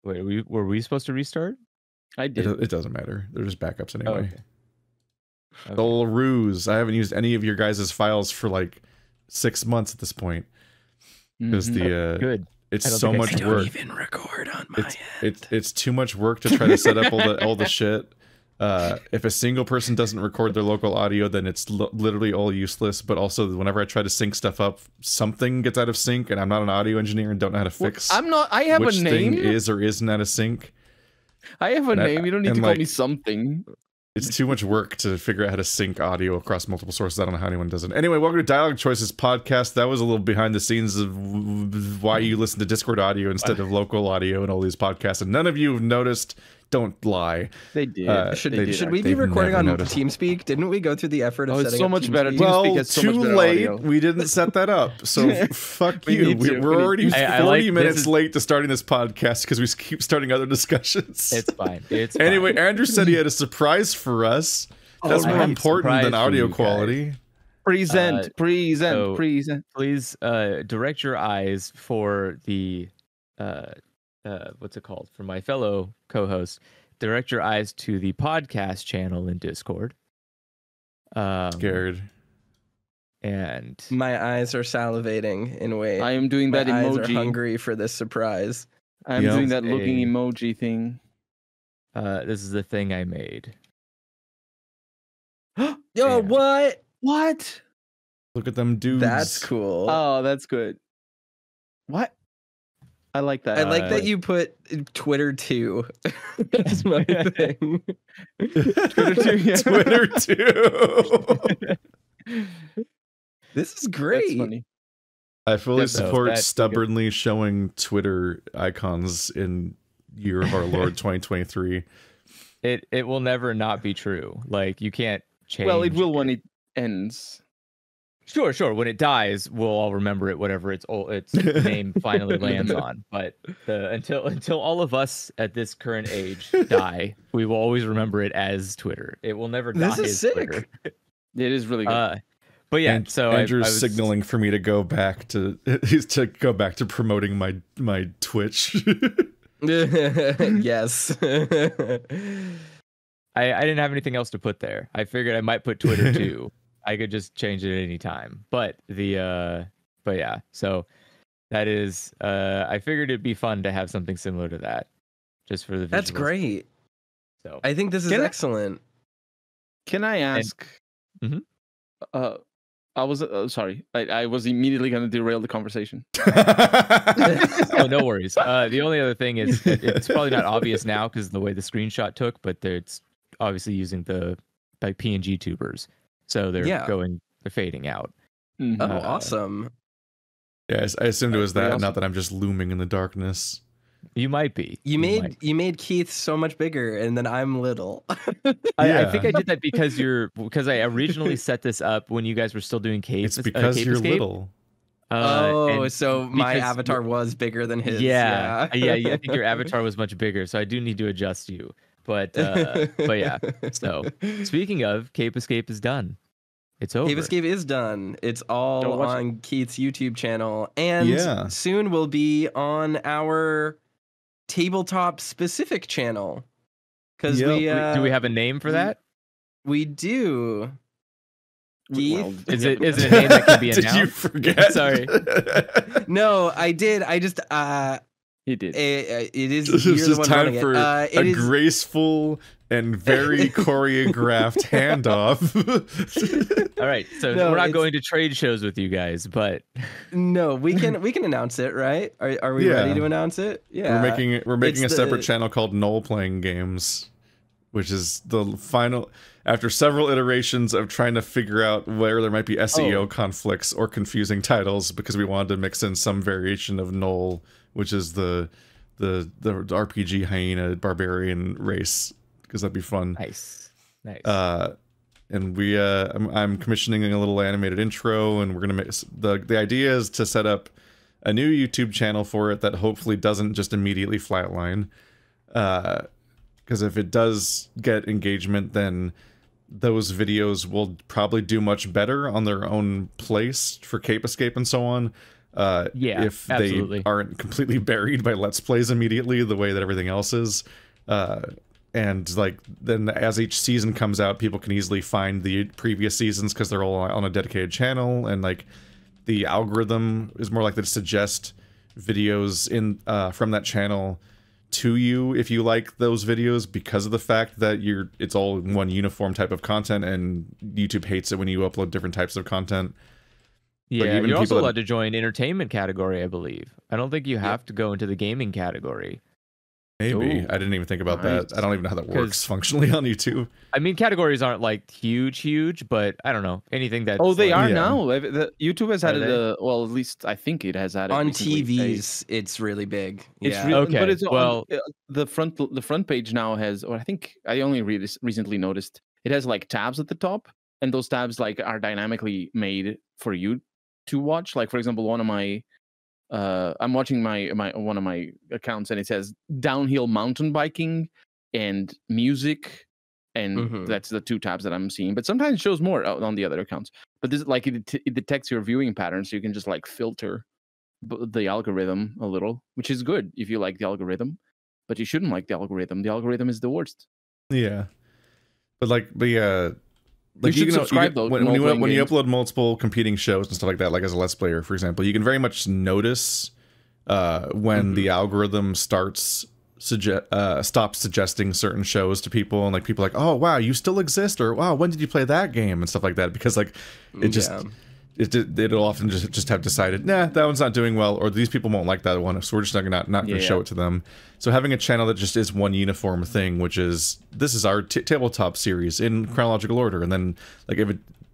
Wait, were we supposed to restart? I did. It doesn't matter. They're just backups anyway. Oh, okay. The whole ruse. I haven't used any of your guys' files for like 6 months at this point. Because good. It's so much work. Don't even record on my end. It's too much work to try to set up all the shit. If a single person doesn't record their local audio, then it's literally all useless. But also, whenever I try to sync stuff up, something gets out of sync, and I'm not an audio engineer and don't know how to fix. I'm not. I have which a name. Thing is or isn't out of sync. I have a name. You don't need to call me something. It's too much work to figure out how to sync audio across multiple sources. I don't know how anyone does it. Anyway, welcome to Dialog Choices podcast. That was a little behind the scenes of why you listen to Discord audio instead of local audio and all these podcasts. And none of you have noticed. Don't lie. They did. Should we be recording on TeamSpeak? Didn't we go through the effort of setting so up much TeamSpeak? better. Well, TeamSpeak has so much too better late. audio. We didn't set that up. So fuck you. We're already 40 minutes late to starting this podcast because we keep starting other discussions. It's fine. It's anyway, fine. Andrew said he had a surprise for us. That's more important than audio quality. Present. Please direct your eyes for the what's it called? For my fellow co-host, direct your eyes to the podcast channel in Discord. Scared. And my eyes are salivating in a way. I am doing that my emoji. Eyes are hungry for this surprise. I'm doing that looking emoji thing. This is the thing I made. Yo, what? What? Look at them dudes. That's cool. Oh, that's good. What? I like that. I like that you put Twitter 2. That's my thing. Twitter 2. Yeah. Twitter 2. This is great. That's funny. I fully support stubbornly showing Twitter icons in year of our Lord 2023. It will never not be true. Like, you can't change. Well, it will when it ends. Sure. When it dies, we'll all remember it, whatever its name finally lands on. But until all of us at this current age die, we will always remember it as Twitter. It will never die as sick. Twitter. It is really good. But yeah, so Andrew's I was signaling for me to go back to promoting my Twitch. Yes. I didn't have anything else to put there. I figured I might put Twitter too. I could just change it at any time. But yeah, so that is I figured it'd be fun to have something similar to that. Just for the visuals. That's great. So I think this is excellent. Can I ask? I was sorry. I was immediately going to derail the conversation. Oh, no worries. The only other thing is it's probably not obvious now because of the way the screenshot took, but it's obviously using the PNG tubers, so they're fading out. Oh, awesome! Yeah, I assumed it was that, not that I'm just looming in the darkness. You might be. You made Keith so much bigger, and then I'm little. I think I did that because I originally set this up when you guys were still doing Cape. It's because you're Escape. little. So my avatar was bigger than his. Yeah. I think your avatar was much bigger, so I do need to adjust you. But yeah. So speaking of, Cape Escape is done. It's over. Cape Escape is done. It's all on Keith's YouTube channel, and soon will be on our tabletop specific channel. Because do we have a name for that? We do. Keith? Well, is it a name that can be announced? Did you forget? Sorry. No, I did. I just he did. It is. This is just time for a graceful and very choreographed handoff. All right, so we're not going to trade shows with you guys, but no, we can announce it, right? Are we ready to announce it? Yeah, we're making a separate channel called Null Playing Games, which is the final. After several iterations of trying to figure out where there might be SEO conflicts or confusing titles, because we wanted to mix in some variation of Null, which is the RPG hyena barbarian race, because that'd be fun. Nice. And I'm commissioning a little animated intro, and we're gonna make the idea is to set up a new YouTube channel for it that hopefully doesn't just immediately flatline. Because if it does get engagement, then those videos will probably do much better on their own place for Cape Escape and so on. Yeah, if absolutely. they aren't completely buried by Let's Plays immediately the way that everything else is. And like then as each season comes out, people can easily find the previous seasons because they're all on a dedicated channel, and like the algorithm is more likely to suggest videos in from that channel to you if you like those videos, because of the fact that it's all one uniform type of content, and YouTube hates it when you upload different types of content. Yeah, you're also allowed to join entertainment category, I believe. I don't think you have to go into the gaming category. Maybe. I didn't even think about that. I don't even know how that works functionally on YouTube. I mean, categories aren't like huge, but I don't know. Anything that they are now. YouTube has added well, at least I think it has added on TVs. It's really big. It's okay. But it's the front page now has, or I think I only recently noticed, it has like tabs at the top, and those tabs like are dynamically made for you to watch. Like for example, one of my I'm watching one of my accounts, and it says downhill mountain biking and music, and that's the two tabs that I'm seeing. But sometimes it shows more on the other accounts. But this like it detects your viewing pattern, so you can just like filter the algorithm a little, which is good if you like the algorithm. But you shouldn't like the algorithm. The algorithm is the worst. Yeah, like you can subscribe though when you upload multiple competing shows and stuff like that, like as a Let's Player, for example, you can very much notice when the algorithm stops suggesting certain shows to people, and like people are like, oh wow, you still exist, or wow, when did you play that game, and stuff like that, because like it'll often just have decided, nah, that one's not doing well, or these people won't like that one, so we're just not gonna show it to them. So having a channel that just is one uniform thing, which is, this is our tabletop series in chronological order, and then like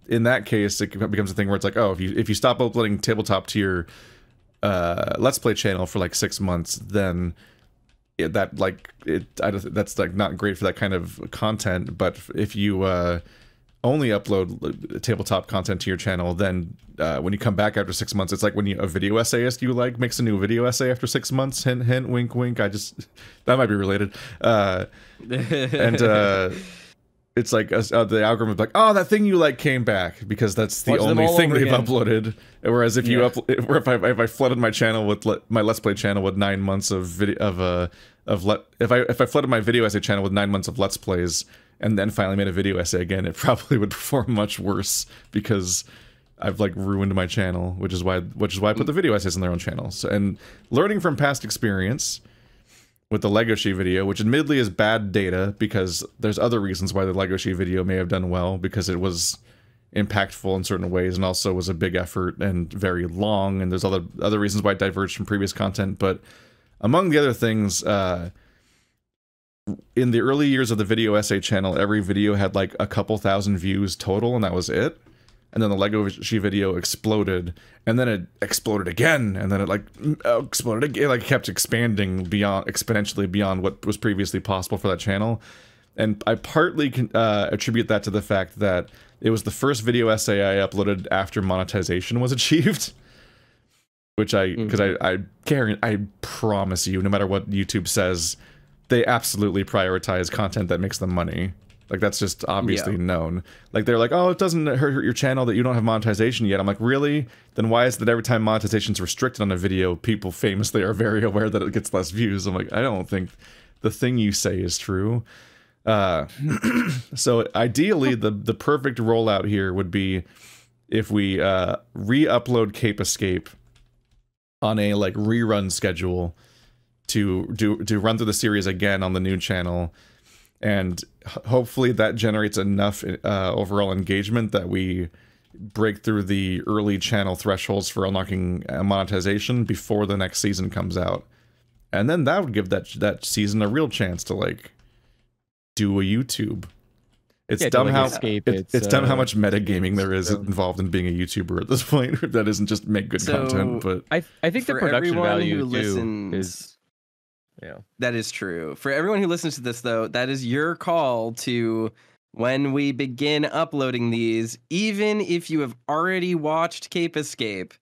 in that case it becomes a thing where it's like, oh, if you stop uploading tabletop to your Let's Play channel for like 6 months, then that's like not great for that kind of content. But if you only upload tabletop content to your channel, then when you come back after 6 months, it's like when a video essayist you like makes a new video essay after 6 months. Hint, hint, wink, wink. That might be related. It's like the algorithm is like, oh, that thing you like came back, because that's the only thing they've uploaded. Whereas if you if I flooded my channel with my Let's Play channel with 9 months of video if I flooded my video essay channel with 9 months of Let's Plays, and then finally made a video essay again, it probably would perform much worse, because I've like ruined my channel, which is why I put the video essays on their own channels. And learning from past experience with the Lego She video, which admittedly is bad data, because there's other reasons why the Lego She video may have done well, because it was impactful in certain ways and also was a big effort and very long, and there's other reasons why it diverged from previous content. But among the other things, in the early years of the video essay channel, every video had like a couple thousand views total, and that was it. And then the Lego She video exploded, and then it exploded again, and then it like exploded again. It like kept expanding exponentially beyond what was previously possible for that channel. And I partly can attribute that to the fact that it was the first video essay I uploaded after monetization was achieved. Which because I promise you, no matter what YouTube says, they absolutely prioritize content that makes them money. Like, that's just obviously known. Like, they're like, oh, it doesn't hurt your channel that you don't have monetization yet. I'm like, really? Then why is it that every time monetization's restricted on a video, people famously are very aware that it gets less views? I'm like, I don't think the thing you say is true. So ideally, the perfect rollout here would be if we re-upload Cape Escape on a like rerun schedule to run through the series again on the new channel, and hopefully that generates enough overall engagement that we break through the early channel thresholds for unlocking monetization before the next season comes out, and then that would give that season a real chance to like do a YouTube. It's dumb how it's dumb how much metagaming there is involved in being a YouTuber at this point. That isn't just make good content, but I think the production value too is. Yeah, that is true. For everyone who listens to this, though, that is your call to, when we begin uploading these, even if you have already watched Cape Escape,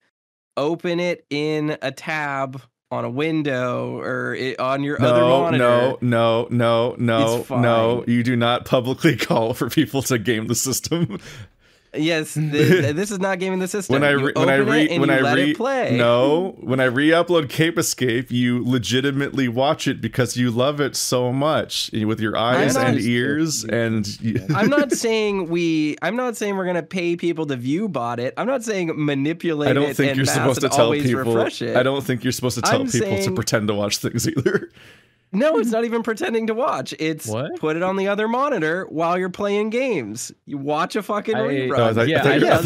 open it in a tab on a window or on your other monitor. No. You do not publicly call for people to game the system. Yes, this is not gaming the system. When I let it play. No, when I re-upload Cape Escape, you legitimately watch it because you love it so much with your eyes and ears. And I'm not saying we're gonna pay people to view bot it. I'm not saying manipulate. I don't think you're supposed to tell people. I don't think you're supposed to tell people to pretend to watch things either. No, it's not even pretending to watch. It's put it on the other monitor while you're playing games. You watch a fucking rerun.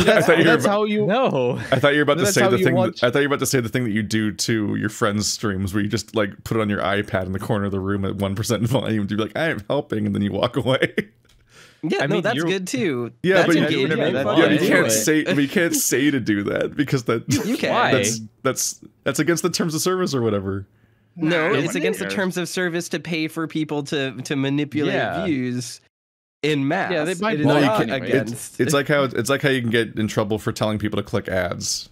That's how you know. I thought you were about to say the thing. I thought you were about to say the thing that you do to your friends' streams, where you just like put it on your iPad in the corner of the room at 1% volume to be like, "I am helping," and then you walk away. Yeah, no, that's good too. Yeah, that's but you can't say. But you can't say to do that because you can. That's against the terms of service or whatever. No, it's against the terms of service to pay for people to manipulate views in mass. Yeah, they might against. It's like how you can get in trouble for telling people to click ads.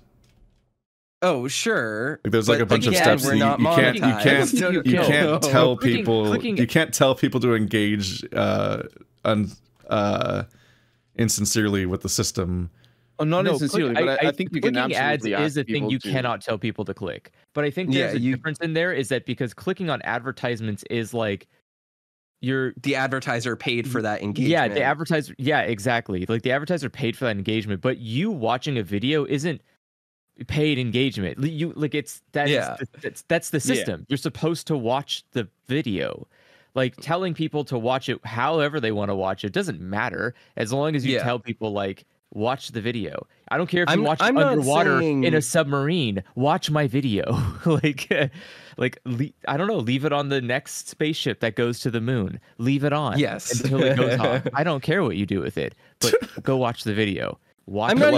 Oh, sure. Like there's like a bunch of steps that you can't tell people. You can't tell people to engage insincerely with the system. Oh, not insincerely, but I think you can ads absolutely is a thing you cannot tell people to click. But I think there's a difference in there is that because clicking on advertisements is like the advertiser paid for that engagement. Yeah, the advertiser. Yeah, exactly. Like the advertiser paid for that engagement, but you watching a video isn't paid engagement. That's the system. You're supposed to watch the video. Like telling people to watch it however they want to watch it doesn't matter as long as you tell people like watch the video. I don't care if you watch underwater in a submarine. Watch my video. I don't know. Leave it on the next spaceship that goes to the moon. Leave it on. Yes. Until it goes off. I don't care what you do with it, but go watch the video. I'm not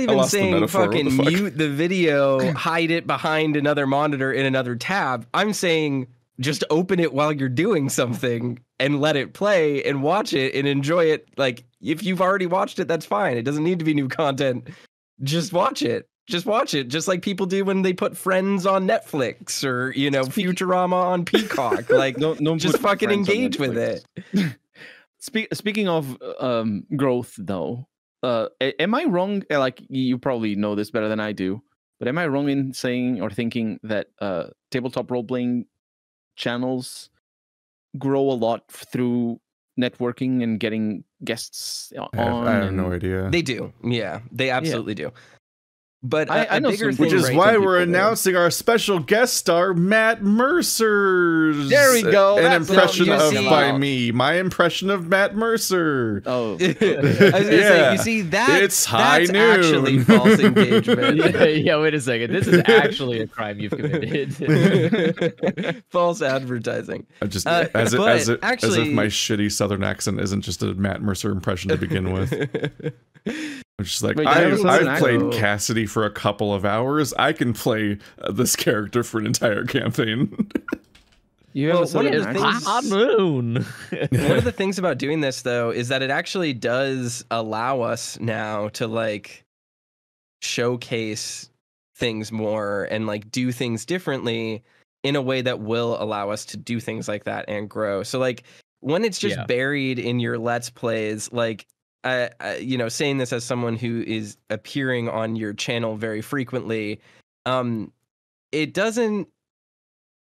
even saying fucking mute the video, hide it behind another monitor in another tab. I'm saying just open it while you're doing something and let it play and watch it and enjoy it. Like if you've already watched it, that's fine. It doesn't need to be new content. Just watch it. Just watch it. Just like people do when they put Friends on Netflix or, Futurama on Peacock. Like just fucking engage with it. Speaking of growth though, am I wrong? Like you probably know this better than I do, but am I wrong in saying or thinking that tabletop role-playing channels grow a lot through networking and getting guests on? I have no idea. They do. Yeah, they absolutely do. But I know bigger thing, which is why we're announcing our special guest star, Matt Mercer. There we go. An impression by me. My impression of Matt Mercer. Oh, I was gonna say, you see that? It's high noon. Actually false engagement. Yeah, wait a second. This is actually a crime you've committed. False advertising. As if my shitty Southern accent isn't just a Matt Mercer impression to begin with. I'm just like, I've played Cassidy for a couple of hours. I can play this character for an entire campaign. One of the things about doing this, though, is that it actually does allow us now to like showcase things more and like do things differently in a way that will allow us to do things like that and grow. So like when it's just buried in your Let's Plays, like saying this as someone who is appearing on your channel very frequently, it doesn't,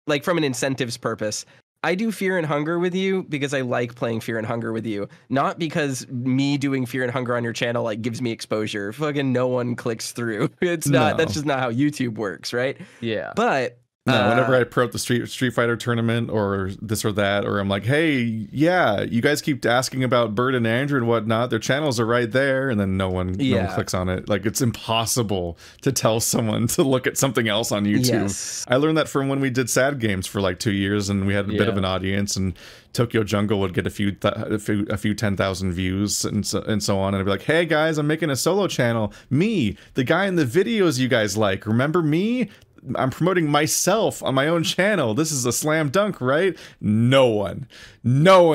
like, from an incentives purpose, I do Fear and Hunger with you because I like playing Fear and Hunger with you, not because me doing Fear and Hunger on your channel like gives me exposure. Fucking no one clicks through. That's just not how YouTube works, right? Yeah. But whenever I promote the Street Fighter tournament or this or that, or I'm like, hey, yeah, you guys keep asking about Bert and Andrew and whatnot. Their channels are right there, and then no one clicks on it. Like, it's impossible to tell someone to look at something else on YouTube. Yes. I learned that from when we did Sad Games for like 2 years, and we had a bit of an audience, and Tokyo Jungle would get a few 10,000 views and so on, and I'd be like, hey guys, I'm making a solo channel. Me, the guy in the videos you guys like. Remember me? I'm promoting myself on my own channel. This is a slam dunk, right? No one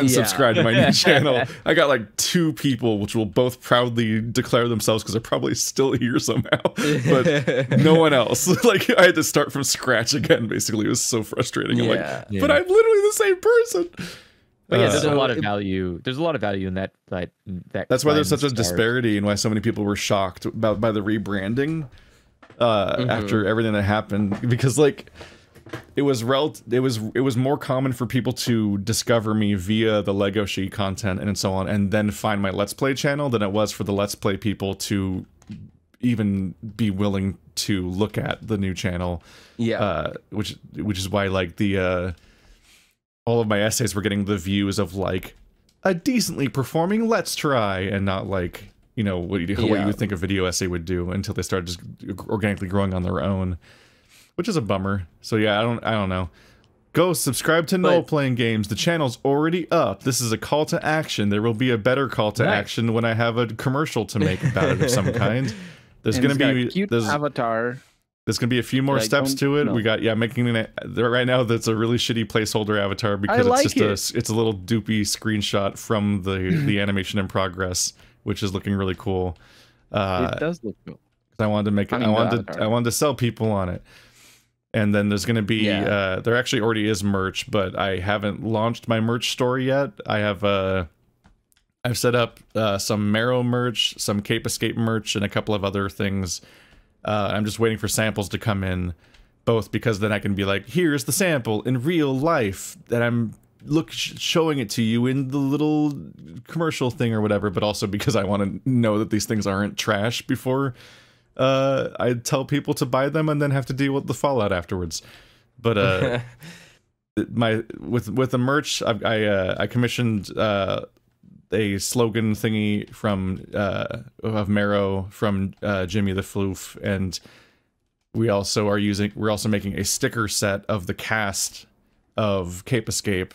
subscribed to my new channel. I got like 2 people, which will both proudly declare themselves because they're probably still here somehow, but no one else. Like, I had to start from scratch again, basically. It was so frustrating. I'm like, but I'm literally the same person. But yeah, there's a So lot of value. There's a lot of value in that. That's why there's such a start. disparity, and why so many people were shocked by the rebranding after everything that happened. Because like, it was more common for people to discover me via the Lego Sheet content and so on, and then find my Let's Play channel than it was for the Let's Play people to even be willing to look at the new channel. Yeah. Which is why like the all of my essays were getting the views of like a decently performing Let's Try, and not like, you know, what you would think a video essay would do, until they started just organically growing on their own, which is a bummer. So yeah, I don't know. Go subscribe to Noel Playing Games. The channel's already up. This is a call to action. There will be a better call to action when I have a commercial to make about it of some kind. There's going to be a cute avatar. There's going to be a few more steps to it. We got making it right now. That's a really shitty placeholder avatar, because it's just it's a little doopy screenshot from the animation in progress, which is looking really cool. It does look cool. I wanted to make it. I wanted to sell people on it. And then there's going to be there actually already is merch, but I haven't launched my merch store yet. I have I've set up some Marrow merch, some Cape Escape merch, and a couple of other things. I'm just waiting for samples to come in, both because then I can be like, here's the sample in real life that I'm showing it to you in the little commercial thing or whatever, but also because I want to know that these things aren't trash before I tell people to buy them and then have to deal with the fallout afterwards. But with the merch, I commissioned a slogan thingy from of Marrow from Jimmy the Floof, and we're also making a sticker set of the cast of Cape Escape.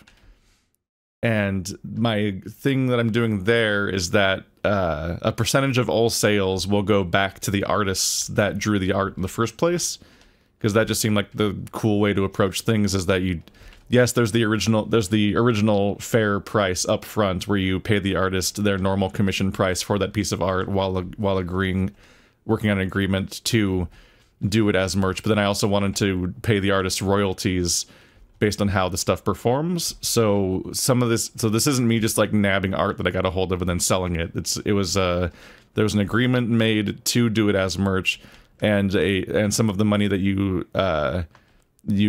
And my thing that I'm doing there is that a percentage of all sales will go back to the artists that drew the art in the first place, because that just seemed like the cool way to approach things. Is that there's the original fair price up front, where you pay the artist their normal commission price for that piece of art while working on an agreement to do it as merch. But then I also wanted to pay the artist royalties based on how the stuff performs. So this isn't me just like nabbing art that I got a hold of and then selling it. There was an agreement made to do it as merch, and some of the money that you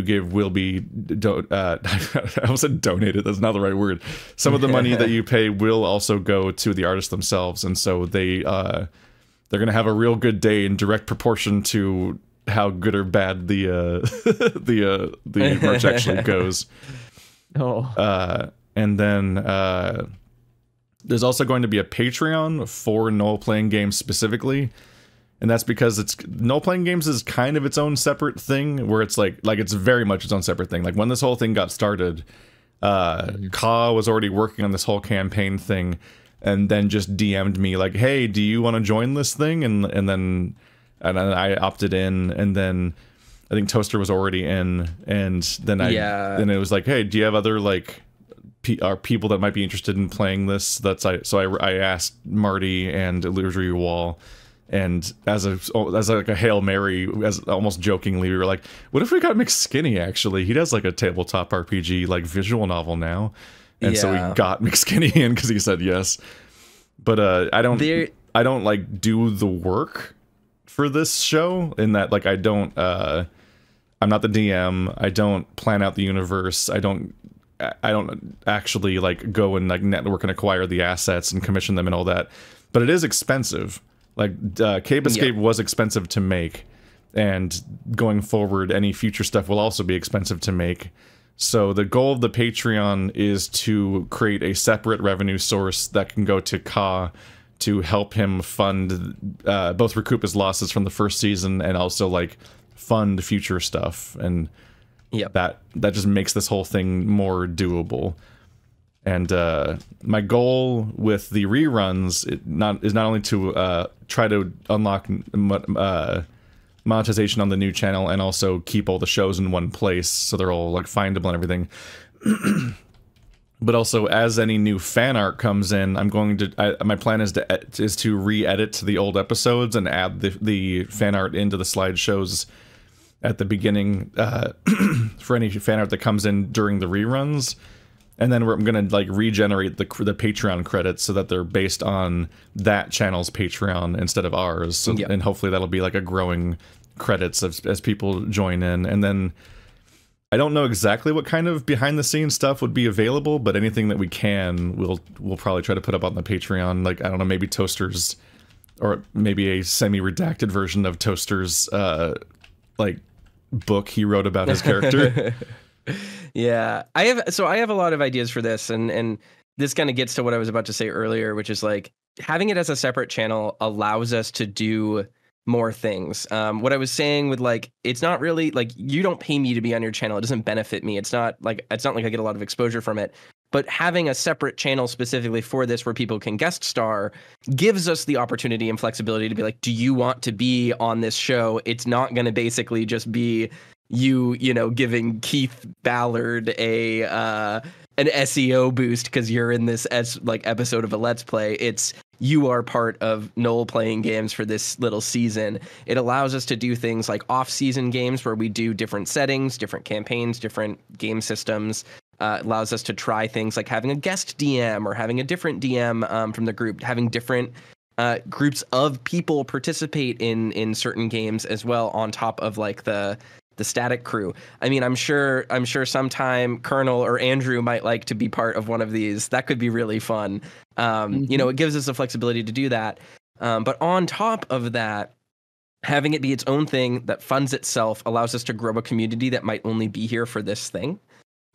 give will be I almost said donated. That's not the right word. Some of the money that you pay will also go to the artists themselves, and so they're gonna have a real good day in direct proportion to how good or bad the merch actually goes. And then there's also going to be a Patreon for Noel Playing Games specifically. And that's because Noel Playing Games is kind of its own separate thing, where it's like it's very much its own separate thing. Like when this whole thing got started, Ka was already working on this whole campaign thing, and then just DM'd me like, "Hey, do you want to join this thing?" And then I opted in, and then I think Toaster was already in, and then then it was like, "Hey, do you have other like people that might be interested in playing this?" So I asked Marty and Illusory Wall. And as like a Hail Mary, as almost jokingly, we were like, what if we got McSkinny, actually? He does like a tabletop RPG, like visual novel now. And so we got McSkinny in because he said yes. But I don't like do the work for this show, in that like I'm not the DM. I don't plan out the universe. I don't actually like go and like network and acquire the assets and commission them and all that. But it is expensive. Like, Cape Escape was expensive to make, and going forward, any future stuff will also be expensive to make. So the goal of the Patreon is to create a separate revenue source that can go to Ka to help him fund, both recoup his losses from the first season and also, like, fund future stuff. And that just makes this whole thing more doable. And my goal with the reruns is not only to try to unlock monetization on the new channel, and also keep all the shows in one place so they're all like findable and everything, but also as any new fan art comes in, I'm going to my plan is to re-edit the old episodes and add the fan art into the slideshows at the beginning for any fan art that comes in during the reruns. And then I'm gonna like regenerate the Patreon credits so that they're based on that channel's Patreon instead of ours. So, and hopefully that'll be like a growing credits as people join in. And then I don't know exactly what kind of behind the scenes stuff would be available, but anything that we can, we'll probably try to put up on the Patreon. Like, I don't know, maybe Toaster's, or maybe a semi-redacted version of Toaster's like book he wrote about his character. Yeah, I have a lot of ideas for this, and this kind of gets to what I was about to say earlier, which is like having it as a separate channel allows us to do more things. What I was saying with like, it's not really like you don't pay me to be on your channel. It doesn't benefit me. It's not like I get a lot of exposure from it. But having a separate channel specifically for this where people can guest star gives us the opportunity and flexibility to be like, do you want to be on this show? It's not going to basically just be you know, giving Keith Ballard an SEO boost because you're in this episode of a Let's Play. It's you are part of Noel Playing Games for this little season. It allows us to do things like off-season games where we do different settings, different campaigns, different game systems. Allows us to try things like having a guest DM or having a different DM from the group, having different groups of people participate in certain games as well on top of like the static crew. I mean, I'm sure sometime Colonel or Andrew might like to be part of one of these. That could be really fun. You know, it gives us the flexibility to do that. But on top of that, having it be its own thing that funds itself allows us to grow a community that might only be here for this thing.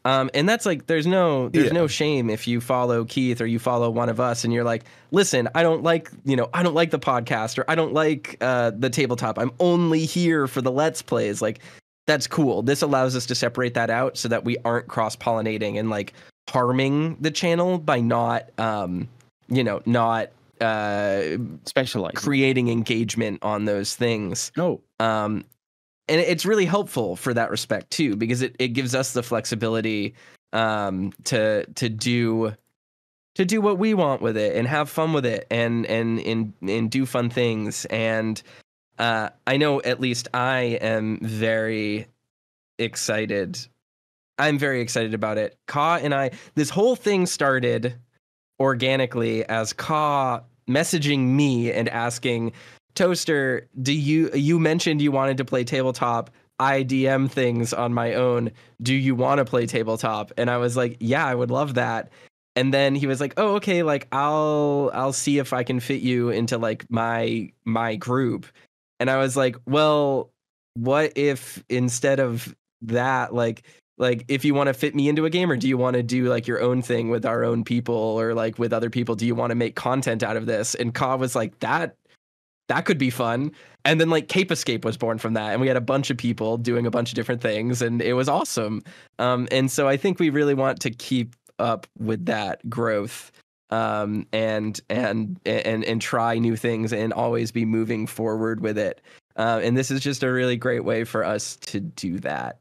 And that's like, there's no shame if you follow Keith or you follow one of us and you're like, listen, I don't like the podcast, or I don't like the tabletop. I'm only here for the Let's Plays. Like, that's cool. This allows us to separate that out so that we aren't cross-pollinating and like harming the channel by not specializing, creating engagement on those things. No. And it's really helpful for that respect too, because it gives us the flexibility to do what we want with it and have fun with it and do fun things. And I know at least I am very excited. I'm very excited about it. Ka and I, this whole thing started organically as Ka messaging me and asking, Toaster, you mentioned you wanted to play tabletop. I DM things on my own. Do you want to play tabletop? And I was like, yeah, I would love that. And then he was like, oh, okay, like I'll see if I can fit you into like my group. And I was like, well, what if instead of that, like if you want to fit me into a game, or do you want to do like your own thing with our own people or like with other people? Do you want to make content out of this? And Ka was like, that could be fun. And then like Cape Escape was born from that. And we had a bunch of people doing a bunch of different things, and it was awesome. And so I think we really want to keep up with that growth, and try new things and always be moving forward with it. And this is just a really great way for us to do that.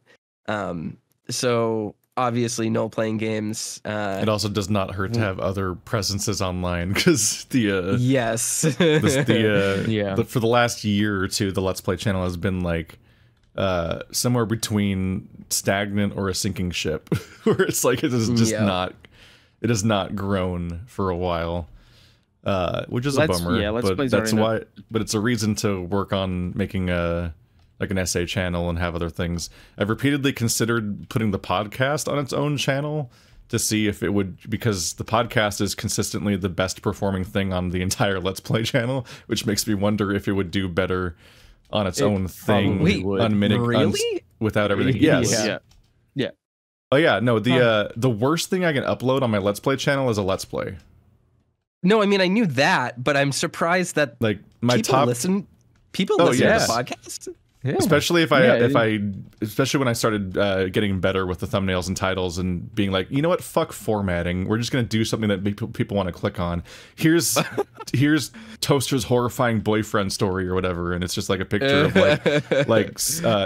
So obviously Noel Playing Games. It also does not hurt to have other presences online, because yes, for the last year or two, the Let's Play channel has been like somewhere between stagnant or a sinking ship, where it's like it is just it has not grown for a while, which is a bummer. But that's why. But it's a reason to work on making like an essay channel and have other things. I've repeatedly considered putting the podcast on its own channel to see if it would, because the podcast is consistently the best performing thing on the entire Let's Play channel, which makes me wonder if it would do better on its own thing, without everything. Yes. Yeah. Oh yeah, no, the worst thing I can upload on my Let's Play channel is a Let's Play. No, I mean, I knew that, but I'm surprised that like my people listen to the podcast. Yeah. Especially especially when I started getting better with the thumbnails and titles and being like, you know what, fuck formatting. We're just gonna do something that people want to click on. Here's Toaster's horrifying boyfriend story or whatever, and it's just like a picture of like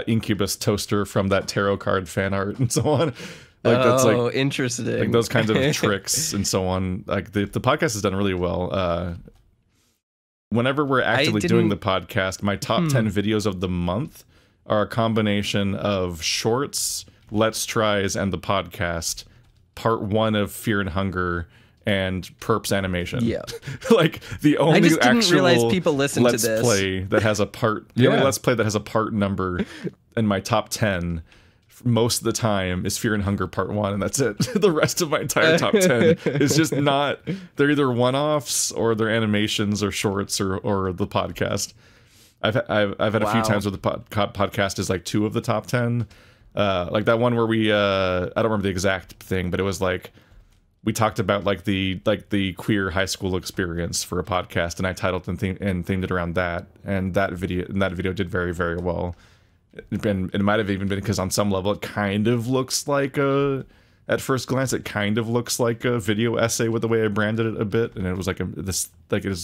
Incubus Toaster from that tarot card fan art and so on. Like that's like interesting. Like those kinds of tricks and so on. Like the podcast has done really well. Whenever we're actively doing the podcast, my top 10 videos of the month are a combination of shorts, Let's Tries, and the podcast. part 1 of Fear and Hunger and Perp's animation. Yeah. Like the only I just didn't actual realize people listen to Let's this. Play that has a part. The only Let's Play that has a part number in my top 10 most of the time is Fear and Hunger Part 1, and that's it. The rest of my entire top 10 is just not. They're either one-offs or they're animations or shorts or the podcast. I've had a few times where the podcast is like 2 of the top 10. Like that one where we I don't remember the exact thing, but it was like we talked about like the queer high school experience for a podcast, and I titled and themed it around that, and that video did very, very well. And it might have even been because on some level it kind of looks like at first glance it kind of looks like a video essay with the way I branded it a bit, and it was like it is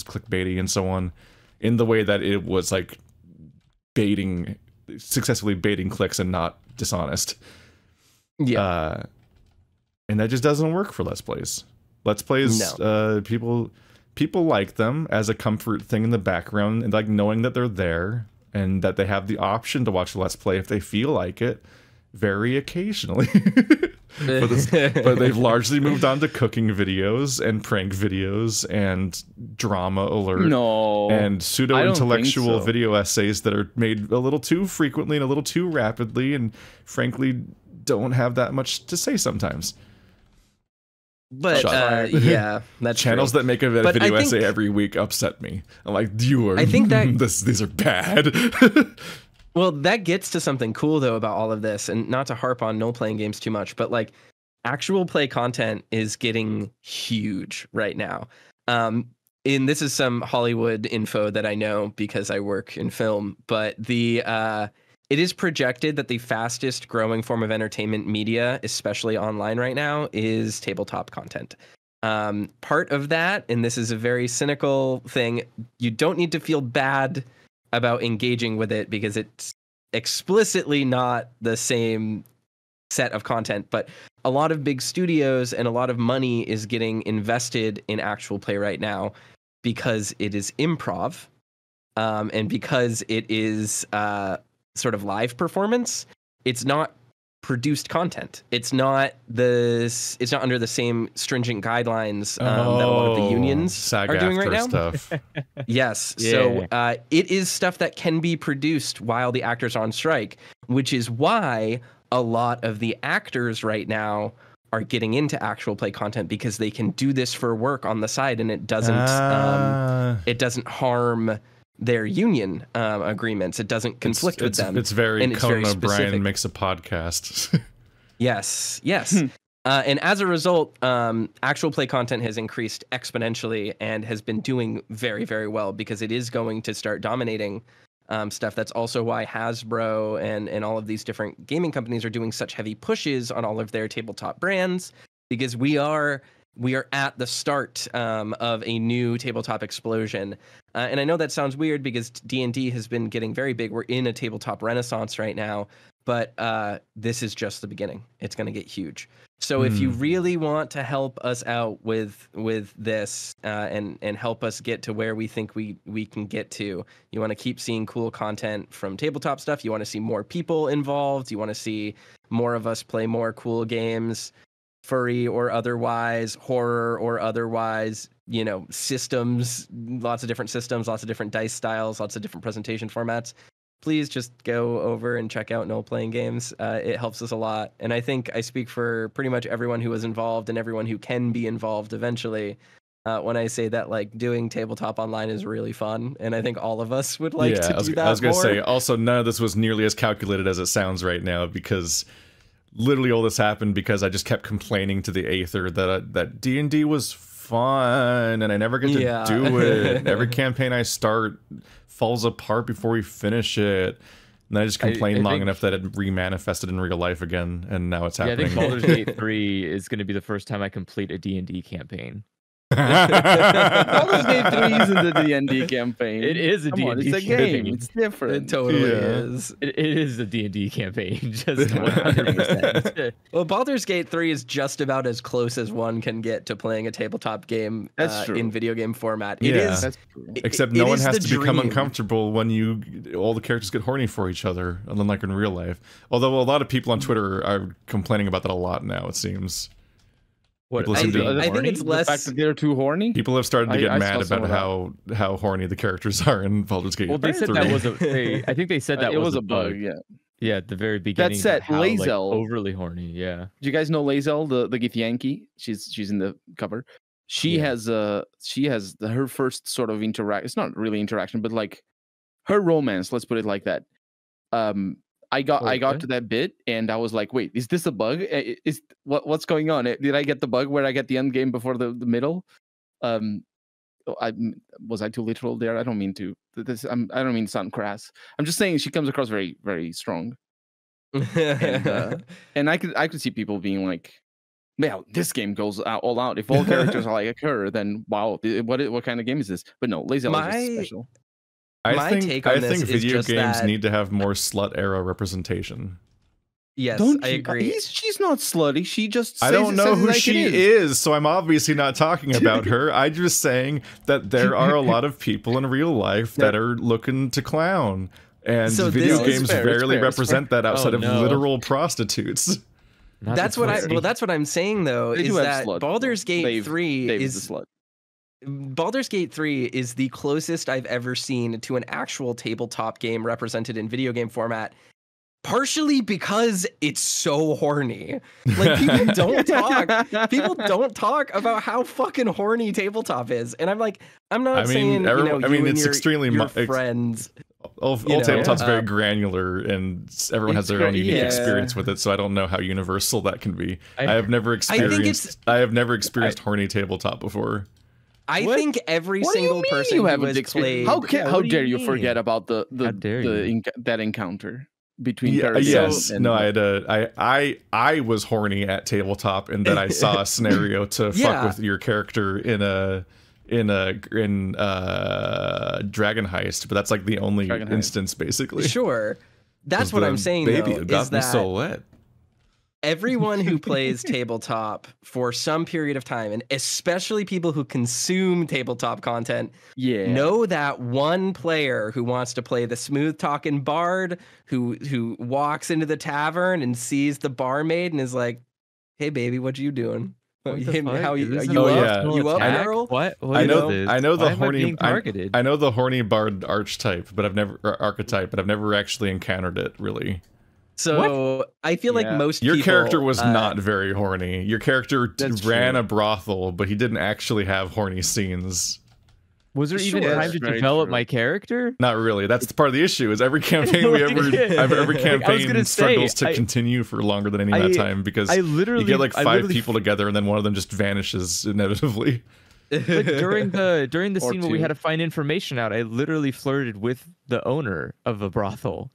clickbaity and so on, in the way that it was like successfully baiting clicks and not dishonest. Yeah. And that just doesn't work for Let's Plays. Let's Plays, no. People like them as a comfort thing in the background, and like knowing that they're there and that they have the option to watch a Let's Play if they feel like it, very occasionally. but they've largely moved on to cooking videos and prank videos and drama alert and pseudo-intellectual video essays that are made a little too frequently and a little too rapidly, and frankly don't have that much to say sometimes. But yeah, that's channels true. That make a video essay every week upset me. I'm like, I think that these are bad. Well, that gets to something cool though about all of this, and not to harp on no playing games too much, but like actual play content is getting huge right now. And this is some Hollywood info that I know because I work in film, but it is projected that the fastest growing form of entertainment media, especially online right now, is tabletop content. Part of that, and this is a very cynical thing, you don't need to feel bad about engaging with it because it's explicitly not the same set of content, but a lot of big studios and a lot of money is getting invested in actual play right now because it is improv, and because it is sort of live performance. It's not produced content. It's not under the same stringent guidelines that a lot of the unions are doing right now. Stuff. Yes. Yeah. So it is stuff that can be produced while the actors are on strike, which is why a lot of the actors right now are getting into actual play content, because they can do this for work on the side, and it doesn't harm their union agreements. It doesn't conflict with them. It's very Conan O'Brien makes a podcast. Yes. And as a result, actual play content has increased exponentially and has been doing very, very well, because it is going to start dominating stuff. That's also why Hasbro and all of these different gaming companies are doing such heavy pushes on all of their tabletop brands, because we are at the start of a new tabletop explosion. And I know that sounds weird because D&D has been getting very big. We're in a tabletop renaissance right now, but this is just the beginning. It's going to get huge. So if you really want to help us out with this and help us get to where we think we can get to, you want to keep seeing cool content from tabletop stuff, you want to see more people involved, you want to see more of us play more cool games, furry or otherwise, horror or otherwise, systems, lots of different dice styles, lots of different presentation formats, please just go over and check out No Playing Games. It helps us a lot. And I think I speak for pretty much everyone who was involved and everyone who can be involved eventually when I say that, like, doing tabletop online is really fun. And I think all of us would like to do that. I was going to say, also, none of this was nearly as calculated as it sounds right now, because literally all this happened because I just kept complaining to the Aether that D&D was fun and I never get to do it. Every campaign I start falls apart before we finish it. And I just complained long enough that it remanifested in real life again, and now it's happening. I think Baldur's Gate 3 is going to be the first time I complete a D&D campaign. Baldur's Gate 3 isn't a D&D campaign. It is a D&D it's a campaign. game. It's different. It totally is. It is a D&D campaign. Just 100%. Well, Baldur's Gate 3 is just about as close as one can get to playing a tabletop game in video game format. It is. That's true. Except no one has to become uncomfortable when all the characters get horny for each other, unlike in real life. Although a lot of people on Twitter are complaining about that a lot now, it seems. What? People seem to- I think it's The less. fact that they're too horny. People have started to get I mad saw some about of how horny the characters are in Baldur's Gate. Well, they said 3. that was a. I think they said that it was a bug. Yeah. Yeah, at the very beginning. said, how, like, Lae'zel- overly horny. Yeah. Do you guys know Lae'zel, the Githyanki? She's in the cover. She Yeah. has her first sort of interact. It's not really interaction, but like her romance. Let's put it like that. I got Okay. to that bit and I was like, wait, is this a bug? Is what's going on? Did I get the bug where I get the end game before the middle? Was I too literal there? I don't mean to. I don't mean to sound crass. I'm just saying she comes across very, very strong. And I could see people being like, "Man, this game goes all out. If all characters are like her, then wow, what kind of game is this?" But no, Lae'zel is just special. My take on I this think is video just games that- need to have more slut era representation. Yes, Don't I you- agree. She's not slutty. She just I says don't it- know says it who like she it is, so I'm obviously not talking about her. I'm just saying that there are a lot of people in real life that are looking to clown. And So video this is games fair, it's rarely fair, it's represent that outside Oh, of no. literal prostitutes. Not That's the what pussy. that's what I'm saying though, They is do have that slut. Baldur's Gate Dave- 3 Dave is the slut. Baldur's Gate 3 is the closest I've ever seen to an actual tabletop game represented in video game format. Partially because it's so horny. Like people don't talk about how fucking horny tabletop is. And I'm like, I'm not I mean, saying everyone- you I mean, and it's your, extremely your mu- ex- friends. All You know, tabletop's very uh, granular, and everyone has it's their own great, unique yeah. experience with it. So I don't know how universal that can be. I- I have never think it's- experienced. I have never experienced horny tabletop before. I What? think every What do you single mean person you who haven't has experienced? played Yeah, How what do dare you you forget mean? about How dare you? that encounter between Yeah, Paradise yes. and No, I had I was horny at tabletop, and then I saw a scenario to Yeah. fuck with your character in Dragon Heist, but that's like the only Dragon Heist. instance, basically. Sure. That's Was what the I'm saying baby though, who got is me that so wet. everyone who plays tabletop for some period of time, and especially people who consume tabletop content, yeah. know that one player who wants to play the smooth talking bard who walks into the tavern and sees the barmaid and is like, "Hey baby, what you doing? What the Him- fuck? how you, Is this are you a up? personal You up, attack? girl?" What? What I is know. this? I know the Why am I horny. being targeted. I know the horny bard archetype, but I've never or archetype, but I've never actually encountered it really. So I feel like Yeah. most Your people, character was not very horny. Your character That's ran true. a brothel, but he didn't actually have horny scenes. Was there even Sure. time to Very develop true. my character? Not really. That's part of the issue. Is every campaign we ever, every Like, I was campaign gonna struggles say, to continue for longer than any amount of time because I literally you get like I five literally people together and then one of them just vanishes inevitably. Like during the Or scene where we two. had to find information out, I literally flirted with the owner of a brothel,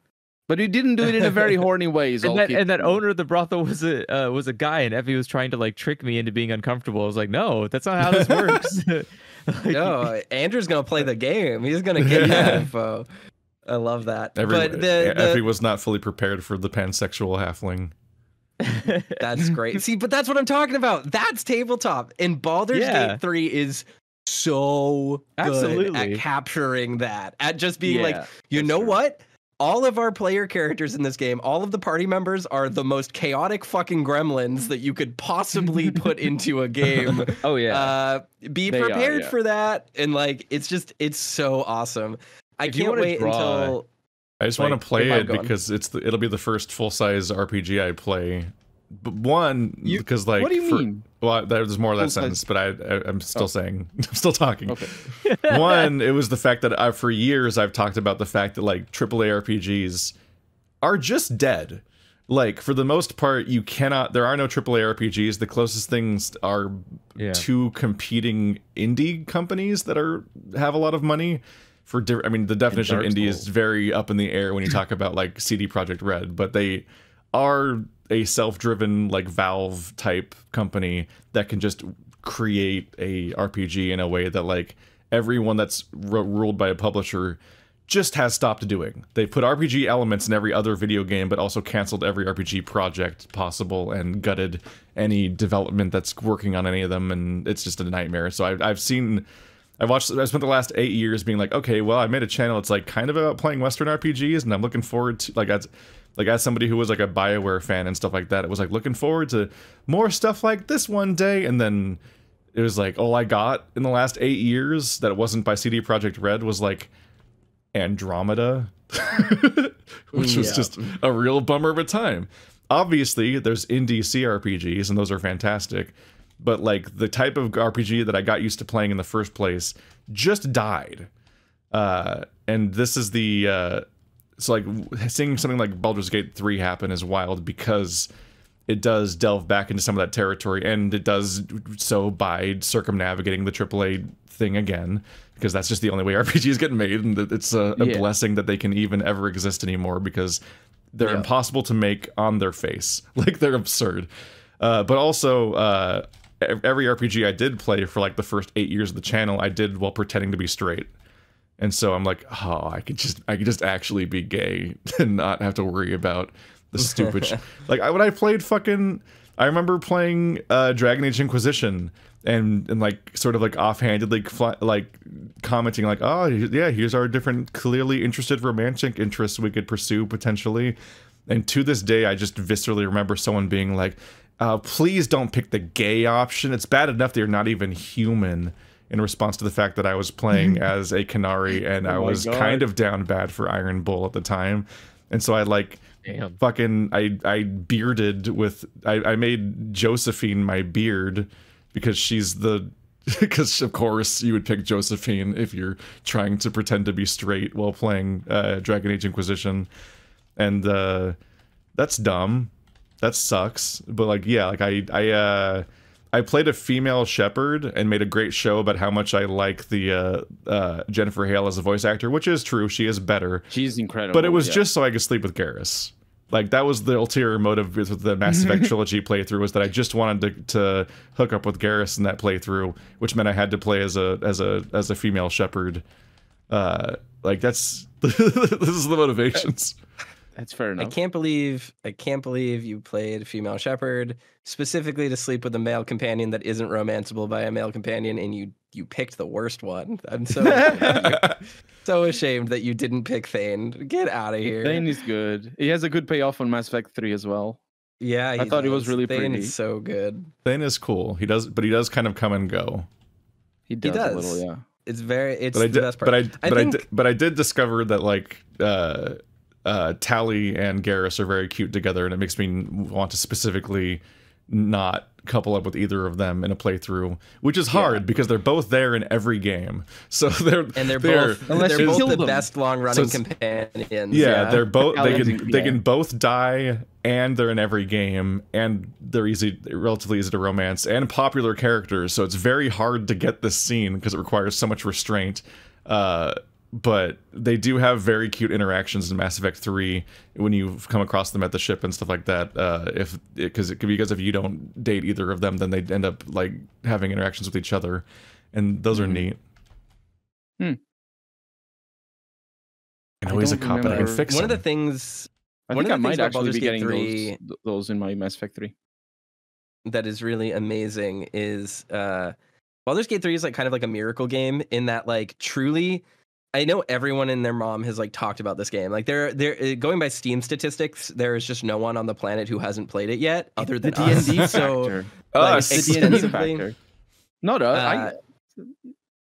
But he didn't do it in a very horny way. Is all and that owner of the brothel was a guy, and Effie was trying to like trick me into being uncomfortable. I was like, no, that's not how this works. Like, No, Andrew's gonna play the game. He's gonna get that info. I love that. But Effie was not fully prepared for the pansexual halfling. that's great. See, but that's what I'm talking about. That's tabletop. And Baldur's Yeah. Gate 3 is so good Absolutely. at capturing that. At just being like, Yeah, you that's know true. what? All of our player characters in this game, all of the party members are the most chaotic fucking gremlins that you could possibly put into a game. oh yeah. Be They are, prepared yeah. for that. And like, it's so awesome. I If you can't wanna wait draw- until. I just Like, want to play keep on it going. because it'll be the first full size RPG I play. But one, because like What do you mean? Well, there's more of that Full-size- sentence, but I'm still Oh. saying I'm still talking. Okay. One, it was the fact that for years I've talked about the fact that like AAA RPGs are just dead. Like for the most part, you cannot. There are no AAA RPGs. The closest things are Yeah. two competing indie companies that have a lot of money. I mean, the definition of Dark indie Souls. is very up in the air when you talk about like CD Projekt Red, but they are a self-driven like Valve type company that can just create a RPG in a way that like everyone that's ruled by a publisher just has stopped doing. They put RPG elements in every other video game, but also canceled every RPG project possible and gutted any development that's working on any of them, and it's just a nightmare. So I spent the last 8 years being like, okay, well, I made a channel. It's like kind of about playing Western RPGs, and I'm looking forward to like Like, as somebody who was like a BioWare fan and stuff like that, it was like looking forward to more stuff like this one day, and then it was like all I got in the last 8 years that wasn't by CD Projekt Red was like Andromeda, which was just a real bummer of a time. Obviously, there's indie CRPGs, and those are fantastic, but like the type of RPG that I got used to playing in the first place just died. And this is the so like seeing something like Baldur's Gate 3 happen is wild, because it does delve back into some of that territory, and it does so by circumnavigating the AAA thing again, because that's just the only way RPGs get made, and it's a blessing that they can even ever exist anymore, because they're impossible to make on their face. Like, they're absurd. But also, every RPG I did play for like the first 8 years of the channel, I did while pretending to be straight. And so I'm like, oh, I could just actually be gay and not have to worry about the stupid like when I played I remember playing Dragon Age Inquisition and like sort of like offhandedly like commenting like, oh yeah, here's our different clearly interested romantic interests we could pursue potentially. And to this day, I just viscerally remember someone being like, please don't pick the gay option. It's bad enough that you're not even human, in response to the fact that I was playing as a Canary, and I was kind of down bad for Iron Bull at the time. And so I like I bearded with I made Josephine my beard, because she's the because of course you would pick Josephine if you're trying to pretend to be straight while playing Dragon Age Inquisition. And that's dumb. That sucks. But like, yeah, like I played a female shepherd and made a great show about how much I like the Jennifer Hale as a voice actor, which is true. She is better. She's incredible. But it was just so I could sleep with Garrus. Like, that was the ulterior motive with the Mass Effect trilogy playthrough, was that I just wanted to hook up with Garrus in that playthrough, which meant I had to play as a female shepherd. Like, that's this is the motivations. That's fair enough. I can't believe you played female shepherd specifically to sleep with a male companion that isn't romanceable by a male companion, and you picked the worst one. I'm so so ashamed that you didn't pick Thane. Get out of here. Thane is good. He has a good payoff on Mass Effect 3 as well. Yeah, I thought he was really Thane pretty. is so good. Thane is cool. He does kind of come and go. He does a little, yeah. It's the best part. But I did discover that like Tally and Garrus are very cute together, and it makes me want to specifically not couple up with either of them in a playthrough, which is hard because they're both there in every game. So they're both the best long running companions. Yeah, they're both they can both die, and they're in every game, and they're relatively easy to romance, and popular characters. So it's very hard to get this scene because it requires so much restraint. But they do have very cute interactions in Mass Effect 3 when you come across them at the ship and stuff like that. Because if you don't date either of them, then they end up like having interactions with each other, and those are neat. And always a cop, and I can fix one them. of the things. I think I might actually be getting those in my Mass Effect 3. That is really amazing. Is Baldur's Gate 3 is like kind of like a miracle game in that like truly. I know everyone and their mom has like talked about this game. Like they're going by Steam statistics, there is just no one on the planet who hasn't played it yet, other than us. D&D so, us. The D&D factor. Not us.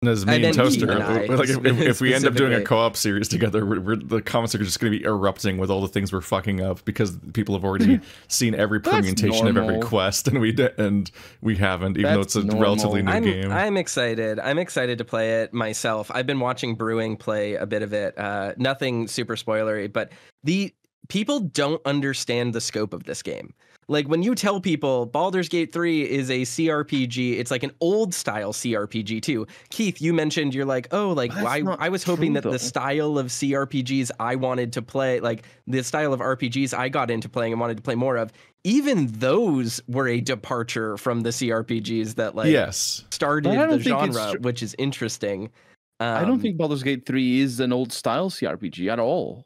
As me and Toaster, like if we end up doing a co-op series together, the comments are just going to be erupting with all the things we're fucking up because people have already seen every permutation of every quest, and we haven't, even though it's a relatively new game. I'm excited. I'm excited to play it myself. I've been watching Brewing play a bit of it. Nothing super spoilery, but the people don't understand the scope of this game. Like when you tell people Baldur's Gate 3 is a CRPG, it's like an old style CRPG too. Keith, you mentioned you're like, oh, like I was hoping that the style of CRPGs I wanted to play, like the style of RPGs I got into playing and wanted to play more of, even those were a departure from the CRPGs that like started the genre, which is interesting. I don't think Baldur's Gate 3 is an old style CRPG at all.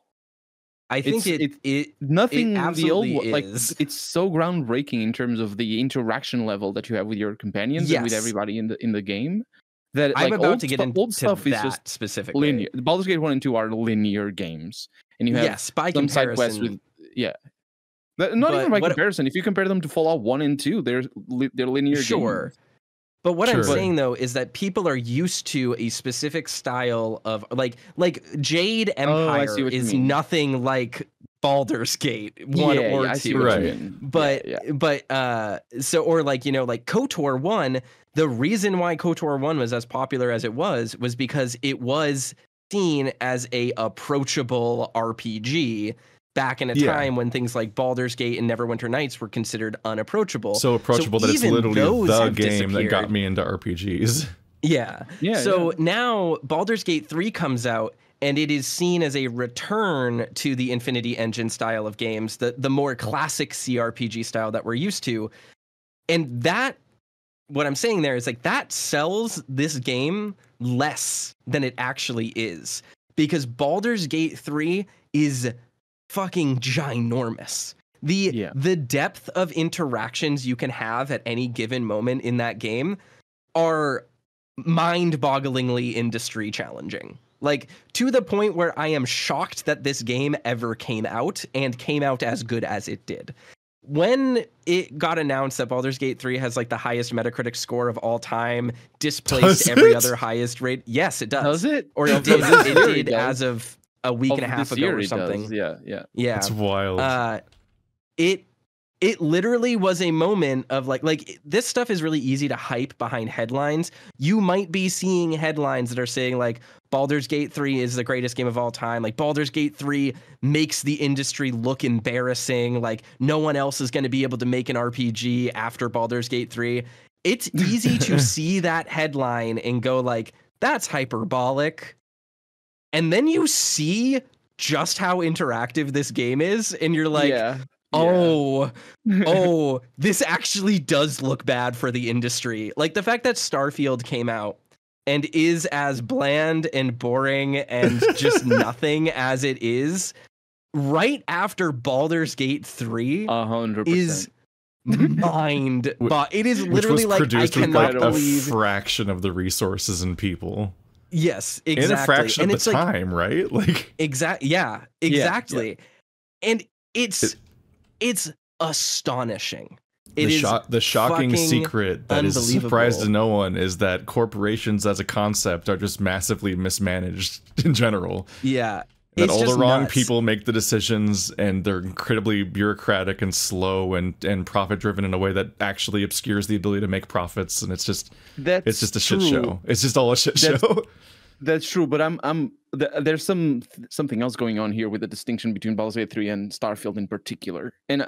I think nothing absolutely the old, like it's so groundbreaking in terms of the interaction level that you have with your companions and with everybody in the game. That I'm like about to get into old stuff that is just specifically. Linear. Baldur's Gate 1 and 2 are linear games, and you have by some comparison, side quests with yeah. Not But even by what- comparison. If you compare them to Fallout 1 and 2, they're linear Sure. games. But what I'm Sure. saying though is that people are used to a specific style of like Jade Oh, I Empire see what you is mean. nothing like Baldur's Gate 1 or 2. I see what Right. you mean. But yeah. So or like like KOTOR 1, the reason why KOTOR 1 was as popular as it was because it was seen as a approachable RPG back in a Yeah. time when things like Baldur's Gate and Neverwinter Nights were considered unapproachable. So approachable that it's even literally those the have game that got disappeared. me into RPGs. Yeah. Yeah, So yeah. now Baldur's Gate 3 comes out and it is seen as a return to the Infinity Engine style of games, the more classic CRPG style that we're used to. And that, what I'm saying there is like that sells this game less than it actually is, because Baldur's Gate 3 is fucking ginormous. The depth of interactions you can have at any given moment in that game are mind-bogglingly industry challenging. Like, to the point where I am shocked that this game ever came out and came out as good as it did. When it got announced that Baldur's Gate 3 has like the highest Metacritic score of all time, displaced Does every it? other highest rate. Yes, it does. Does it? Or it This did, year it it did does. as of a week and a half This ago year or it something. does. Yeah. Yeah. It's wild. It literally was a moment of like this stuff is really easy to hype behind headlines. You might be seeing headlines that are saying like Baldur's Gate 3 is the greatest game of all time. Like Baldur's Gate 3 makes the industry look embarrassing. Like no one else is going to be able to make an RPG after Baldur's Gate 3. It's easy to see that headline and go like, that's hyperbolic. And then you see just how interactive this game is and you're like, oh, this actually does look bad for the industry. Like the fact that Starfield came out and is as bland and boring and just nothing as it is right after Baldur's Gate 3 100%. is mind. But it is Which literally was like, I produced with cannot like a believe. fraction of the resources and people. Yes, exactly. In a fraction and of it's the like, time, right? Like exactly. Yeah, exactly. And it's astonishing. It is the shocking fucking secret that is a surprise unbelievable. to no one is that corporations as a concept are just massively mismanaged in general. Yeah. That It's all the just wrong nuts. people make the decisions, and they're incredibly bureaucratic and slow and profit driven in a way that actually obscures the ability to make profits. And it's just a shit show. It's just all a shit show. That's true, but there's something else going on here with the distinction between Baldur's Gate 3 and Starfield in particular. And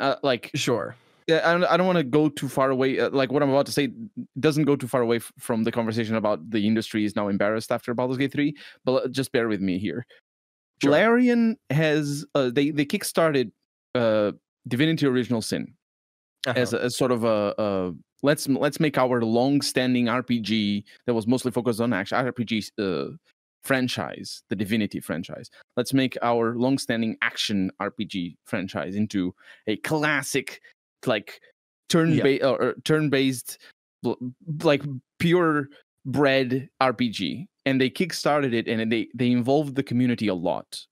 Sure. I don't want to go too far away. Like what I'm about to say doesn't go too far away from the conversation about the industry is now embarrassed after Baldur's Gate 3. But just bear with me here. Sure. Larian has they kickstarted Divinity: Original Sin as sort of a let's make our long-standing RPG that was mostly focused on action RPG franchise, the Divinity franchise. Let's make our long-standing action RPG franchise into a classic, like turn-based, like pure bred RPG. And they kickstarted it, and they involved the community a lot.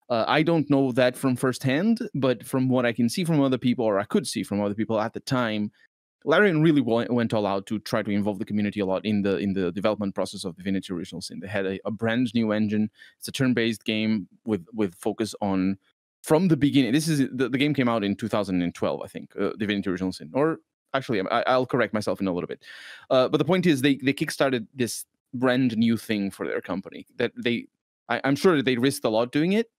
I don't know that from firsthand, but from what I can see from other people, or I could see from other people at the time, Larian really went all out to try to involve the community a lot in the development process of Divinity: Original Sin. They had a brand new engine. It's a turn-based game with focus on from the beginning. This is the game came out in 2012, I think. Divinity: Original Sin, or actually, I'll correct myself in a little bit. But the point is, they kickstarted this brand new thing for their company that I'm sure they risked a lot doing it.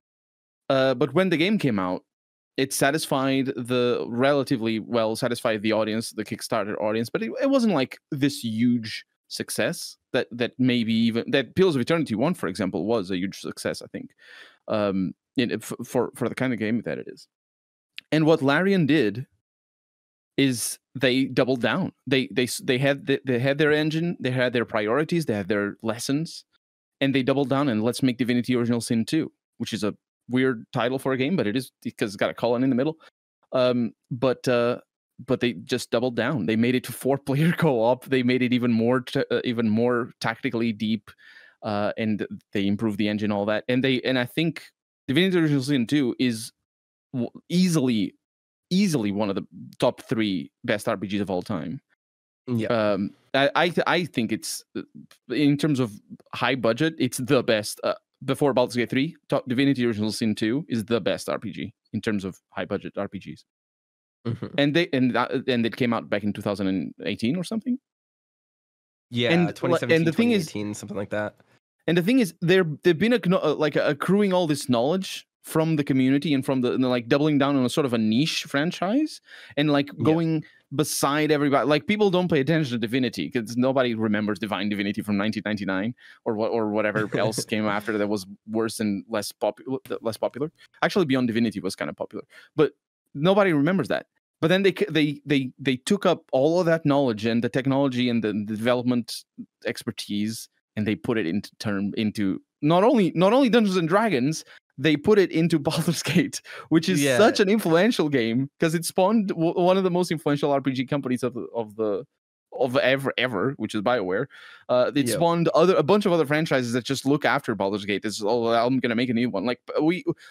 But when the game came out, it satisfied the audience, the Kickstarter audience, but it wasn't like this huge success that maybe even that Pillars of Eternity 1, for example, was a huge success, I think, for the kind of game that it is. And what Larian did is they doubled down. They had their engine, they had their priorities, they had their lessons, and they doubled down and let's make Divinity: Original Sin 2, which is a weird title for a game, but it is because it's got a colon in the middle. But they just doubled down. They made it to 4-player co-op. They made it even more tactically deep, and they improved the engine, all that. And I think Divinity: Original Sin 2 is easily one of the top 3 best RPGs of all time. Yeah. I think it's, in terms of high budget, it's the best. Before Baldur's Gate 3, Divinity Original Sin 2 is the best RPG in terms of high budget RPGs. And it came out back in 2018 or something. Yeah, and 2017, and the thing 2018, something like that. And the thing is, they've been accruing all this knowledge from the community and from and like doubling down on a sort of a niche franchise and like going beside everybody. Like, people don't pay attention to Divinity because nobody remembers Divine Divinity from 1999 or whatever else came after that was worse and less popular. Actually, Beyond Divinity was kind of popular, but nobody remembers that. But then they took up all of that knowledge and the technology and the development expertise, and they put it into not only Dungeons and Dragons, they put it into Baldur's Gate, which is such an influential game because it spawned one of the most influential RPG companies of ever, which is BioWare. It spawned a bunch of other franchises that just look after Baldur's Gate. It's I'm gonna make a new one. Like,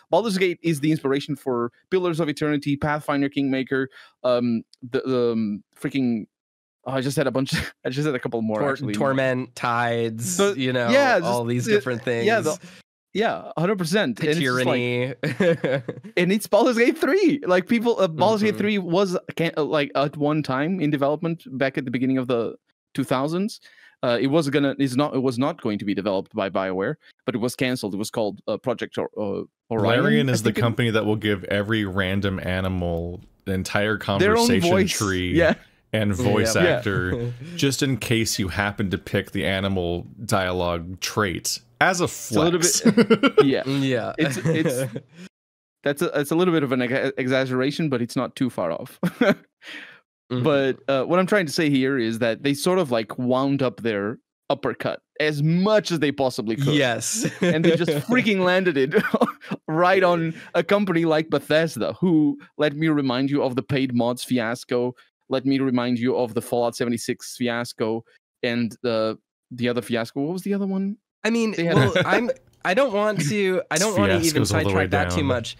Baldur's Gate is the inspiration for Pillars of Eternity, Pathfinder, Kingmaker, the freaking. Oh, I just had a couple more. Torment, Tides, all these different things. Yeah, 100%. Tyranny. And it's Baldur's Gate 3. Like, people, Baldur's Gate 3 was like at one time in development back at the beginning of the 2000s. It was not going to be developed by BioWare, but it was canceled. It was called Project Orion. Larian is the company that will give every random animal the entire conversation tree. And voice actor, just in case you happen to pick the animal dialogue trait as a flex. It's a little bit, it's a little bit of an exaggeration, but it's not too far off. But what I'm trying to say here is that they sort of like wound up their uppercut as much as they possibly could. Yes. And they just freaking landed it right on a company like Bethesda, who, let me remind you of the paid mods fiasco. Let me remind you of the Fallout 76 fiasco and the other fiasco. What was the other one? I mean, I don't want to even sidetrack that too much.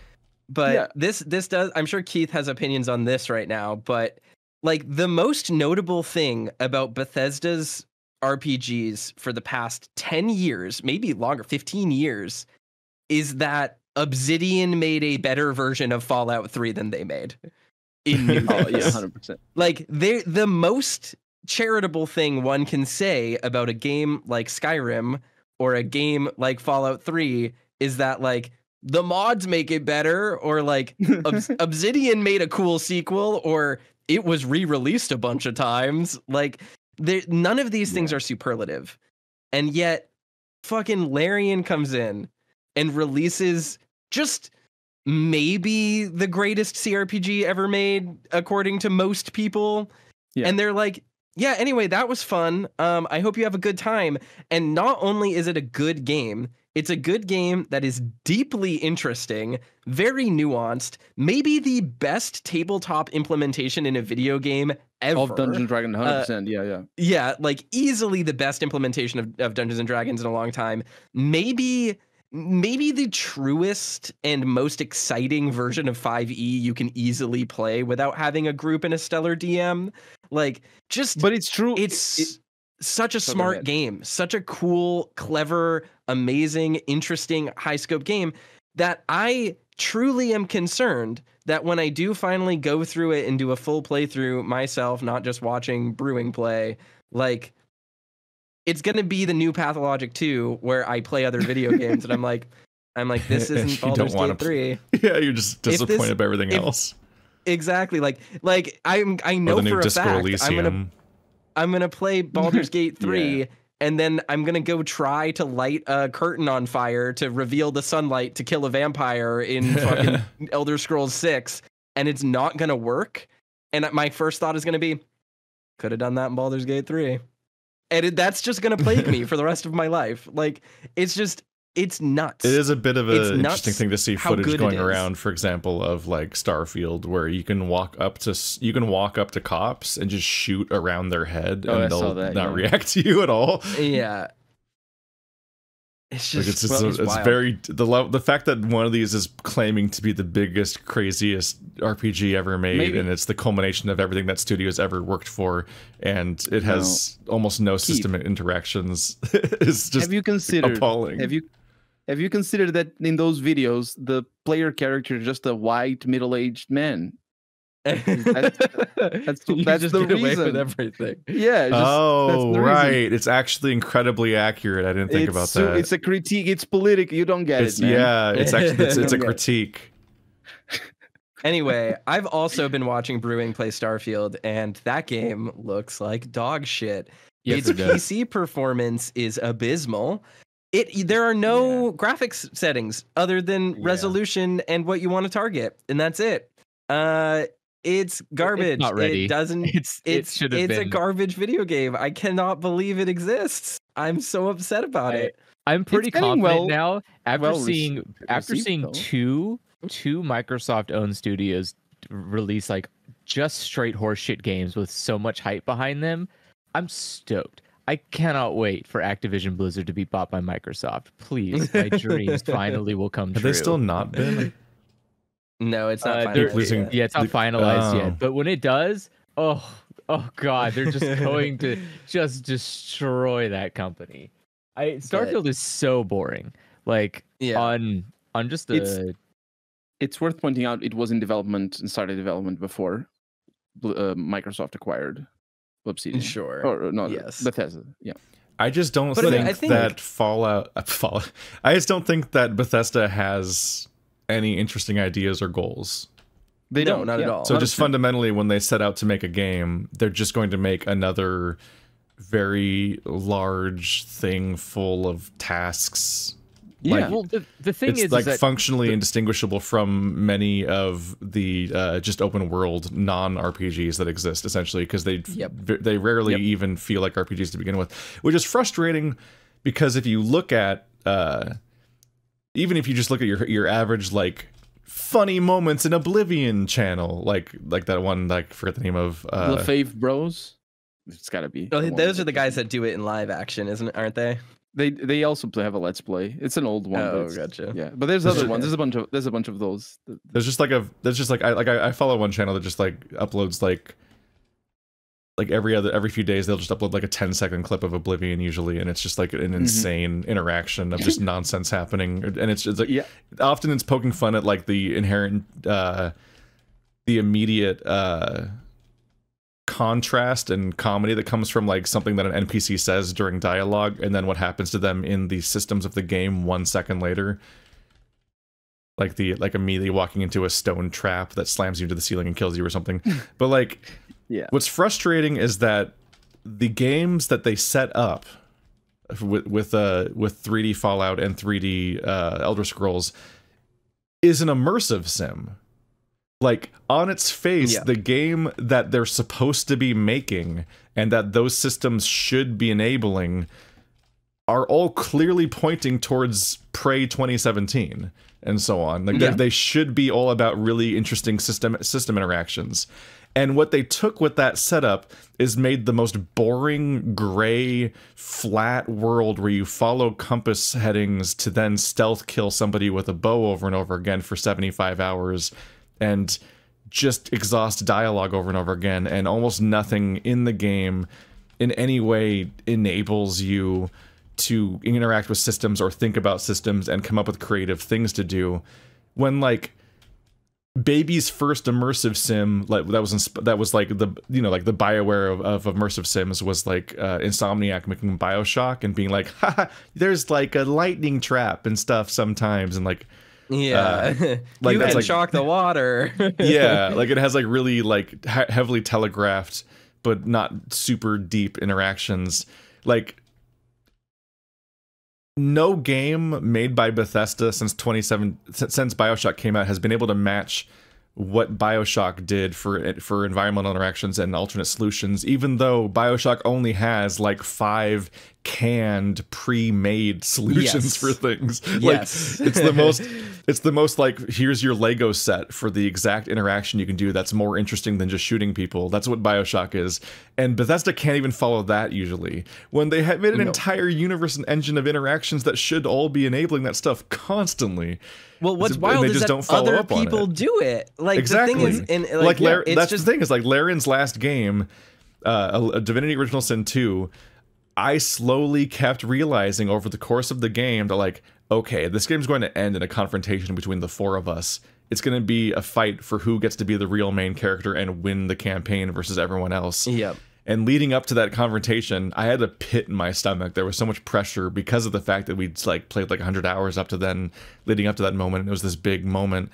But this does, I'm sure Keith has opinions on this right now, but like, the most notable thing about Bethesda's RPGs for the past 10 years, maybe longer, 15 years, is that Obsidian made a better version of Fallout 3 than they made. In New Vegas. 100%. Like, the most charitable thing one can say about a game like Skyrim or a game like Fallout 3 is that, like, the mods make it better, or like Obsidian made a cool sequel, or it was re-released a bunch of times. Like, none of these things are superlative. And yet fucking Larian comes in and releases just maybe the greatest CRPG ever made, according to most people. And they're like, yeah, anyway, that was fun. I hope you have a good time. And not only is it a good game, it's a good game that is deeply interesting, very nuanced, maybe the best tabletop implementation in a video game ever. Of Dungeons & Dragons, 100%, Yeah, like, easily the best implementation of Dungeons & Dragons in a long time. Maybe the truest and most exciting version of 5e you can easily play without having a group and a stellar DM. Like, but it's true. It's such a smart game, such a cool, clever, amazing, interesting, high scope game that I truly am concerned that when I do finally go through it and do a full playthrough myself, not just watching Brewing play, like, it's going to be the new Pathologic 2 where I play other video games and I'm like, this isn't Baldur's Gate 3. Yeah, you're just disappointed by everything else. Exactly. Like I know for a fact I'm going to play Baldur's Gate 3 and then I'm going to go try to light a curtain on fire to reveal the sunlight to kill a vampire in fucking Elder Scrolls 6, and it's not going to work. And my first thought is going to be, could have done that in Baldur's Gate 3. And that's just going to plague me for the rest of my life. Like, it's nuts. It is a bit of an interesting thing to see footage going around, for example, of like Starfield, where you can walk up to cops and just shoot around their head and they'll not react to you at all. Yeah. It's Like just it's wild. very the fact that one of these is claiming to be the biggest, craziest RPG ever made, and it's the culmination of everything that studio's ever worked for, and it has almost no system interactions. Is just appalling. Have you considered that in those videos the player character is just a white middle-aged man? That's the get away reason. with everything. Yeah. That's the right. Reason. It's actually incredibly accurate. I didn't think about that. It's a critique. It's political. You don't get it, man. Yeah, it's actually it's a critique. Anyway, I've also been watching Brewing play Starfield, and that game looks like dog shit. Yes, Its PC performance is abysmal. There are no graphics settings other than resolution and what you want to target, and that's it. It's garbage. It's not ready. It doesn't. It's a garbage video game. I cannot believe it exists. I'm so upset about it. I'm pretty confident now after seeing received, two Microsoft-owned studios release like just straight horseshit games with so much hype behind them. I'm stoked. I cannot wait for Activision Blizzard to be bought by Microsoft. Please, my dreams finally will come true. Have they still not been? No, it's not finalized yet. Yeah, it's not finalized yet. But when it does, oh god, they're just going to just destroy that company. Starfield is so boring. Like on just the. It's worth pointing out it was in development and started development before Microsoft acquired Obsidian. Sure. Or not, yes. Bethesda. Yeah. I just don't think that Fallout. I just don't think that Bethesda has any interesting ideas or goals. They don't, not at all. So just fundamentally, when they set out to make a game, they're just going to make another very large thing full of tasks. Yeah. Well, the thing is like that functionally indistinguishable from many of the just open world non RPGs that exist, essentially, because they rarely even feel like RPGs to begin with, which is frustrating because if you look at even if you just look at your average like funny moments in Oblivion channel, like that one, like I forget the name of LaFave Bros. It's got to be. Oh, those are the guys that do it in live action, aren't they? They also have a Let's Play. It's an old one. Oh, gotcha. Yeah, but there's other ones. There's a bunch of those. I follow one channel that just like uploads like every few days they'll just upload like a 10-second clip of Oblivion usually, and it's just like an insane interaction of just nonsense happening, and it's like often it's poking fun at like the inherent the immediate contrast and comedy that comes from like something that an NPC says during dialogue and then what happens to them in the systems of the game 1 second later, like immediately walking into a stone trap that slams you into the ceiling and kills you or something. But like what's frustrating is that the games that they set up with 3D Fallout and 3D Elder Scrolls is an immersive sim. Like, on its face, the game that they're supposed to be making and that those systems should be enabling are all clearly pointing towards Prey 2017 and so on. Like, they should be all about really interesting system interactions. And what they took with that setup is made the most boring, gray, flat world where you follow compass headings to then stealth kill somebody with a bow over and over again for 75 hours. And just exhaust dialogue over and over again, and almost nothing in the game in any way enables you to interact with systems or think about systems and come up with creative things to do. When like Baby's first immersive sim, like that was like the like the BioWare of immersive sims was like Insomniac making BioShock and being like, haha, there's like a lightning trap and stuff sometimes, and like. Yeah, like you that's can like, shock the water. Yeah, like it has like really like heavily telegraphed but not super deep interactions. Like no game made by Bethesda since BioShock came out has been able to match what BioShock did for environmental interactions and alternate solutions, even though BioShock only has like 5 canned, pre-made solutions for things. Yes. Like it's the most like, here's your Lego set for the exact interaction you can do that's more interesting than just shooting people. That's what BioShock is. And Bethesda can't even follow that usually. When they have made an entire universe and engine of interactions that should all be enabling that stuff constantly. Well, what's wild is that other people do it. Like, exactly. The thing is, and like that's just the thing, is like Larian's last game, a Divinity Original Sin 2, I slowly kept realizing over the course of the game that, like, okay, this game's going to end in a confrontation between the four of us. It's going to be a fight for who gets to be the real main character and win the campaign versus everyone else. Yep. And leading up to that confrontation, I had a pit in my stomach. There was so much pressure because of the fact that we'd like played like 100 hours up to then, leading up to that moment. And it was this big moment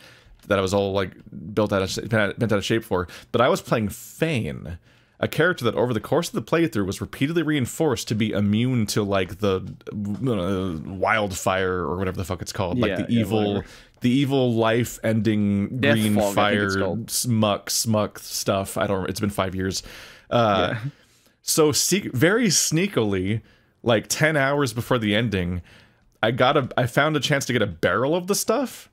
that I was all like bent out of shape for. But I was playing Fane, a character that over the course of the playthrough was repeatedly reinforced to be immune to like the wildfire or whatever the fuck it's called, like the evil life-ending green fog, fire smuck stuff. It's been 5 years. So very sneakily, like 10 hours before the ending, I found a chance to get a barrel of the stuff,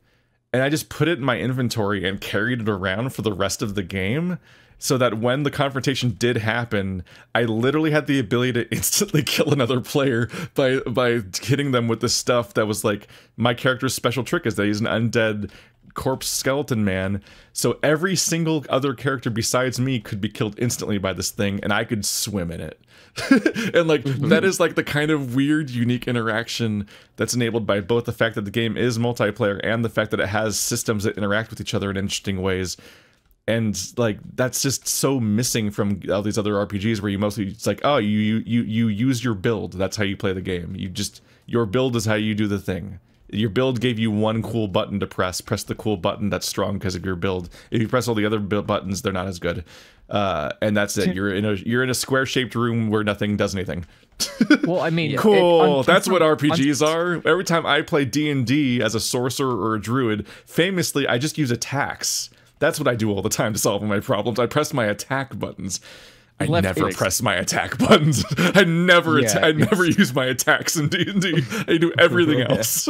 and I just put it in my inventory and carried it around for the rest of the game, so that when the confrontation did happen, I literally had the ability to instantly kill another player by hitting them with this stuff that was like, my character's special trick is that he's an undead corpse skeleton man, so every single other character besides me could be killed instantly by this thing, and I could swim in it. And like, that is like the kind of weird, unique interaction that's enabled by both the fact that the game is multiplayer and the fact that it has systems that interact with each other in interesting ways. And like, that's just so missing from all these other RPGs where you mostly, it's like, oh, you use your build, that's how you play the game. Your build is how you do the thing. Your build gave you one cool button to press the cool button that's strong because of your build. If you press all the other buttons, they're not as good. And that's it. You're in a square shaped room where nothing does anything. Well, I mean, cool. That's what RPGs are. Every time I play D&D as a sorcerer or a druid, famously I just use attacks. That's what I do all the time to solve my problems. I press my attack buttons. I never press my attack buttons. I never use my attacks in D&D. I do everything else.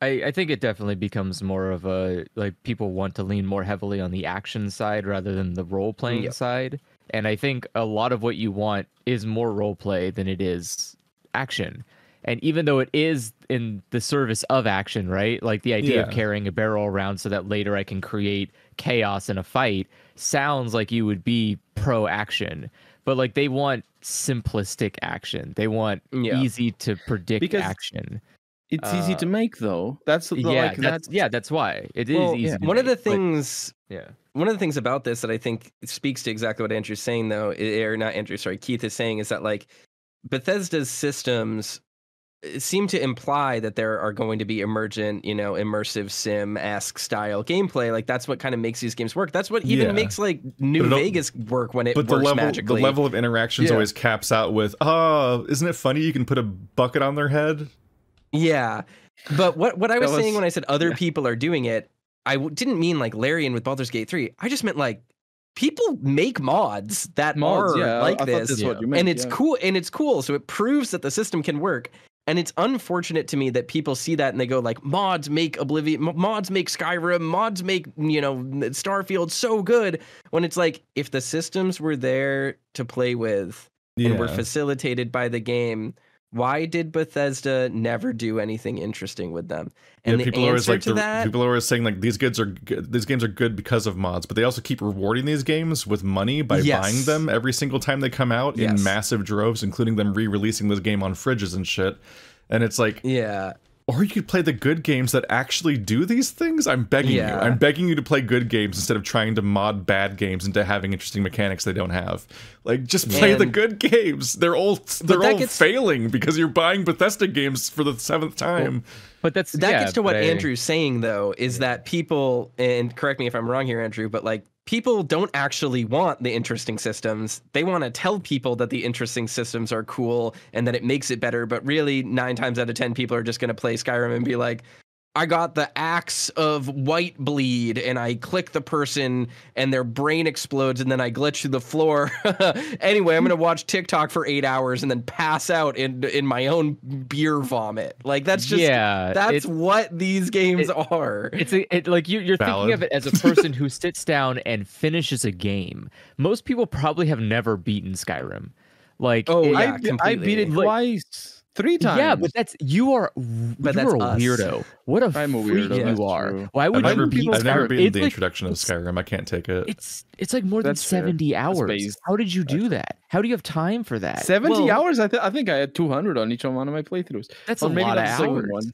I think it definitely becomes more of a, like, people want to lean more heavily on the action side rather than the role-playing side. And I think a lot of what you want is more role-play than it is action. And even though it is in the service of action, right? Like the idea of carrying a barrel around so that later I can create chaos in a fight sounds like you would be pro-action. But like, they want simplistic action. They want easy to predict action. It's easy to make, though. That's that's why it is easy. One of the things about this that I think speaks to exactly what Andrew's saying, though, or not Andrew, sorry, Keith is saying, is that like Bethesda's systems seem to imply that there are going to be emergent, immersive sim-esque style gameplay. Like, that's what kind of makes these games work. That's what even makes like New Vegas work when it works magically. The level of interactions always caps out with, oh, isn't it funny you can put a bucket on their head? Yeah, but what I was saying when I said other people are doing it, I didn't mean like Larian with Baldur's Gate 3. I just meant like people make mods that are like this, and it's cool. And it's cool. So it proves that the system can work. And it's unfortunate to me that people see that and they go like, mods make Oblivion, mods make Skyrim, mods make Starfield so good. When it's like, if the systems were there to play with and were facilitated by the game, why did Bethesda never do anything interesting with them? And the people answer to that, people are always saying like, these games are good because of mods, but they also keep rewarding these games with money by buying them every single time they come out in massive droves, including them re-releasing this game on fridges and shit. And it's like, or you could play the good games that actually do these things. I'm begging you. I'm begging you to play good games instead of trying to mod bad games into having interesting mechanics they don't have. Like, just play the good games. They're all failing because you're buying Bethesda games for the 7th time. But that gets to what Andrew's saying, though, is that people, and correct me if I'm wrong here, Andrew, but like, people don't actually want the interesting systems. They want to tell people that the interesting systems are cool and that it makes it better. But really, 9 times out of 10, people are just going to play Skyrim and be like, I got the axe of white bleed and I click the person and their brain explodes and then I glitch through the floor. Anyway, I'm going to watch TikTok for 8 hours and then pass out in my own beer vomit. Like that's just, that's what these games are. It's like you're thinking of it as a person who sits down and finishes a game. Most people probably have never beaten Skyrim. Like, yeah, I beat it twice. 3 times. Yeah, but you are a weirdo. What a freak you are. Why would I've you never beaten the introduction of Skyrim. I can't take it. It's like more than 70 hours. How did you do that? How do you have time for that? 70 hours? I think I had 200 on each one of my playthroughs. That's a lot of hours.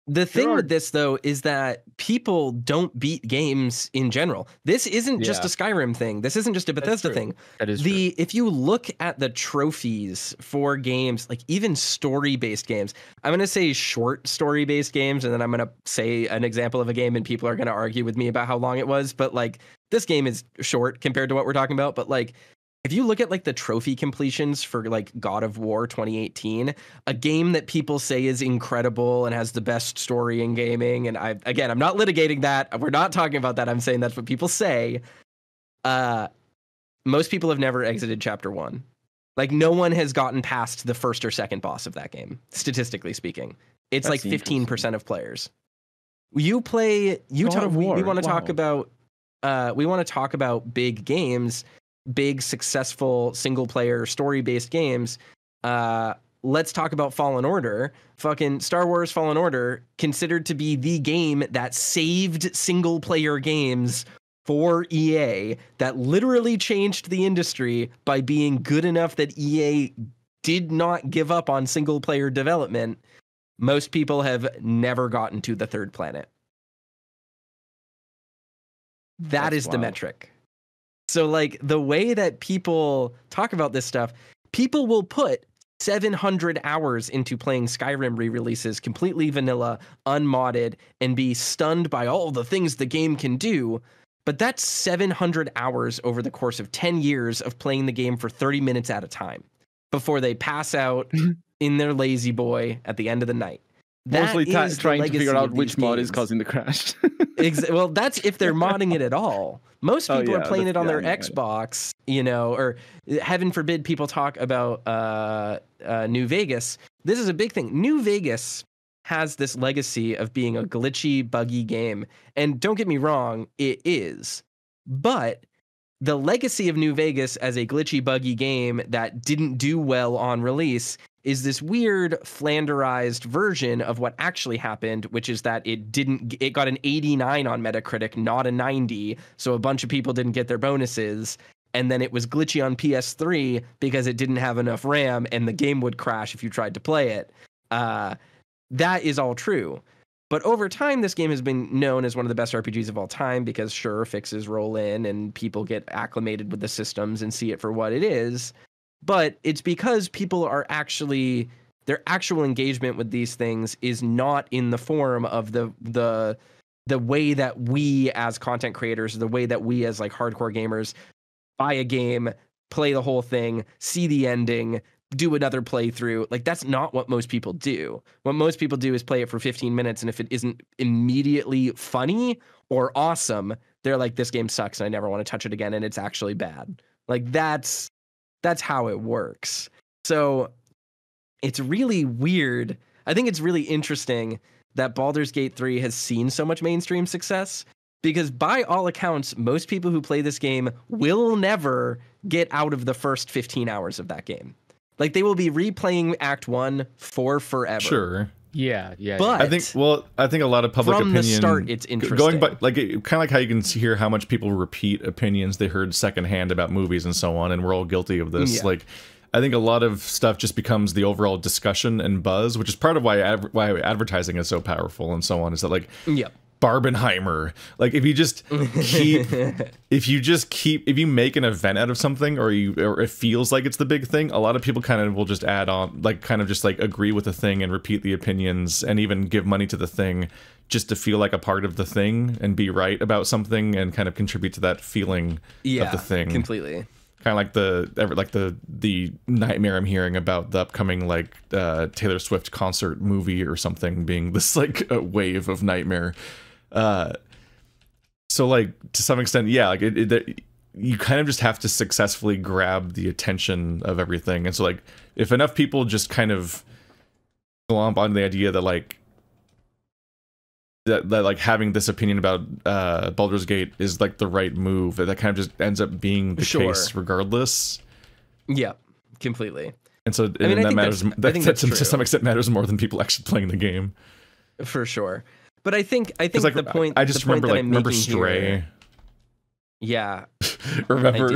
The thing with this, though, is that people don't beat games in general. This isn't just a Skyrim thing. This isn't just a Bethesda thing. That is true. If you look at the trophies for games, like even story-based games, I'm going to say short story-based games, and then I'm going to say an example of a game, and people are going to argue with me about how long it was. But like, this game is short compared to what we're talking about. But like, if you look at like the trophy completions for like God of War 2018, a game that people say is incredible and has the best story in gaming, and I'm not litigating that. We're not talking about that. I'm saying that's what people say. Most people have never exited chapter 1. Like no one has gotten past the first or second boss of that game, statistically speaking. It's like 15% of players. We want to talk about big games. Big successful single player story based games. Let's talk about Fallen Order. Fucking Star Wars Fallen Order, considered to be the game that saved single player games for EA, that literally changed the industry by being good enough that EA did not give up on single player development. Most people have never gotten to the third planet. That's is wild. The metric. So like the way that people talk about this stuff, people will put 700 hours into playing Skyrim re-releases, completely vanilla, unmodded, and be stunned by all the things the game can do. But that's 700 hours over the course of 10 years of playing the game for 30 minutes at a time before they pass out in their lazy boy at the end of the night. Mostly trying to figure out which mod is causing the crash. Well, that's if they're modding it at all. Most people are playing it on their Xbox, or heaven forbid people talk about New Vegas. This is a big thing. New Vegas has this legacy of being a glitchy, buggy game. And don't get me wrong, it is. But the legacy of New Vegas as a glitchy, buggy game that didn't do well on release is this weird flanderized version of what actually happened, which is that it got an 89 on Metacritic, not a 90. So a bunch of people didn't get their bonuses. And then it was glitchy on PS3 because it didn't have enough RAM and the game would crash if you tried to play it. That is all true. But over time, this game has been known as one of the best RPGs of all time because sure, fixes roll in and people get acclimated with the systems and see it for what it is. But it's because people are their actual engagement with these things is not in the form of the way that we as content creators, the way that we as like hardcore gamers buy a game, play the whole thing, see the ending, do another playthrough. Like that's not what most people do. What most people do is play it for 15 minutes. And if it isn't immediately funny or awesome, they're like, this game sucks and I never want to touch it again. And it's actually bad. Like that's how it works. So it's really weird. I think it's really interesting that Baldur's Gate 3 has seen so much mainstream success because by all accounts, most people who play this game will never get out of the first 15 hours of that game. Like they will be replaying Act 1 for forever. Sure. Yeah. But I think a lot of public opinion from the start, it's interesting. Going by, like, kind of like how you can hear how much people repeat opinions they heard secondhand about movies and so on, and we're all guilty of this. Yeah. Like, I think a lot of stuff just becomes the overall discussion and buzz, which is part of why advertising is so powerful and so on. Is that like, Barbenheimer. Like if you just keep if you make an event out of something or it feels like it's the big thing, a lot of people kind of will just add on, like kind of just like agree with the thing and repeat the opinions and even give money to the thing just to feel like a part of the thing and be right about something and kind of contribute to that feeling of the thing. Completely. Kind of like the nightmare I'm hearing about the upcoming like Taylor Swift concert movie or something being this like a wave of nightmare. So like to some extent, yeah, like you kind of just have to successfully grab the attention of everything. And so like if enough people just kind of glomp onto the idea that like that like having this opinion about Baldur's Gate is like the right move, that kind of just ends up being the case regardless. Yeah, completely. And so I mean, that matters. That to some extent matters more than people actually playing the game. For sure. But I think like, the point. I just remember Stray. Here, yeah. Remember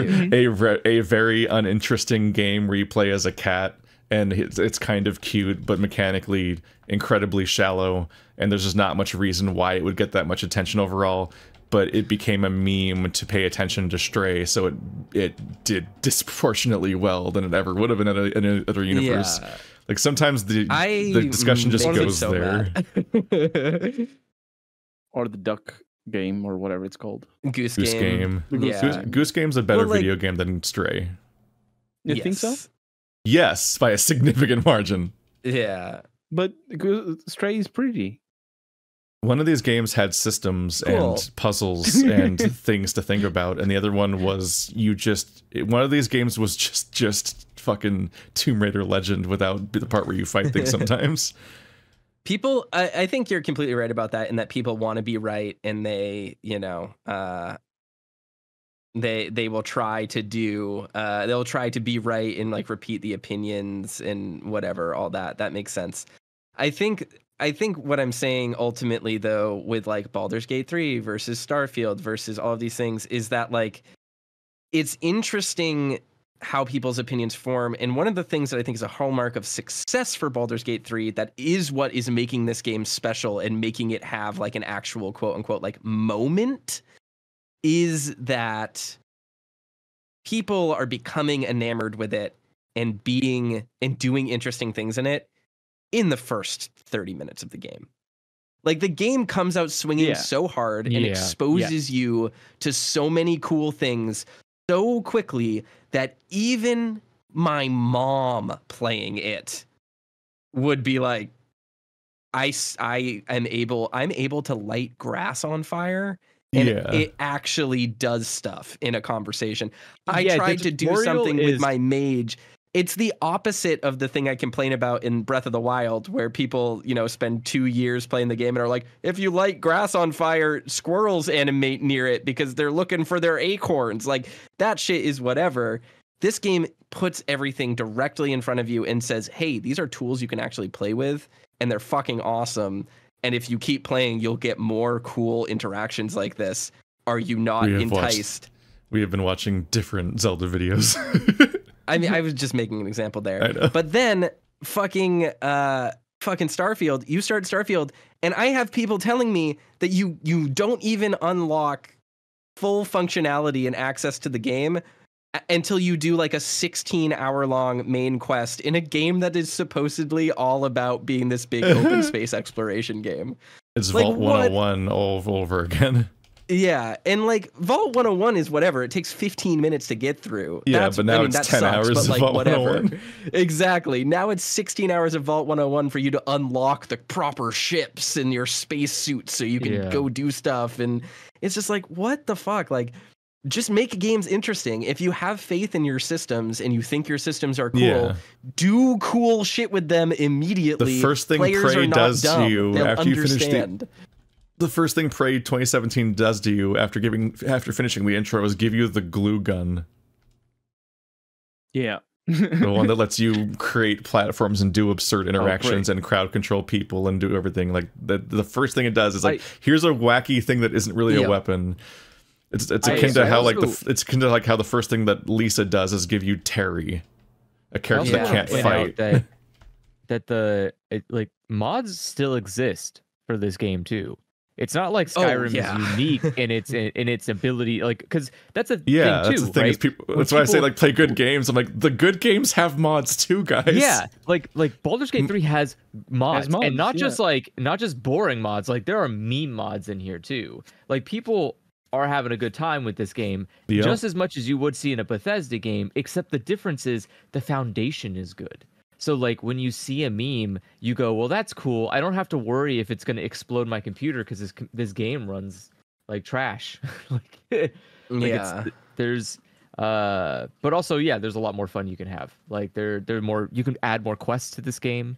a very uninteresting game where you play as a cat and it's kind of cute but mechanically incredibly shallow, and there's just not much reason why it would get that much attention overall, but it became a meme to pay attention to Stray, so it did disproportionately well than it ever would have been in another universe. Yeah. Like sometimes the discussion just goes there. Or the duck game or whatever it's called. Goose game. Yeah. Goose Game's a better video game than Stray. You think so? Yes, by a significant margin. Yeah. But Stray is pretty. One of these games had systems and puzzles and things to think about, and the other one was one of these games was just fucking Tomb Raider Legend without the part where you fight things sometimes. People, I think you're completely right about that, in that people want to be right, and they, they will try to do, they'll try to be right and like repeat the opinions and whatever, all that. That makes sense. I think what I'm saying ultimately, though, with like Baldur's Gate 3 versus Starfield versus all of these things, is that like it's interesting how people's opinions form. And one of the things that I think is a hallmark of success for Baldur's Gate 3, that is what is making this game special and making it have like an actual quote unquote like moment, is that people are becoming enamored with it and doing interesting things in it in the first 30 minutes of the game. Like the game comes out swinging so hard and exposes you to so many cool things so quickly that even my mom playing it would be like, I'm able to light grass on fire, and it actually does stuff in a conversation. I tried to do something with my mage. It's the opposite of the thing I complain about in Breath of the Wild, where people, spend 2 years playing the game and are like, if you light grass on fire, squirrels animate near it because they're looking for their acorns. Like, that shit is whatever. This game puts everything directly in front of you and says, hey, these are tools you can actually play with, and they're fucking awesome. And if you keep playing, you'll get more cool interactions like this. Are you not enticed? We have been watching different Zelda videos. I mean, I was just making an example there. But then fucking Starfield, you start Starfield, and I have people telling me that you don't even unlock full functionality and access to the game until you do like a 16-hour-long main quest in a game that is supposedly all about being this big open space exploration game. It's like, Vault 101 all over again. Yeah, and like Vault 101 is whatever. It takes 15 minutes to get through. Yeah, but now it's 10 hours of Vault 101. Exactly. Now it's 16 hours of Vault 101 for you to unlock the proper ships and your space suits so you can go do stuff. And it's just like, what the fuck? Like, just make games interesting. If you have faith in your systems and you think your systems are cool, do cool shit with them immediately. The first thing Prey does to you after you finish the first thing Prey 2017 does to you after finishing the intro is give you the glue gun. Yeah. The one that lets you create platforms and do absurd interactions and crowd control people and do everything. Like the first thing it does is like, here's a wacky thing that isn't really a weapon. It's akin to how how the first thing that Lisa does is give you Terry, a character that can't fight. That mods still exist for this game too. It's not like Skyrim is unique in its ability, like, because that's a thing too, that's the thing, right? That's why I say like play good games. I'm like, the good games have mods too, guys. Yeah, like Baldur's Gate 3 has mods, and not just boring mods. Like there are meme mods in here too. Like people are having a good time with this game, Yep. just as much as you would see in a Bethesda game, except the difference is the foundation is good. So like when you see a meme, you go, well, that's cool. I don't have to worry if it's going to explode my computer because this game runs like trash. Yeah. There's but also there's a lot more fun you can have. Like there more, you can add more quests to this game.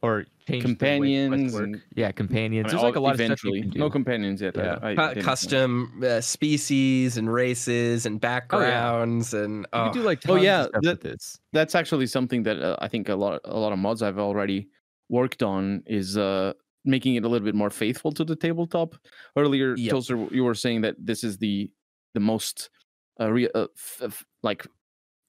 Or change companions the way and companions. I mean, There's like a lot eventually, of stuff you can do. no companions yet. Yeah. I didn't Custom species and races and backgrounds and You can do like Oh, tons yeah, of stuff with this. That's actually something that I think a lot of mods I've already worked on is making it a little bit more faithful to the tabletop. Earlier, Yep. Toaster, you were saying that this is the most like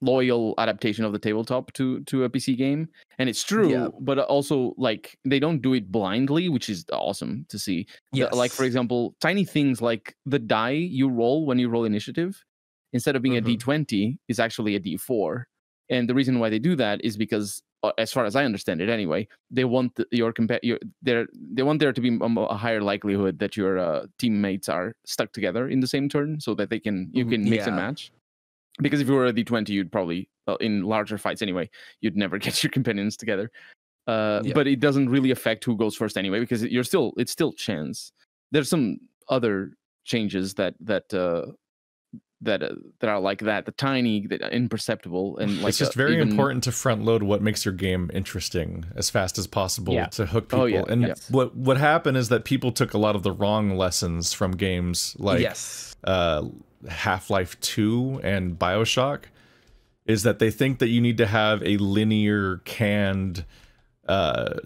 loyal adaptation of the tabletop to a PC game, and it's true. Yeah. But also, like, they don't do it blindly, which is awesome to see. Yes. Like, for example, tiny things like the die you roll when you roll initiative, instead of being a D20, is actually a D4. And the reason why they do that is because, as far as I understand it, anyway, they want they want there to be a higher likelihood that your teammates are stuck together in the same turn, so that you can mix and match. Because if you were a D20, you'd probably, in larger fights anyway, you'd never get your companions together. But it doesn't really affect who goes first anyway, because it's still chance. There's some other changes that are like that, the tiny, imperceptible, and like it's just very important to front load what makes your game interesting as fast as possible to hook people. And what happened is that people took a lot of the wrong lessons from games like Half-Life 2 and BioShock, is that they think that you need to have a linear canned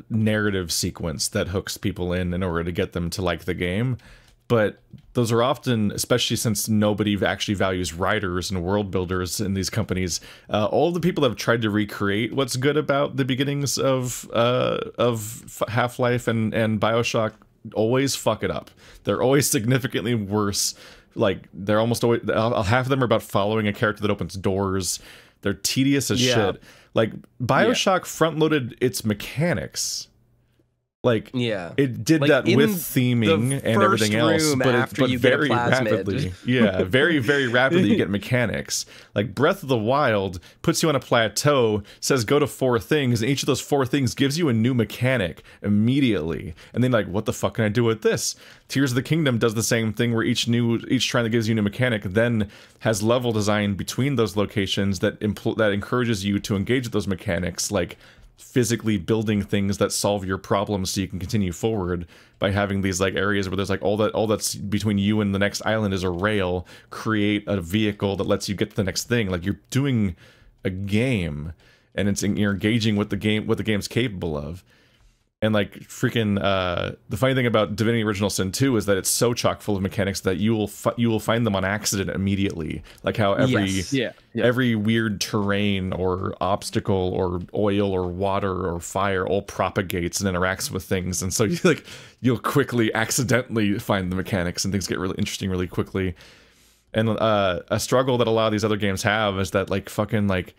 narrative sequence that hooks people in order to get them to like the game. But those are often, especially since nobody actually values writers and world builders in these companies, all the people that have tried to recreate what's good about the beginnings of Half-Life and BioShock always fuck it up. They're always significantly worse. Like, they're almost always, half of them are about following a character that opens doors. They're tedious as shit. Like, BioShock front-loaded its mechanics. Like, it did that with theming and everything else, but very rapidly. Very, very rapidly you get mechanics. Like, Breath of the Wild puts you on a plateau, says go to 4 things, and each of those 4 things gives you a new mechanic immediately. And then, like, what the fuck can I do with this? Tears of the Kingdom does the same thing, where each shrine that gives you a new mechanic then has level design between those locations that encourages you to engage with those mechanics, like physically building things that solve your problems so you can continue forward by having these like areas where there's like all that's between you and the next island is a rail. Create a vehicle that lets you get to the next thing. Like, you're doing a game, and you're engaging with the game, what the game's capable of. And like freaking the funny thing about Divinity Original Sin 2 is that it's so chock full of mechanics that you will find them on accident immediately. Like how every weird terrain or obstacle or oil or water or fire all propagates and interacts with things, and so you'll quickly accidentally find the mechanics, and things get really interesting really quickly. And a struggle that a lot of these other games have is that like fucking like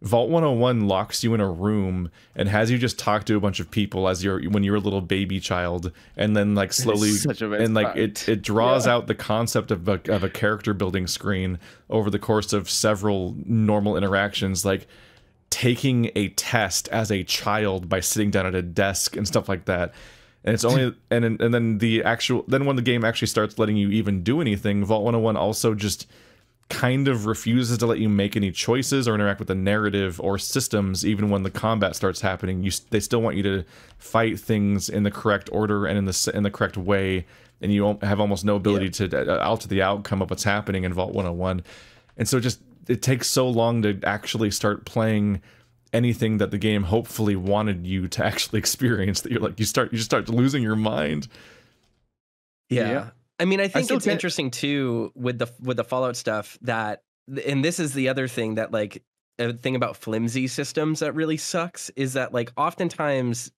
Vault 101 locks you in a room and has you just talk to a bunch of people when you're a little baby child, and then like slowly it draws out the concept of a character building screen over the course of several normal interactions, like taking a test as a child by sitting down at a desk and stuff like that. And it's only and then when the game actually starts letting you even do anything, Vault 101 also just kind of refuses to let you make any choices or interact with the narrative or systems. Even when the combat starts happening, they still want you to fight things in the correct order and in the correct way, and you have almost no ability to alter the outcome of what's happening in Vault 101. And so it takes so long to actually start playing anything that the game hopefully wanted you to actually experience that you just start losing your mind. I mean, I think it's interesting too with the Fallout stuff that, and this is the other thing that, like, a thing about flimsy systems that really sucks is that, like, oftentimes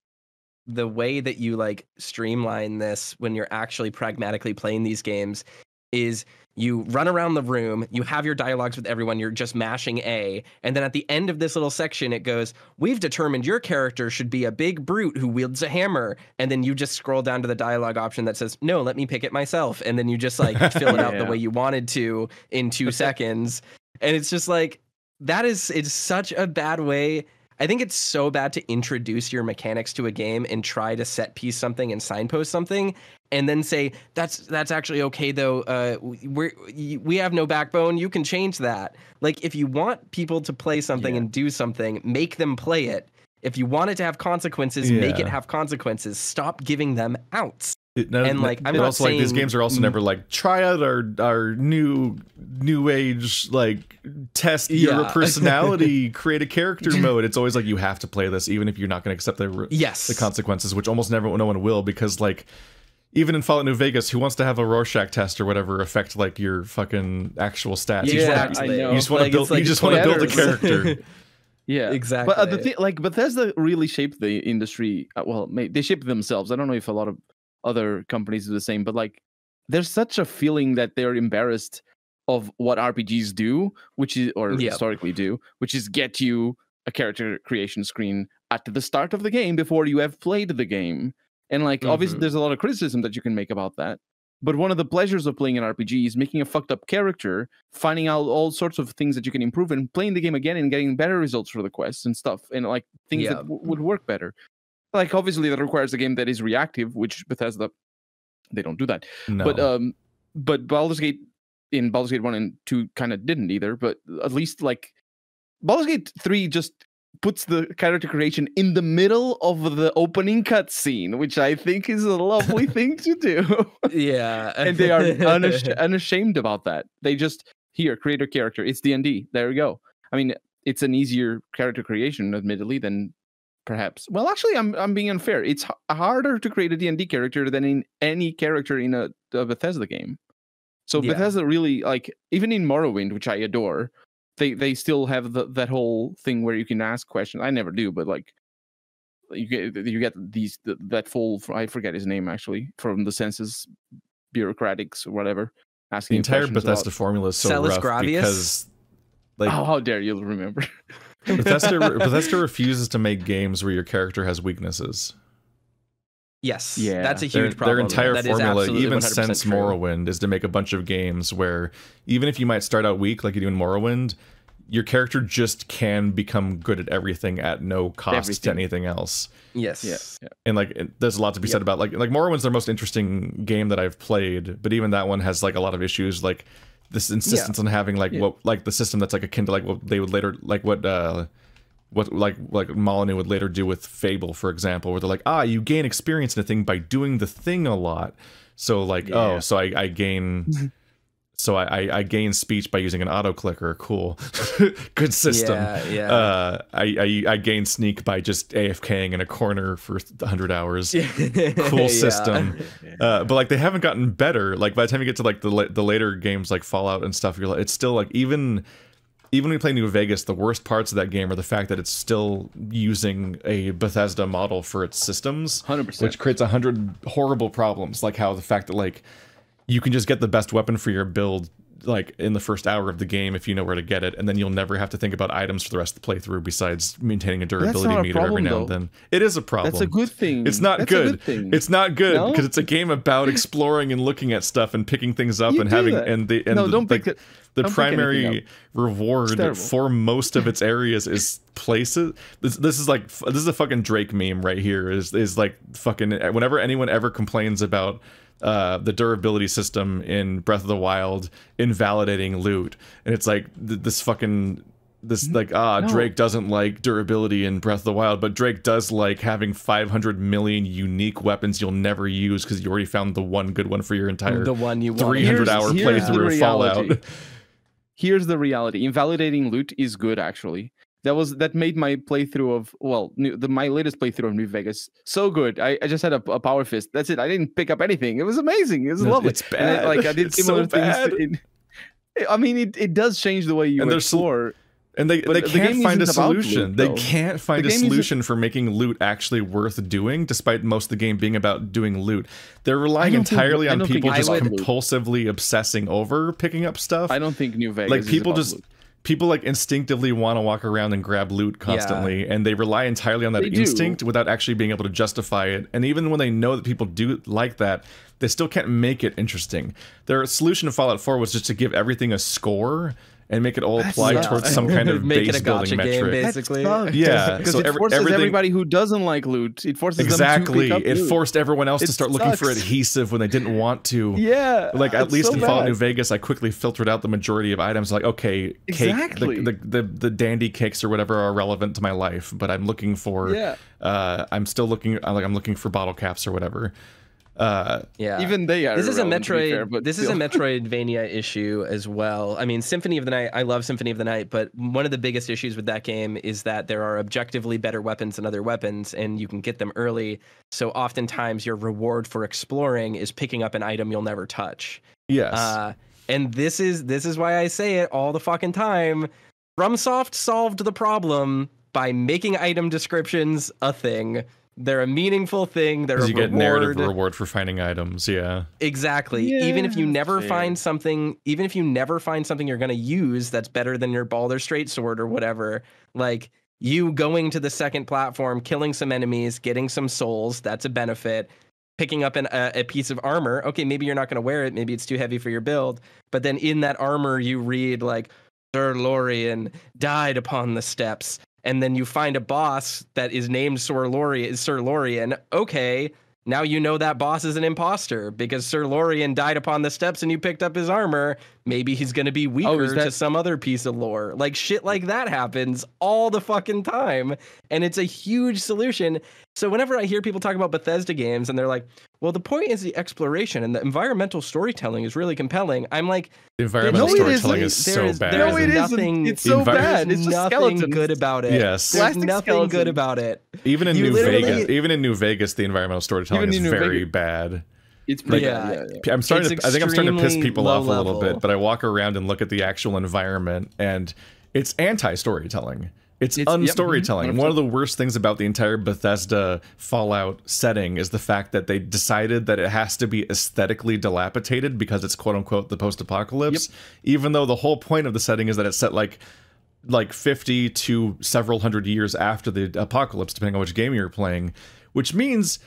the way that you like streamline this when you're actually pragmatically playing these games is you run around the room, you have your dialogues with everyone, you're just mashing A, and then at the end of this little section it goes, we've determined your character should be a big brute who wields a hammer, and then you just scroll down to the dialogue option that says, no, let me pick it myself, and then you just like fill it out the way you wanted to in 2 seconds. And it's just like, it's such a bad way. I think it's so bad to introduce your mechanics to a game and try to set piece something and signpost something, and then say that's actually okay though. We have no backbone. You can change that. Like, if you want people to play something and do something, make them play it. If you want it to have consequences, make it have consequences. Stop giving them outs. I'm not also saying, like, these games are also never like, try out our new age, like, test your personality, create a character mode. It's always like, you have to play this even if you're not going to accept the consequences, which almost no one will, because like, even in Fallout New Vegas, who wants to have a Rorschach test or whatever affect like your fucking actual stats? You just want to build. You just want to build a character. Yeah, exactly. But the thing, like, Bethesda really shaped the industry. Well, they shaped themselves. I don't know if a lot of other companies do the same, but like, there's such a feeling that they're embarrassed of what RPGs do, historically do, which is get you a character creation screen at the start of the game before you have played the game. And like, obviously there's a lot of criticism that you can make about that. But one of the pleasures of playing an RPG is making a fucked up character, finding out all sorts of things that you can improve, and playing the game again and getting better results for the quests and stuff, and like things that would work better. Like, obviously that requires a game that is reactive, which Bethesda, they don't do that. No. But Baldur's Gate 1 and 2 kind of didn't either. But at least like Baldur's Gate 3 just puts the character creation in the middle of the opening cutscene, which I think is a lovely thing to do. Yeah. And they are unashamed about that. They just, here, create a character. It's D&D. There we go. I mean, it's an easier character creation, admittedly, than perhaps. Well, actually, I'm being unfair. It's harder to create a D&D character than in any character in a Bethesda game. So Bethesda really, like, even in Morrowind, which I adore, they still have that whole thing where you can ask questions. I never do, but like, you get that full, I forget his name actually, from the census bureaucratics or whatever. Asking the entire Bethesda formula is so rough because, like, oh, how dare you remember? Bethesda refuses to make games where your character has weaknesses. Yes, that's a huge problem. Their entire formula, even since Morrowind, is to make a bunch of games where even if you might start out weak, like you do in Morrowind, your character just can become good at everything at no cost to anything else. Yes. Yeah. And like, there's a lot to be said about like Morrowind's their most interesting game that I've played, but even that one has like a lot of issues, like this insistence on having like what like the system that's like akin to like what they would later like what Molyneux would later do with Fable, for example, where they're like, you gain experience in a thing by doing the thing a lot. So like, so I gain I gain speech by using an auto clicker. Cool. Good system. I gain sneak by just AFKing in a corner for 100 hours. Cool system. But like, they haven't gotten better. Like, by the time you get to like the later games like Fallout and stuff, you're like, it's still like, even when we play New Vegas, the worst parts of that game are the fact that it's still using a Bethesda model for its systems, 100%, which creates 100 horrible problems, like how the fact that like you can just get the best weapon for your build like in the first hour of the game if you know where to get it, and then you'll never have to think about items for the rest of the playthrough besides maintaining a durability meter every now and then. It is a problem. That's a good thing. It's not good. It's not good because it's a game about exploring and looking at stuff and picking things up and having the primary reward for most of its areas is places. This is a fucking Drake meme right here. Is like fucking whenever anyone ever complains about the durability system in Breath of the Wild invalidating loot, and it's like Drake doesn't like durability in Breath of the Wild, but Drake does like having 500 million unique weapons you'll never use because you already found the one good one for your entire 300-hour playthrough of Fallout. Here's the reality: invalidating loot is good, actually. That made my playthrough of my latest playthrough of New Vegas so good. I just had a power fist. That's it. I didn't pick up anything. It was amazing. It was lovely. It's bad. I did similar things. I mean, it does change the way you explore. And they the can't game find a isn't about solution. loot, They though. can't find The a game isn't- solution for making loot actually worth doing, despite most of the game being about doing loot. They're relying entirely on people just compulsively obsessing over picking up stuff. I don't think New Vegas Like is people about just loot. people like instinctively want to walk around and grab loot constantly, and they rely entirely on that They do. instinct without actually being able to justify it. And even when they know that people do like that, they still can't make it interesting. Their solution to Fallout 4 was just to give everything a score and make it all apply towards some kind of Make it base a gotcha building game, metric. basically. Yeah, because so it forces everything, everybody who doesn't like loot. It forces exactly. them to pick up It loot. forced everyone else to It start looking for sucks. adhesive when they didn't want to. Yeah, Like at it's least so in Fallout bad. New Vegas, I quickly filtered out the majority of items. Like, okay, cake, Exactly. the dandy cakes or whatever are relevant to my life, but I'm looking for. Yeah. I'm still looking. I'm looking for bottle caps or whatever. Yeah, Even they are. This is a irrelevant, to be Metroid. fair, but This is a still. Metroidvania issue as well. I mean, Symphony of the Night. I love Symphony of the Night, but one of the biggest issues with that game is that there are objectively better weapons than other weapons, and you can get them early. So oftentimes, your reward for exploring is picking up an item you'll never touch. Yes. And this is why I say it all the fucking time. FromSoft solved the problem by making item descriptions a thing. They're a meaningful thing. They're a Because you get reward. narrative reward for finding items. Yeah. Exactly. Yeah, even if you never fair. find something, you're going to use that's better than your Baldur's Straight sword or whatever, like you going to the second platform, killing some enemies, getting some souls, that's a benefit. Picking up a piece of armor. Okay, maybe you're not going to wear it. Maybe it's too heavy for your build. But then in that armor, you read like, Sir Lorien died upon the steps. And then you find a boss that is named Sir Lorien. Okay, now you know that boss is an imposter because Sir Lorien died upon the steps and you picked up his armor. Maybe he's going to be weaker to some other piece of lore. Like shit like that happens all the fucking time. And it's a huge solution. So whenever I hear people talk about Bethesda games and they're like, well, the point is the exploration and the environmental storytelling is really compelling. I'm like, The environmental No, it storytelling is isn't. so There is- bad. there is No, it nothing- isn't. It's so bad. there's It's just nothing skeletons. good about it. Yes. There's Plastic nothing skeletons. good about it. Even in You New literally- Vegas, the environmental storytelling Even is in New very Vegas. bad. It's pretty Yeah. bad. Yeah. I think I'm starting to piss extremely people low off a little level. bit, but I walk around and look at the actual environment, and it's anti-storytelling. It's Yep. unstorytelling. One of the worst things about the entire Bethesda Fallout setting is the fact that they decided that it has to be aesthetically dilapidated because it's quote unquote the post-apocalypse, even though the whole point of the setting is that it's set like 50 to several hundred years after the apocalypse, depending on which game you're playing, which means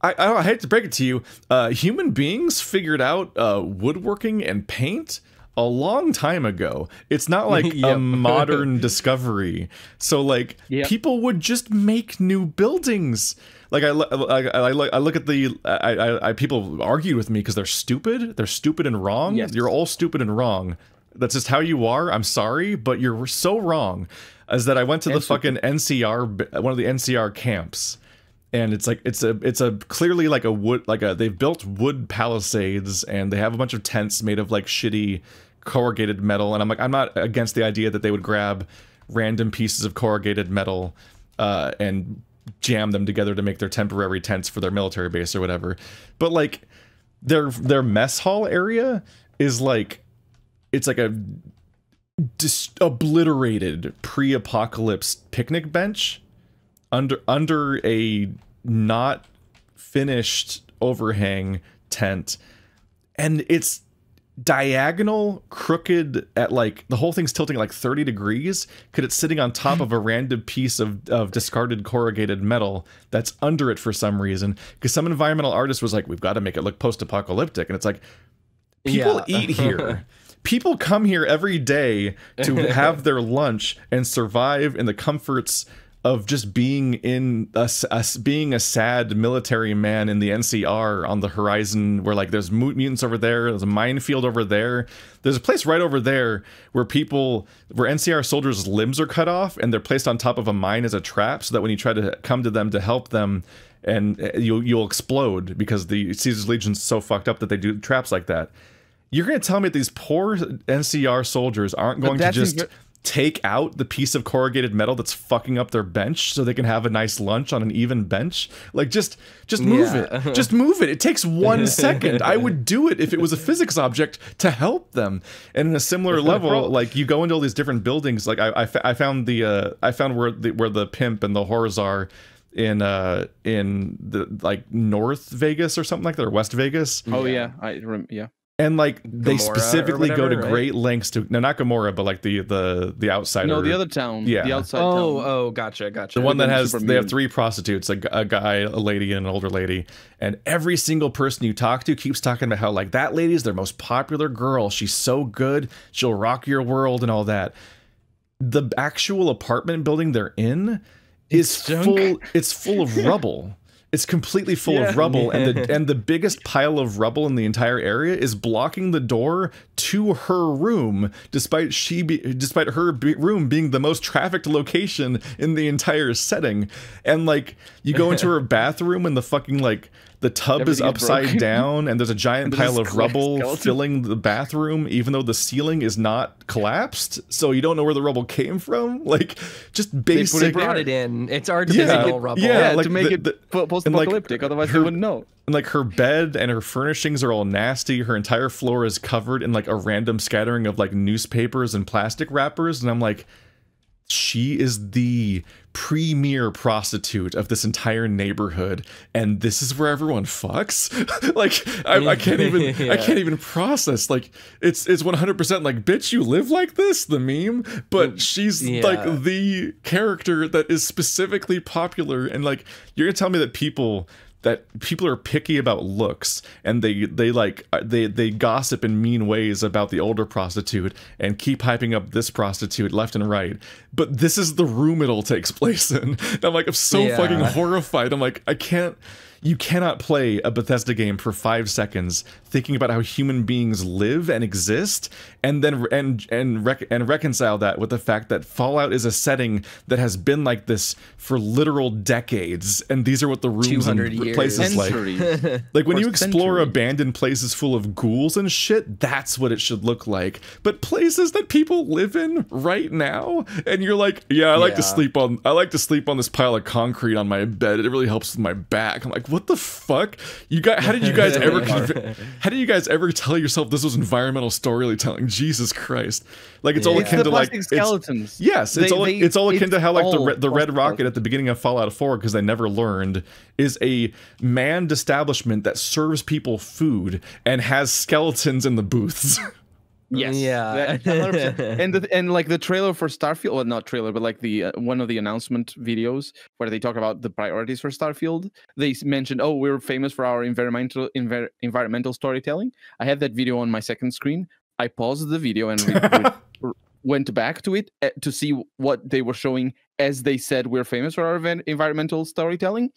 I hate to break it to you, human beings figured out woodworking and paint a long time ago. It's not like a Yep. modern discovery. So like Yep. people would just make new buildings. Like I look at the people argue with me because they're stupid. They're stupid and wrong. Yes. You're all stupid and wrong. That's just how you are. I'm sorry, but you're so wrong. As that I went to the fucking NCR, one of the NCR camps. And it's like it's a clearly like a wood they've built wood palisades and they have a bunch of tents made of like shitty corrugated metal, and I'm like, I'm not against the idea that they would grab random pieces of corrugated metal and jam them together to make their temporary tents for their military base or whatever. But like their mess hall area is like it's like a obliterated pre-apocalypse picnic bench under a not finished overhang tent, and it's diagonal, crooked at like the whole thing's tilting at like 30 degrees because it's sitting on top of a random piece of discarded corrugated metal that's under it for some reason, because some environmental artist was like, we've got to make it look post-apocalyptic, and it's like, people eat here. People come here every day to have their lunch and survive in the comforts of just being in being a sad military man in the NCR on the horizon, where like there's mutants over there, there's a minefield over there, there's a place right over there where NCR soldiers' limbs are cut off and they're placed on top of a mine as a trap, so that when you try to come to them to help them, and you'll explode because the Caesar's Legion's so fucked up that they do traps like that. You're gonna tell me that these poor NCR soldiers aren't going to just take out the piece of corrugated metal that's fucking up their bench so they can have a nice lunch on an even bench. Like, just move it. Just move it. It takes 1 second. I would do it if it was a physics object to help them. And in a similar level, like, you go into all these different buildings. Like, I found where the pimp and the whores are in the like North Vegas or something like that, or West Vegas. Oh yeah, yeah. And like Gomorrah they specifically whatever, go to right? great lengths to, no, not Gomorrah, but like the outsider. No, the other town. Yeah. The outside town. Oh, gotcha. The one that has, super they have mean. 3 prostitutes, a guy, a lady, and an older lady. And every single person you talk to keeps talking about how, like, that lady's their most popular girl. She's so good. She'll rock your world and all that. The actual apartment building they're in is full. It's full of rubble. It's completely full of rubble, and the biggest pile of rubble in the entire area is blocking the door to her room, despite her room being the most trafficked location in the entire setting. And like, you go into her bathroom and the fucking, like, the tub is upside down, and there's a giant pile of rubble filling the bathroom, even though the ceiling is not collapsed, so you don't know where the rubble came from. Like, just basic. They brought it in. It's artisanal rubble. Yeah, Yeah, like to make it post-apocalyptic, otherwise they wouldn't know. And like, her bed and her furnishings are all nasty. Her entire floor is covered in like a random scattering of like newspapers and plastic wrappers, and I'm like, she is the premier prostitute of this entire neighborhood, and this is where everyone fucks. Like, I can't even I can't even process. Like, it's 100% like, bitch, you live like this, the meme. But she's like the character that is specifically popular, and like, you're gonna tell me that people are picky about looks, and they gossip in mean ways about the older prostitute and keep hyping up this prostitute left and right, but this is the room it all takes place in. And I'm like, I'm so fucking horrified. I'm like, you cannot play a Bethesda game for 5 seconds thinking about how human beings live and exist, and then reconcile that with the fact that Fallout is a setting that has been like this for literal decades, and these are what the rooms and places like. Like, when you explore abandoned places full of ghouls and shit, that's what it should look like. But places that people live in right now, and you're like, yeah, I like to sleep on this pile of concrete on my bed. It really helps with my back. I'm like, what the fuck? You guys, how did you guys ever tell yourself this was environmental storytelling? Jesus Christ! Like, it's all akin to like skeletons. It's all akin to how like the Red Rocket skeletons. at the beginning of Fallout 4, because they never learned, is a manned establishment that serves people food and has skeletons in the booths. Yes. Yeah. 100%. And like the trailer for Starfield, well, not trailer, but like the one of the announcement videos where they talk about the priorities for Starfield, they mentioned, oh, we're famous for our environmental storytelling. I had that video on my second screen. I paused the video and went back to it to see what they were showing as they said we're famous for our environmental storytelling.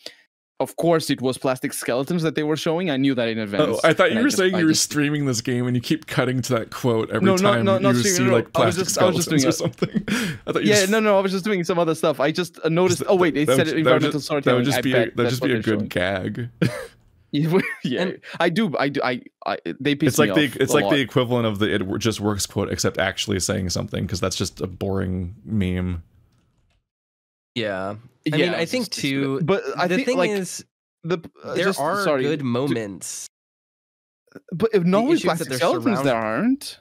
Of course, it was plastic skeletons that they were showing. I knew that in advance. Oh, I thought you were saying you were streaming this game and you keep cutting to that quote every time you see like plastic skeletons or something. I thought I was just doing some other stuff. I just noticed. Oh wait, it said environmental storytelling. That would just be a good gag. Yeah, I do. They piss me off. It's like the equivalent of the "it just works" quote, except actually saying something, because that's just a boring meme. Yeah. I mean, I think too. But the thing like, is, there are good moments. But if no issues plastic that they're skeletons, there aren't.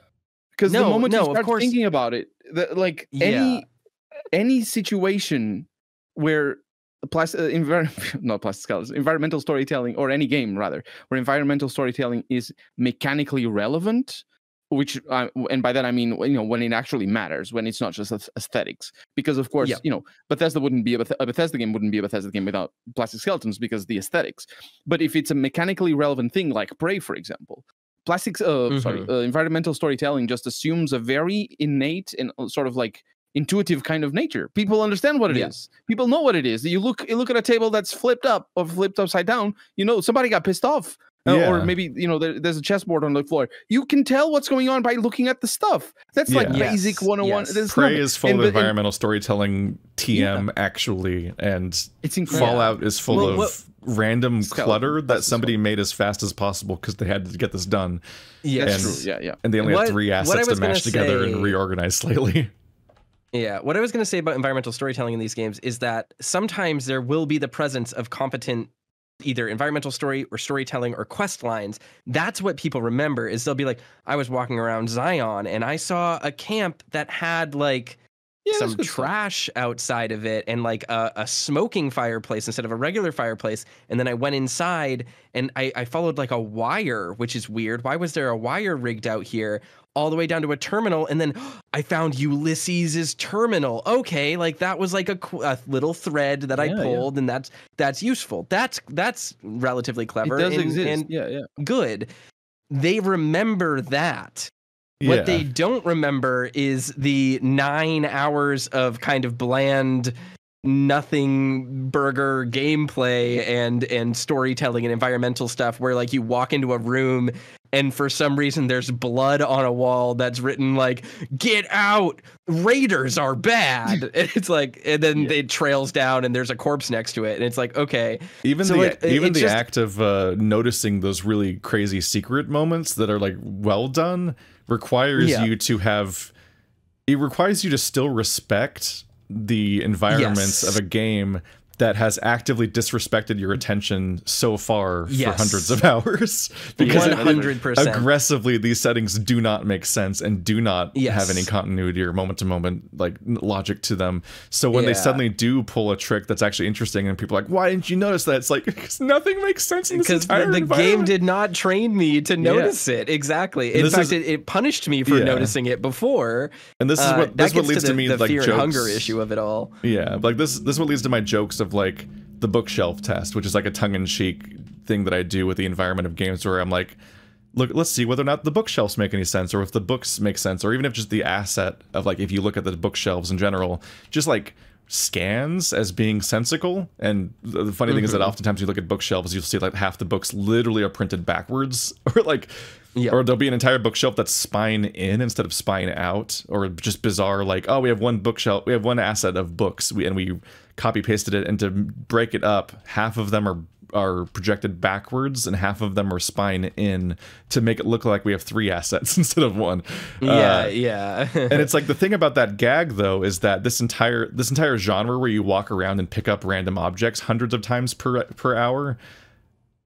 Because the moment you start thinking about it, like any situation where environmental storytelling, or any game rather, where environmental storytelling is mechanically relevant, which and by that I mean, when it actually matters, when it's not just aesthetics. Because of course, Bethesda wouldn't be a Bethesda game wouldn't be a Bethesda game without plastic skeletons, because the aesthetics. But if it's a mechanically relevant thing like Prey, for example, environmental storytelling just assumes a very innate and sort of like intuitive kind of nature. People understand what it is. People know what it is. You look at a table that's flipped up or flipped upside down, somebody got pissed off. Or maybe, there's a chessboard on the floor. You can tell what's going on by looking at the stuff. That's like basic 101. Yes. Prey is full of environmental storytelling TM, actually, and it's incredible. Fallout is full of random clutter that somebody made as fast as possible because they had to get this done. Yeah, that's true. Yeah. And they only had 3 assets to mash together and reorganize slightly. Yeah, what I was going to say about environmental storytelling in these games is that sometimes there will be the presence of competent either environmental story or storytelling or quest lines. That's what people remember is they'll be like, I was walking around Zion and I saw a camp that had like some trash outside of it and like a smoking fireplace instead of a regular fireplace. And then I went inside and I followed like a wire, which is weird. Why was there a wire rigged out here? All the way down to a terminal, and then I found Ulysses's terminal. Okay, like that was like a little thread that I pulled, and that's useful. That's relatively clever. It does exist. And good. They remember that. What they don't remember is the 9 hours of kind of bland, nothing burger gameplay and storytelling and environmental stuff where like you walk into a room and for some reason there's blood on a wall that's written like, get out, raiders are bad. And it's like, and then it trails down and there's a corpse next to it. And it's like, okay. Even the act of noticing those really crazy secret moments that are like well done requires you to have, it requires you to still respect the environments of a game that has actively disrespected your attention so far for hundreds of hours, because 100%. aggressively these settings do not make sense and do not have any continuity or moment-to-moment like logic to them. So when they suddenly do pull a trick that's actually interesting and people are like, why didn't you notice that? It's like, because nothing makes sense in this entire the environment. game did not train me to notice it. Exactly. In fact, it punished me for noticing it before. And this is what leads to me the like fear jokes. And hunger issue of it all. Yeah, like this is what leads to my jokes of like the bookshelf test, which is like a tongue-in-cheek thing that I do with the environment of games where I'm like, look, let's see whether or not the bookshelves make any sense, or if the books make sense, or even if just the asset of like, if you look at the bookshelves in general, just like scans as being sensical. And the funny thing is that oftentimes you look at bookshelves, you'll see like half the books literally are printed backwards, or like or there'll be an entire bookshelf that's spine in instead of spine out, or just bizarre like, oh, we have one bookshelf, we have one asset of books, and we copy pasted it, and to break it up, half of them are projected backwards and half of them are spine in to make it look like we have 3 assets instead of 1. And it's like the thing about that gag though is that this entire genre where you walk around and pick up random objects hundreds of times per hour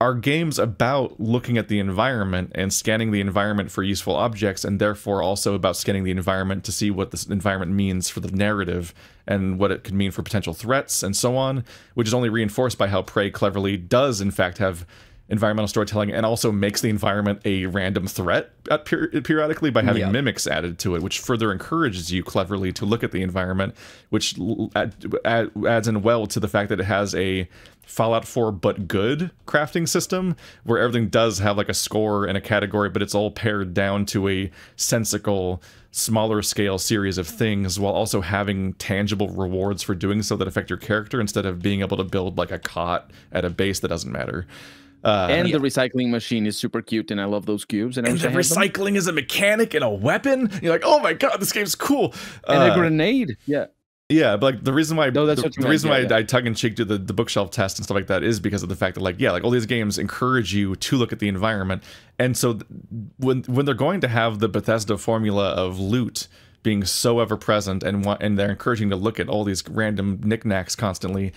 are games about looking at the environment and scanning the environment for useful objects, and therefore also about scanning the environment to see what this environment means for the narrative and what it could mean for potential threats and so on, which is only reinforced by how Prey cleverly does in fact have environmental storytelling and also makes the environment a random threat periodically by having mimics added to it, which further encourages you cleverly to look at the environment, which adds in well to the fact that it has a Fallout 4 but good crafting system where everything does have like a score and a category, but it's all pared down to a sensical, smaller scale series of things while also having tangible rewards for doing so that affect your character instead of being able to build like a cot at a base that doesn't matter. And the recycling machine is super cute, and I love those cubes. And the recycling is a mechanic and a weapon. You're like, oh my god, this game's cool. And a grenade. Yeah, but like the reason why I tongue in cheek do the bookshelf test and stuff like that is because of the fact that like all these games encourage you to look at the environment, and so when they're going to have the Bethesda formula of loot being so ever present and they're encouraging to look at all these random knickknacks constantly.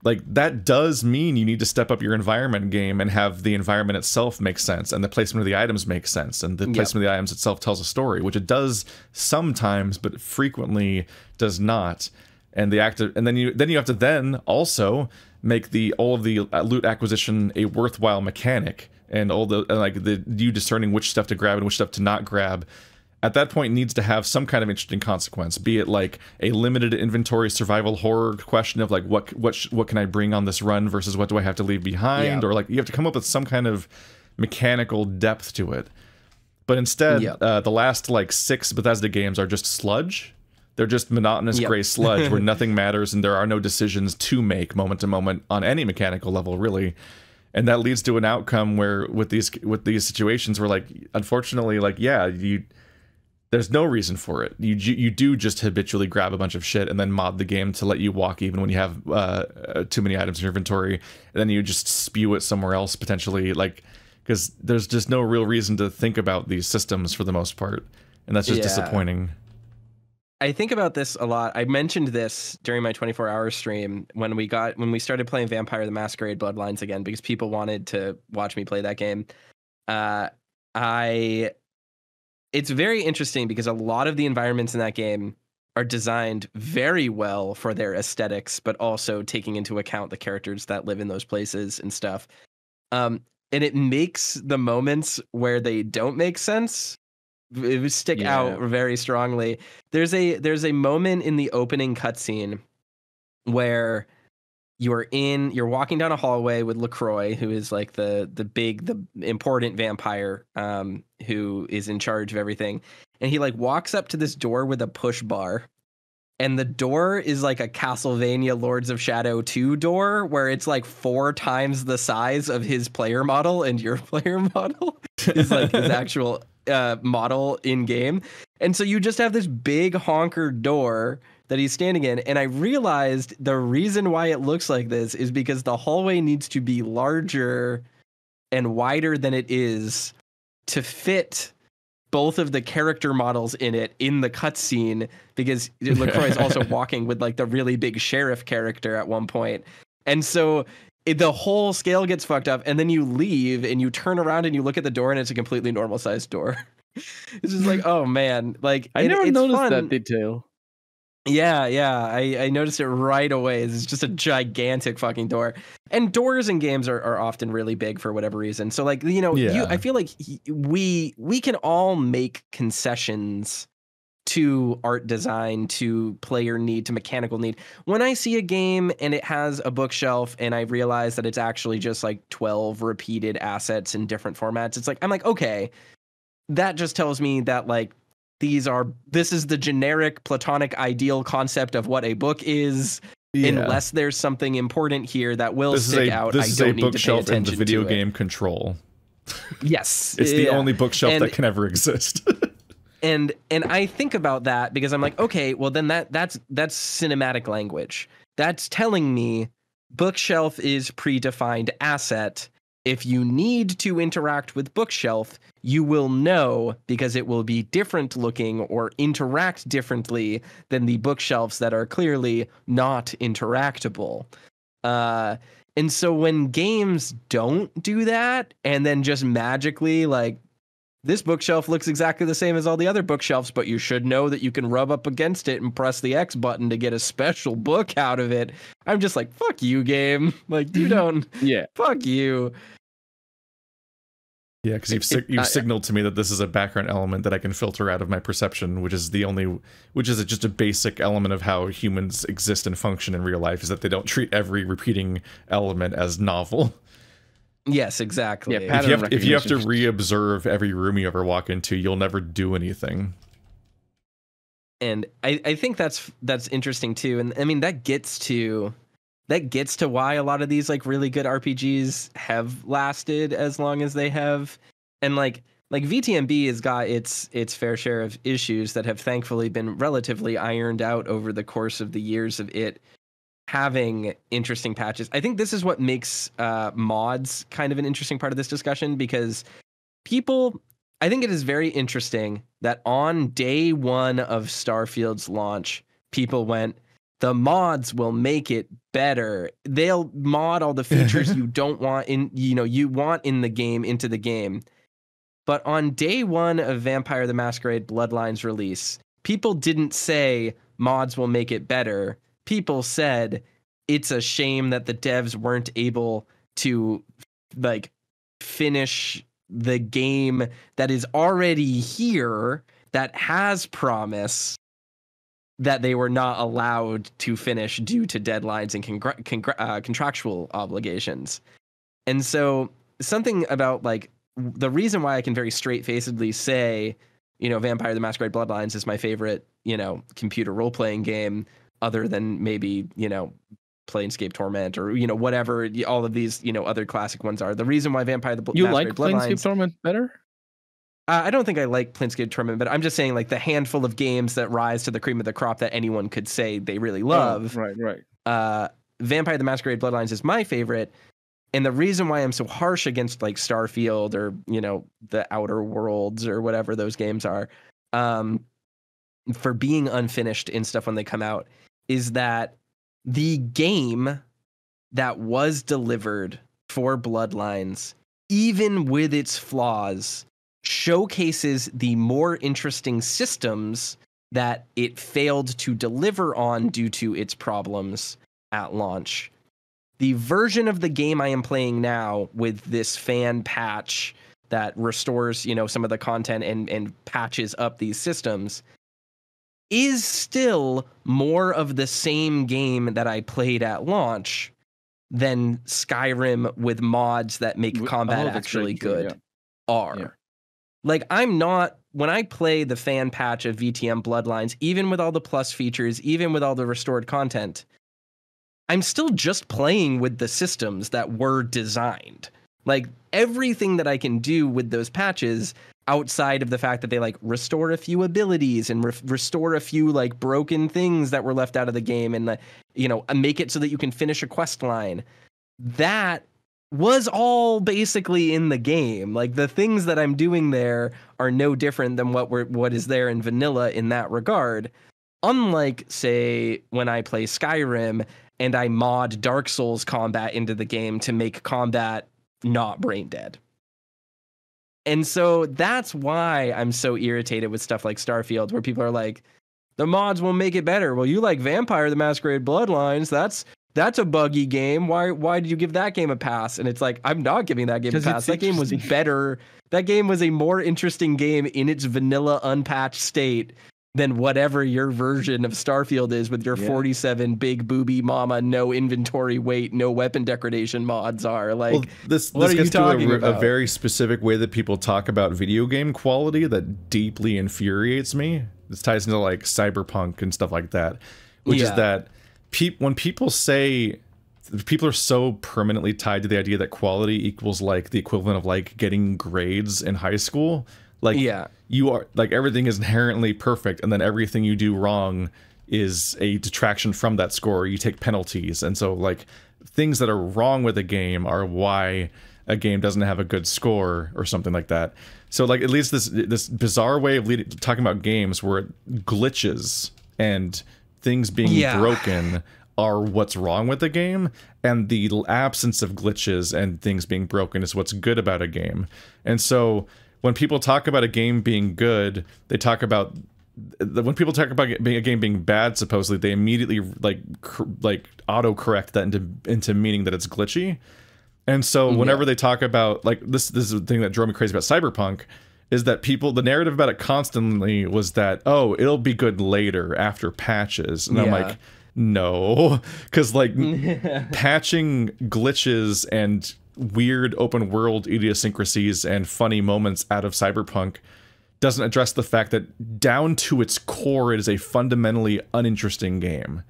Like, that does mean you need to step up your environment game and have the environment itself make sense, and the placement of the items make sense, and the placement of the items itself tells a story, which it does sometimes, but frequently does not. And then you have to also make all of the loot acquisition a worthwhile mechanic, and you discerning which stuff to grab and which stuff to not grab. At that point needs to have some kind of interesting consequence, be it like a limited inventory survival horror question of like what can I bring on this run versus what do I have to leave behind, or like you have to come up with some kind of mechanical depth to it. But instead, the last like 6 Bethesda games are just sludge. They're just monotonous gray sludge where nothing matters and there are no decisions to make moment to moment on any mechanical level really. And that leads to an outcome where with these situations where like unfortunately like there's no reason for it. You do just habitually grab a bunch of shit and then mod the game to let you walk even when you have too many items in your inventory, and then you just spew it somewhere else potentially, like, because there's just no real reason to think about these systems for the most part, and that's just disappointing. I think about this a lot. I mentioned this during my 24-hour stream when we started playing Vampire the Masquerade Bloodlines again because people wanted to watch me play that game. It's very interesting because a lot of the environments in that game are designed very well for their aesthetics, but also taking into account the characters that live in those places and stuff. And it makes the moments where they don't make sense it would stick out very strongly. There's a moment in the opening cutscene where you're walking down a hallway with LaCroix, who is like the important vampire who is in charge of everything. And he like walks up to this door with a push bar. And the door is like a Castlevania Lords of Shadow 2 door where it's like 4 times the size of his player model, and your player model is like his actual model in game. And so you just have this big honker door that he's standing in. And I realized the reason why it looks like this is because the hallway needs to be larger and wider than it is to fit both of the character models in it in the cutscene, because LaCroix is also walking with like the really big sheriff character at one point. And so the whole scale gets fucked up, and then you leave and you turn around and you look at the door and it's a completely normal sized door. It's just like, oh man, like I never noticed fun. that detail. Yeah, I noticed it right away. It's just a gigantic fucking door. And doors in games are often really big for whatever reason. So like, I feel like we can all make concessions to art design, to player need, to mechanical need. When I see a game and it has a bookshelf and I realize that it's actually just like 12 repeated assets in different formats, it's like, I'm like, okay, that just tells me that like, this is the generic platonic ideal concept of what a book is, unless there's something important here that will stick out. This is a bookshelf in the video game Control. Yes. It's the only bookshelf that can ever exist. and I think about that because I'm like, okay, well then that's cinematic language. That's telling me bookshelf is predefined asset. If you need to interact with bookshelf, you will know because it will be different looking or interact differently than the bookshelves that are clearly not interactable. And so when games don't do that and then just magically like, this bookshelf looks exactly the same as all the other bookshelves, but you should know that you can rub up against it and press the X button to get a special book out of it. I'm just like, fuck you, game. Like, you don't. Yeah. Fuck you. Yeah, because you've signaled to me that this is a background element that I can filter out of my perception, which is just a basic element of how humans exist and function in real life, is that they don't treat every repeating element as novel. Yes, exactly. Yeah, if you have to re-observe every room you ever walk into, you'll never do anything. And I think that's interesting too. And I mean that gets to why a lot of these like really good RPGs have lasted as long as they have. And like VTMB has got its fair share of issues that have thankfully been relatively ironed out over the course of the years of it having interesting patches. I think this is what makes mods kind of an interesting part of this discussion, because I think it is very interesting that on day one of Starfield's launch, people went, the mods will make it better. They'll mod all the features you don't want you want in the game into the game. But on day one of Vampire the Masquerade Bloodlines release, people didn't say mods will make it better. People said it's a shame that the devs weren't able to like finish the game that is already here, that has promise, that they were not allowed to finish due to deadlines and contractual obligations. And so something about like the reason why I can very straight-facedly say, Vampire the Masquerade Bloodlines is my favorite, computer role-playing game, other than maybe, Planescape Torment or, whatever all of these, other classic ones are. The reason why Vampire the You Masquerade like Bloodlines, Planescape Torment better? I don't think I like Planescape Torment, but I'm just saying like the handful of games that rise to the cream of the crop that anyone could say they really love. Oh, right. Vampire the Masquerade Bloodlines is my favorite. And the reason why I'm so harsh against like Starfield or, the Outer Worlds or whatever those games are, for being unfinished in stuff when they come out is that the game that was delivered for Bloodlines, even with its flaws, showcases the more interesting systems that it failed to deliver on due to its problems at launch. The version of the game I am playing now with this fan patch that restores, some of the content and patches up these systems is still more of the same game that I played at launch than Skyrim with mods that make combat actually good are. Yeah. Like, when I play the fan patch of VTM Bloodlines, even with all the plus features, even with all the restored content, I'm still just playing with the systems that were designed. Like, everything that I can do with those patches, outside of the fact that they like restore a few abilities and restore a few like broken things that were left out of the game, and make it so that you can finish a quest line, that was all basically in the game. Like, the things that I'm doing there are no different than what is there in vanilla in that regard. Unlike, say, when I play Skyrim and I mod Dark Souls combat into the game to make combat not brain dead. And so that's why I'm so irritated with stuff like Starfield, where people are like, the mods will make it better. Well, you like Vampire the Masquerade Bloodlines. That's a buggy game. Why did you give that game a pass? And it's like, I'm not giving that game a pass. That game was better. That game was a more interesting game in its vanilla unpatched state than whatever your version of Starfield is with your 47 big booby mama, no inventory weight, no weapon degradation mods are. Like, well, this gets to a very specific way that people talk about video game quality that deeply infuriates me. This ties into like Cyberpunk and stuff like that, which is that when people say, people are so permanently tied to the idea that quality equals like the equivalent of like getting grades in high school. Like, you are like, everything is inherently perfect, and then everything you do wrong is a detraction from that score. You take penalties, and so like things that are wrong with a game are why a game doesn't have a good score or something like that. So like, at least this bizarre way of talking about games where glitches and things being broken are what's wrong with the game, and the absence of glitches and things being broken is what's good about a game. And so when people talk about a game being good, they talk about, when people talk about a game being bad, supposedly, they immediately like auto-correct that into meaning that it's glitchy. And so whenever they talk about, like, this is the thing that drove me crazy about Cyberpunk, is that the narrative about it constantly was that, oh, it'll be good later after patches. And I'm like, no, because like patching glitches and weird open world idiosyncrasies and funny moments out of Cyberpunk doesn't address the fact that down to its core, it is a fundamentally uninteresting game.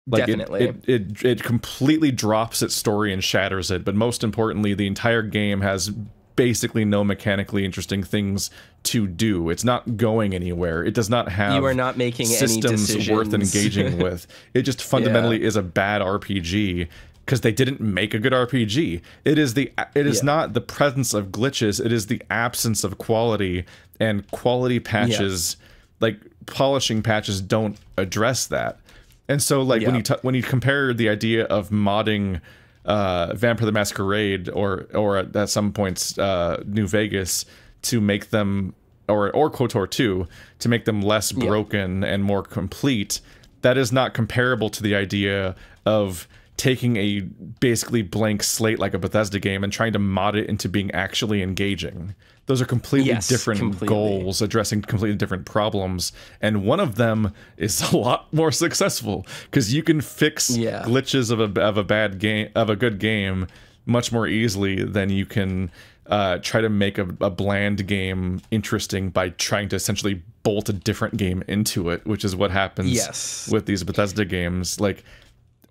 Like, definitely, it completely drops its story and shatters it. But most importantly, the entire game has basically no mechanically interesting things to do. It's not going anywhere. It does not have, you are not making systems any decisions worth engaging with. It just fundamentally is a bad RPG. Because they didn't make a good RPG. It is not the presence of glitches. It is the absence of quality, and quality patches, like polishing patches, don't address that. And so, like, when you compare the idea of modding Vampire the Masquerade or at some points New Vegas to make them, or KOTOR 2 to make them less broken and more complete, that is not comparable to the idea of taking a basically blank slate like a Bethesda game and trying to mod it into being actually engaging. Those are completely different goals, addressing completely different problems, and one of them is a lot more successful because you can fix glitches of a bad game, of a good game, much more easily than you can try to make a bland game interesting by trying to essentially bolt a different game into it, which is what happens with these Bethesda games, like.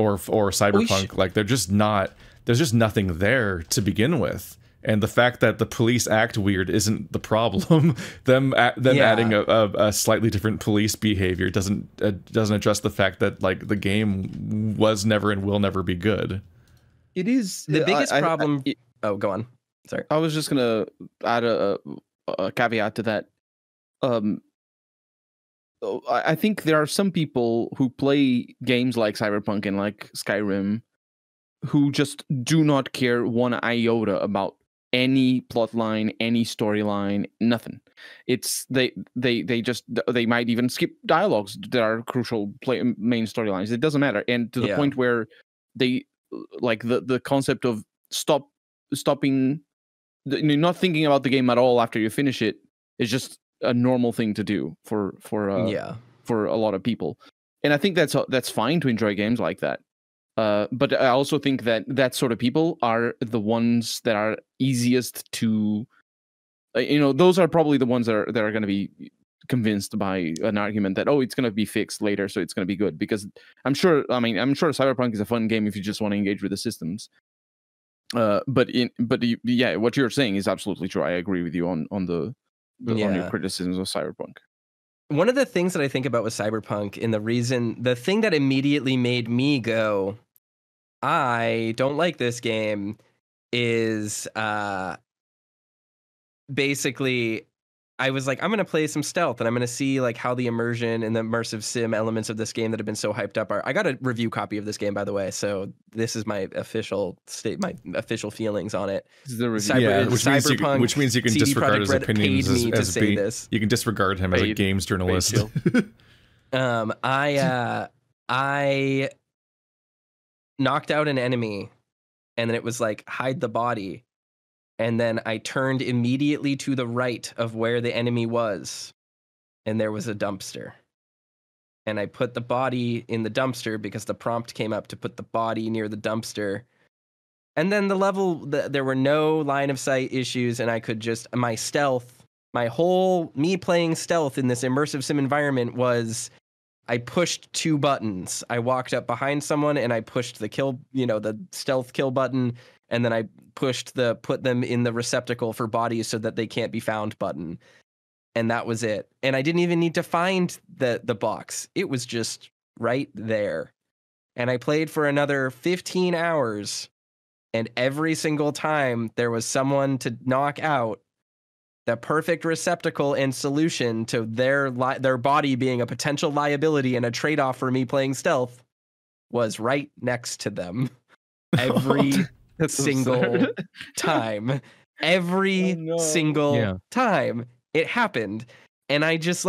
Or Cyberpunk, like there's just nothing there to begin with, and the fact that the police act weird isn't the problem. them adding a slightly different police behavior doesn't address the fact that like the game was never and will never be good. It is the biggest problem. Oh, go on. Sorry, I was just gonna add a caveat to that. I think there are some people who play games like Cyberpunk and like Skyrim who just do not care one iota about any plot line, any storyline, nothing. It's they might even skip dialogues that are crucial main storylines. It doesn't matter, and to the point where they like the concept of stopping, not thinking about the game at all after you finish it is just a normal thing to do for a lot of people. And I think that's fine to enjoy games like that. But I also think that sort of people are the ones that are easiest to, those are probably the ones that are going to be convinced by an argument that, it's going to be fixed later, so it's going to be good. Because I'm sure Cyberpunk is a fun game if you just want to engage with the systems. But what you're saying is absolutely true. I agree with you on your criticisms of Cyberpunk. One of the things that I think about with Cyberpunk, and the thing that immediately made me go, I don't like this game, is basically I was like, I'm going to play some stealth and I'm going to see like how the immersion and the immersive sim elements of this game that have been so hyped up are. I got a review copy of this game, by the way, so this is my official feelings on it. This is the review. Which means you can CD disregard his Projekt opinions paid me to as say being. This. You can disregard him as a games journalist. I knocked out an enemy, and then it was like hide the body. And then I turned immediately to the right of where the enemy was, and there was a dumpster. And I put the body in the dumpster because the prompt came up to put the body near the dumpster. And then there were no line of sight issues, and I could just, my whole me playing stealth in this immersive sim environment was, I pushed 2 buttons. I walked up behind someone and I pushed the stealth kill button. And then I pushed put them in the receptacle for bodies so that they can't be found button. And that was it. And I didn't even need to find the box. It was just right there. And I played for another 15 hours. And every single time there was someone to knock out, the perfect receptacle and solution to their body being a potential liability and a trade-off for me playing stealth was right next to them. Every single time. Time it happened. And I just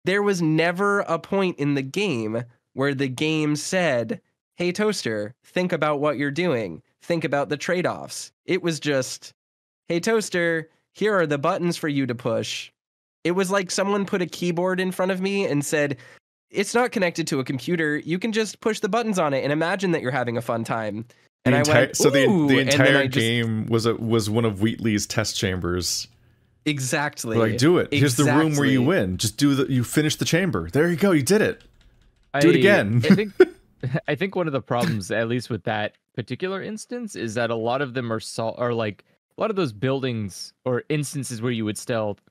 there was never a point in the game where the game said, hey, Toaster, think about what you're doing. Think about the trade-offs. It was just, hey, Toaster, here are the buttons for you to push. It was like someone put a keyboard in front of me and said, it's not connected to a computer. You can just push the buttons on it and imagine that you're having a fun time. And the entire game was one of Wheatley's test chambers. Exactly. We're like, do it. Here's the room where you win. Just you finish the chamber. There you go. You did it. Do it again. I think one of the problems, at least with that particular instance, is that a lot of them are like a lot of those buildings or instances where you would stealth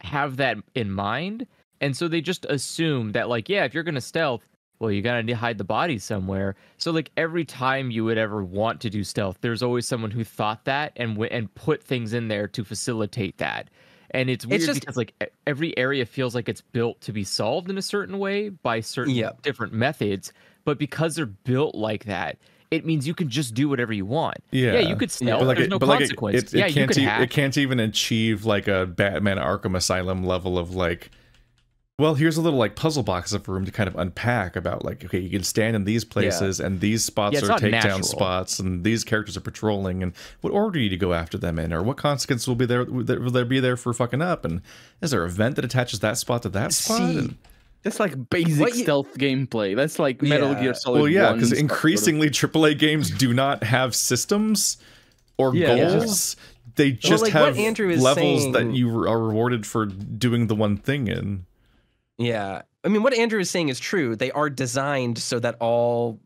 have that in mind, and so they just assume that if you're gonna stealth, well, you gotta hide the body somewhere. So every time you would ever want to do stealth, there's always someone who thought that and put things in there to facilitate that. And it's weird because every area feels like it's built to be solved in a certain way by certain different methods. But because they're built like that, it means you can just do whatever you want. Yeah, you could stealth. There's no consequence. You could hack. It can't even achieve a Batman Arkham Asylum level of well, here's a little puzzle box of room to kind of unpack about okay, you can stand in these places and these spots are takedown spots and these characters are patrolling and what order do you go after them in, or what consequence will there be there for fucking up, and is there an event that attaches that spot to that spot? That's basic stealth gameplay. That's Metal Gear Solid. Well, yeah, because increasingly AAA games do not have systems or goals. They just have levels that you are rewarded for doing the one thing in. Yeah. I mean, what Andrew is saying is true. They are designed so that all,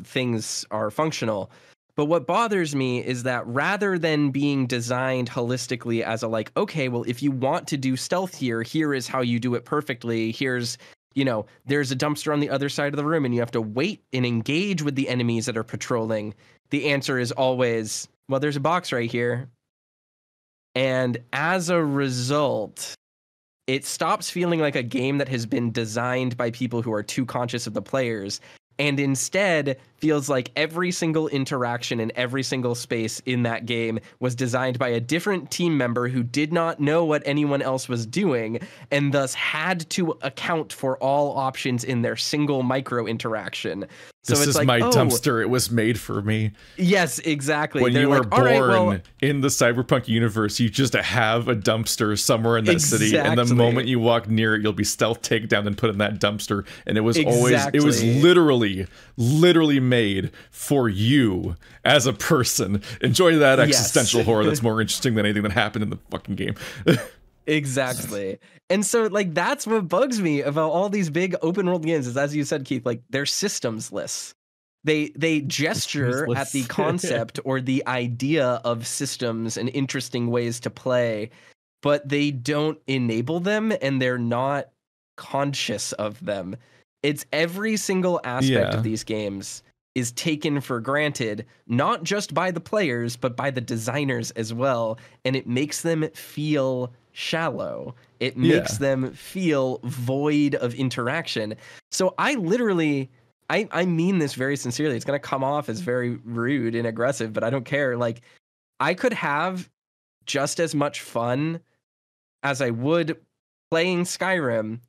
things are functional. But what bothers me is that rather than being designed holistically as okay, well, if you want to do stealth here is how you do it perfectly. Here's, there's a dumpster on the other side of the room and you have to wait and engage with the enemies that are patrolling. The answer is always, well, there's a box right here. And as a result, it stops feeling like a game that has been designed by people who are too conscious of the players, and instead feels like every single interaction in every single space in that game was designed by a different team member who did not know what anyone else was doing, and thus had to account for all options in their single micro interaction. So this it's is like, my dumpster. It was made for me. Yes, exactly. When They're you like, are born in the cyberpunk universe, you just have a dumpster somewhere in that city, and the moment you walk near it, you'll be stealth takedown and put in that dumpster. And it was always, it was literally made for you as a person. Enjoy that existential horror. That's more interesting than anything that happened in the fucking game. Exactly. And so like that's what bugs me about all these big open world games is, as you said, Keith, like they're systemsless. They gesture at the concept or the idea of systems and interesting ways to play, but they don't enable them, and they're not conscious of them. It's every single aspect of these games is taken for granted, not just by the players, but by the designers as well. And it makes them feel shallow. It makes them feel void of interaction. So I literally, I mean this very sincerely. It's going to come off as very rude and aggressive, but I don't care. Like, I could have just as much fun as I would playing Skyrim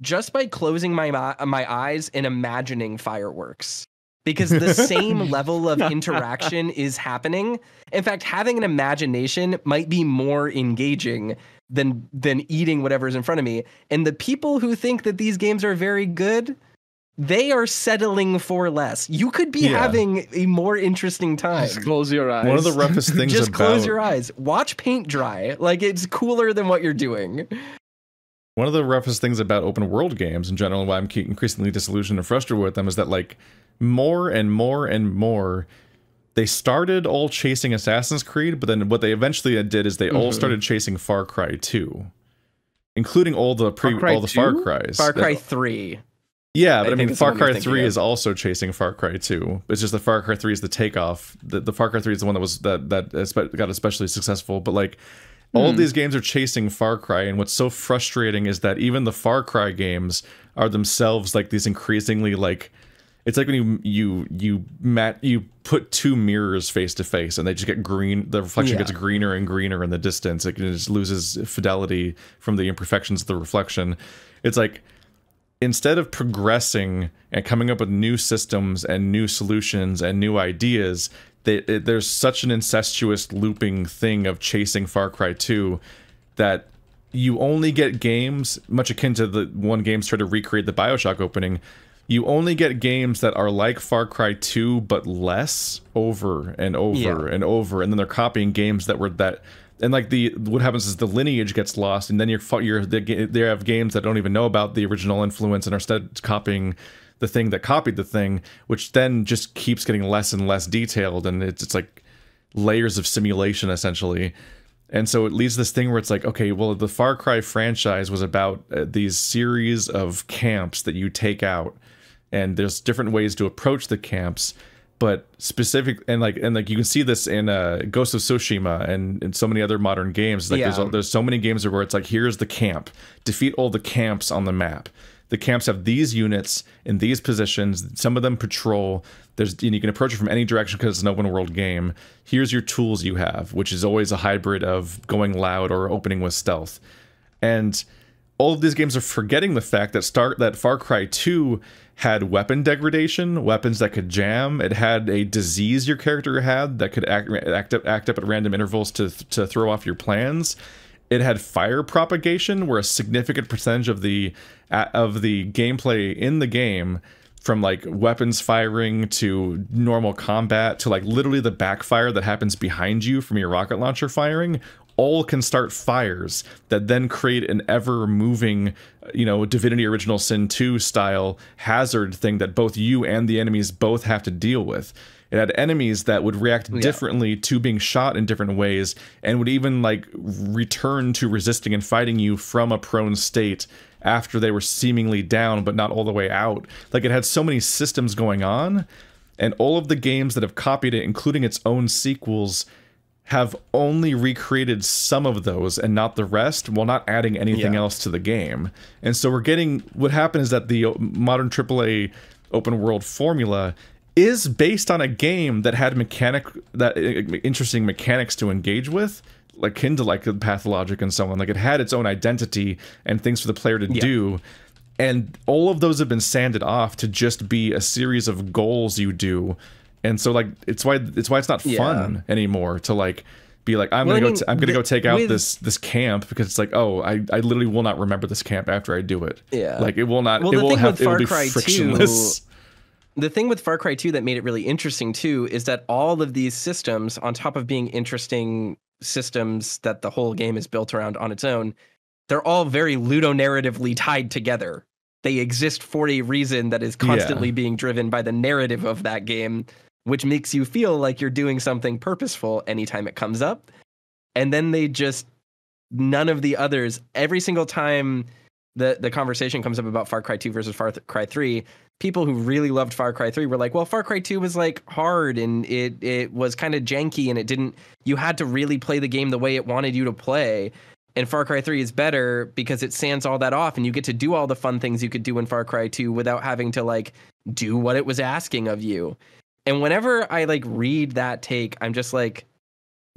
just by closing my eyes and imagining fireworks. Because the same level of interaction is happening. In fact, having an imagination might be more engaging than eating whatever's in front of me. And the people who think that these games are very good, they are settling for less. You could be having a more interesting time. Just close your eyes. One of the roughest things just close your eyes. Watch paint dry. Like, it's cooler than what you're doing. One of the roughest things about open world games in general, why I'm increasingly disillusioned and frustrated with them, is that like more and more and more, they started all chasing Assassin's Creed, but then what they eventually did is they all started chasing Far Cry 2, including all the Far Cries. Far Cry 3. Yeah, but I mean, Far Cry 3 is also chasing Far Cry 2. It's just that Far Cry 3 is the takeoff. The Far Cry 3 is the one that got especially successful. But like, all of these games are chasing Far Cry, and what's so frustrating is that even the Far Cry games are themselves like these increasingly like, it's like when you put two mirrors face to face, and they just get green. The reflection gets greener and greener in the distance. It just loses fidelity from the imperfections of the reflection. It's like, instead of progressing and coming up with new systems and new solutions and new ideas, there's such an incestuous looping thing of chasing Far Cry 2 that you only get games, much akin to the one games try to recreate the BioShock opening, you only get games that are like Far Cry 2 but less over and over and over, and then they're copying games that were that. And like what happens is the lineage gets lost, and then they have games that don't even know about the original influence and are instead copying the thing that copied the thing, which then just keeps getting less and less detailed, and it's like layers of simulation essentially. And so it leads this thing where it's like, okay, well, the Far Cry franchise was about these series of camps that you take out, and there's different ways to approach the camps. But specific and like you can see this in Ghost of Tsushima and so many other modern games. Like there's so many games where it's like, here's the camp, defeat all the camps on the map. The camps have these units in these positions. Some of them patrol. And you can approach it from any direction because it's an open world game. Here's your tools you have, which is always a hybrid of going loud or opening with stealth. And all of these games are forgetting the fact that Far Cry 2 had weapon degradation, weapons that could jam. It had a disease your character had that could act up at random intervals to throw off your plans. It had fire propagation, where a significant percentage of the gameplay in the game, from like weapons firing to normal combat to like literally the backfire that happens behind you from your rocket launcher firing, all can start fires that then create an ever-moving, Divinity Original Sin 2 style hazard thing that both you and the enemies both have to deal with. It had enemies that would react differently to being shot in different ways, and would even like return to resisting and fighting you from a prone state after they were seemingly down but not all the way out. Like, it had so many systems going on, and all of the games that have copied it, including its own sequels, have only recreated some of those and not the rest, while not adding anything Yeah. else to the game. And so we're getting, what happened is that the modern AAA open world formula is based on a game that had interesting mechanics to engage with, like akin to like Pathologic and so on. Like it had its own identity and things for the player to do. And all of those have been sanded off to just be a series of goals you do. And so like it's why it's not fun anymore to like be like, I'm gonna go take out this camp, because it's like, oh, I literally will not remember this camp after I do it. Yeah. Like it will not, Well, it the will thing have, with it will Far be Cry 2 frictionless. The thing with Far Cry 2 that made it really interesting too is that all of these systems, on top of being interesting systems that the whole game is built around on its own, they're all very ludonarratively tied together. They exist for a reason that is constantly being driven by the narrative of that game, which makes you feel like you're doing something purposeful anytime it comes up. And then they just, none of the others, every single time the conversation comes up about Far Cry 2 versus Far Cry 3, people who really loved Far Cry 3 were like, well, Far Cry 2 was like hard and it was kind of janky and it didn't, you had to really play the game the way it wanted you to play. And Far Cry 3 is better because it sands all that off and you get to do all the fun things you could do in Far Cry 2 without having to like do what it was asking of you. And whenever I like read that take, I'm just like,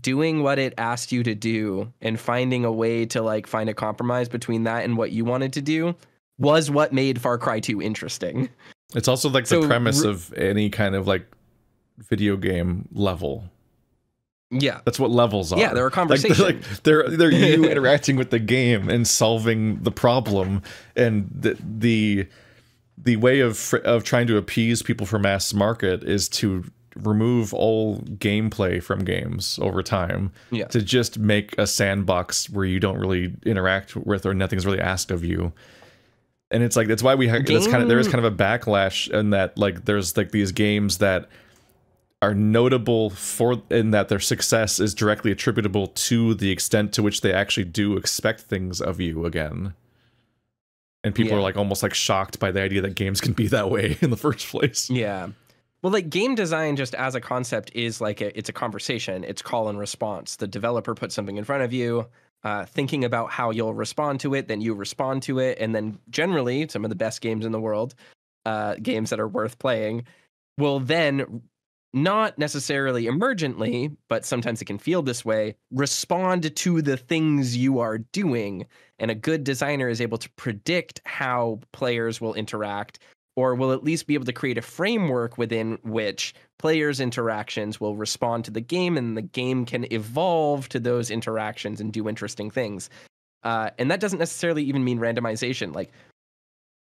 doing what it asked you to do and finding a way to like find a compromise between that and what you wanted to do was what made Far Cry 2 interesting. It's also like the premise of any kind of like video game level. Yeah, that's what levels are. Yeah, they're a conversation. Like they're you interacting with the game and solving the problem, and the way of trying to appease people for mass market is to remove all gameplay from games over time, to just make a sandbox where you don't really interact with or nothing's really asked of you. And it's like, that's why we have there is kind of a backlash in that, like there's like these games that are notable for in that their success is directly attributable to the extent to which they actually do expect things of you again. And people are like almost like shocked by the idea that games can be that way in the first place. Yeah. Well, like game design just as a concept is like it's a conversation. It's call and response. The developer puts something in front of you, thinking about how you'll respond to it, then you respond to it. And then generally some of the best games in the world, games that are worth playing, will then not necessarily emergently, but sometimes it can feel this way, respond to the things you are doing. And a good designer is able to predict how players will interact, or will at least be able to create a framework within which players' interactions will respond to the game, and the game can evolve to those interactions and do interesting things. And that doesn't necessarily even mean randomization. Like,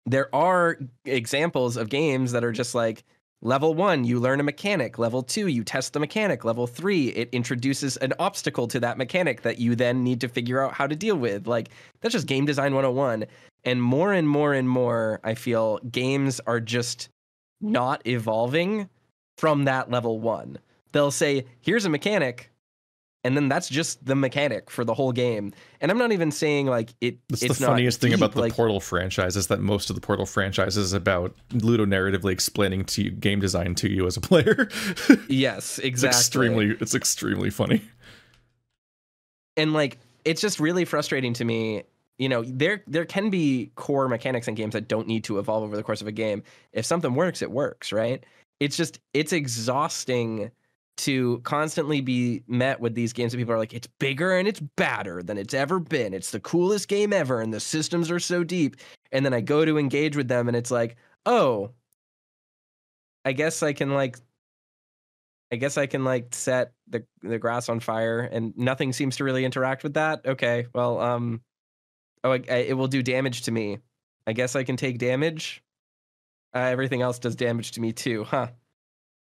there are examples of games that are just like, level 1, you learn a mechanic. Level 2, you test the mechanic. Level 3, it introduces an obstacle to that mechanic that you then need to figure out how to deal with. Like, that's just game design 101. And more and more and more, I feel games are just not evolving from that level 1. They'll say, here's a mechanic, and then that's just the mechanic for the whole game. And I'm not even saying like it's the funniest thing about the Portal franchise is that most of the Portal franchise is about ludonarratively explaining to you game design to you as a player. Yes, exactly. It's extremely funny. And like, it's just really frustrating to me. You know, there can be core mechanics in games that don't need to evolve over the course of a game. If something works, it works, right? It's exhausting to constantly be met with these games that people are like, it's bigger and it's badder than it's ever been. It's the coolest game ever, and the systems are so deep. And then I go to engage with them, and it's like, oh, I guess I can set the grass on fire, and nothing seems to really interact with that. Okay, well, it will do damage to me. I guess I can take damage. Everything else does damage to me too, huh?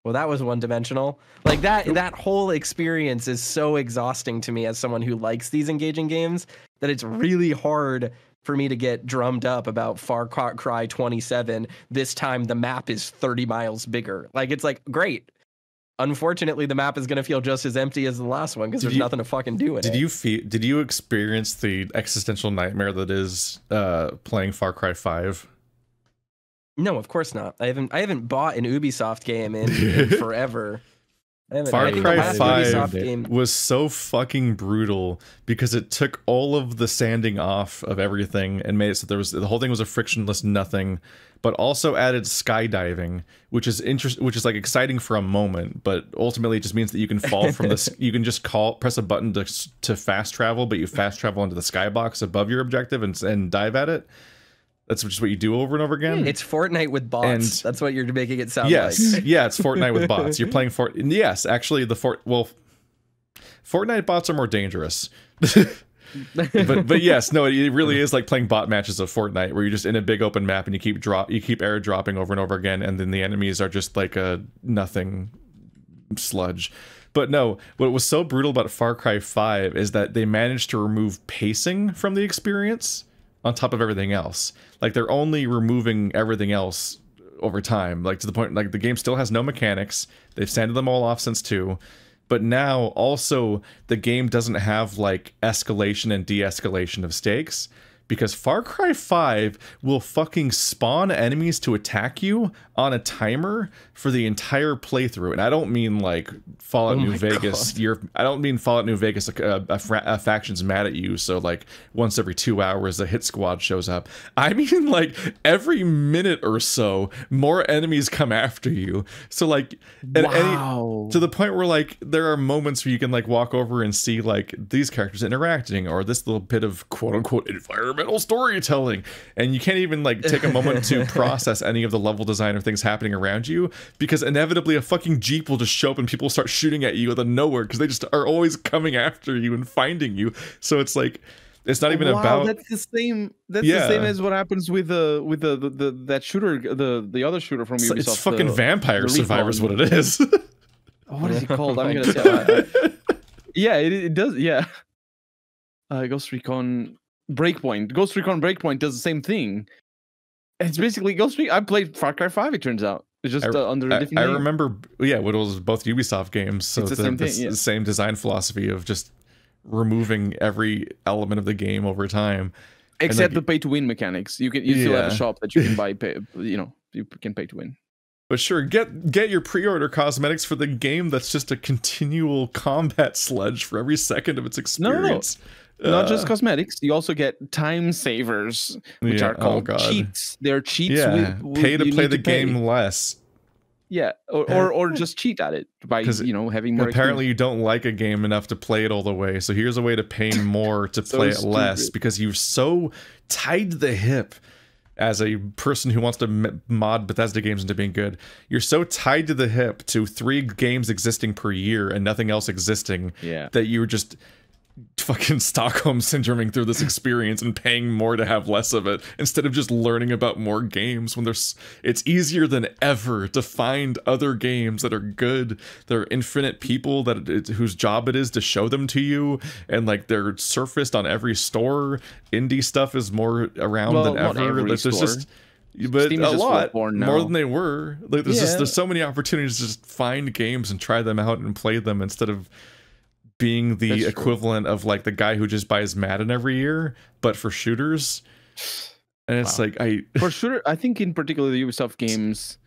Well, that was one-dimensional. Like that whole experience is so exhausting to me as someone who likes these engaging games that it's really hard for me to get drummed up about Far Cry 27. This time the map is 30 miles bigger. Like, it's like, great. Unfortunately, the map is going to feel just as empty as the last one because there's nothing to fucking do in it. Did you experience the existential nightmare that is playing Far Cry 5? No, of course not. I haven't bought an Ubisoft game in forever. Far think Cry the last 5 Ubisoft game. was so fucking brutal because it took all of the sanding off of everything and made it so the whole thing was a frictionless nothing, but also added skydiving, which is like exciting for a moment, but ultimately it just means that you can fall from this. You can just press a button to fast travel, but you fast travel into the skybox above your objective and dive at it. That's just what you do over and over again. It's Fortnite with bots. And that's what you're making it sound like. Yeah, it's Fortnite with bots. You're playing Yes, actually, Fortnite bots are more dangerous. but yes, no, it really is like playing bot matches of Fortnite, where you're just in a big open map and you keep airdropping over and over again, and then the enemies are just like a nothing sludge. But no, what was so brutal about Far Cry 5 is that they managed to remove pacing from the experience on top of everything else. Like, they're only removing everything else over time, like to the point like the game still has no mechanics. They've sanded them all off since 2, but now also the game doesn't have like escalation and de-escalation of stakes, because Far Cry 5 will fucking spawn enemies to attack you on a timer for the entire playthrough. And I don't mean like Fallout New Vegas. I don't mean Fallout New Vegas, a faction's mad at you, so like once every 2 hours a hit squad shows up. I mean like every minute or so more enemies come after you. So like to the point where like there are moments where you can like walk over and see like these characters interacting, or this little bit of quote unquote environmental storytelling, and you can't even like take a moment to process any of the level design or things happening around you, because inevitably a fucking jeep will just show up and people start shooting at you out of nowhere because they just are always coming after you and finding you. So it's like it's not even about. That's the same. That's the same as what happens with that shooter, the other shooter from Ubisoft. It's fucking Vampire Survivors, what it is. What is it called? I'm gonna say. Yeah, it does. Yeah. Ghost Recon Breakpoint. Ghost Recon Breakpoint does the same thing. It's basically Ghost Recon. I played Far Cry 5. It turns out it's just under a different name. I remember. Yeah, what was both Ubisoft games. So it's the same design philosophy of just removing every element of the game over time, except the pay to win mechanics. You still have a shop that you can buy. You can pay to win. But sure, get your pre-order cosmetics for the game that's just a continual combat sludge for every second of its experience. No. Not just cosmetics. You also get time savers, which are called cheats. They're cheats. Yeah, pay to play the game less. Yeah, or just cheat at it by having more. Apparently, you don't like a game enough to play it all the way. So here's a way to pay more to play it less, because you're so tied to the hip. As a person who wants to mod Bethesda games into being good, you're so tied to the hip to 3 games existing per year and nothing else existing that you're just fucking Stockholm syndroming through this experience and paying more to have less of it, instead of just learning about more games when it's easier than ever to find other games that are good. There are infinite people whose job it is to show them to you, and like they're surfaced on every store. Indie stuff is more around than ever. There's just but a lot more than they were. Like there's so many opportunities to just find games and try them out and play them, instead of being the equivalent of like the guy who just buys Madden every year, but for shooters. And it's like for shooter, I think in particular the Ubisoft games,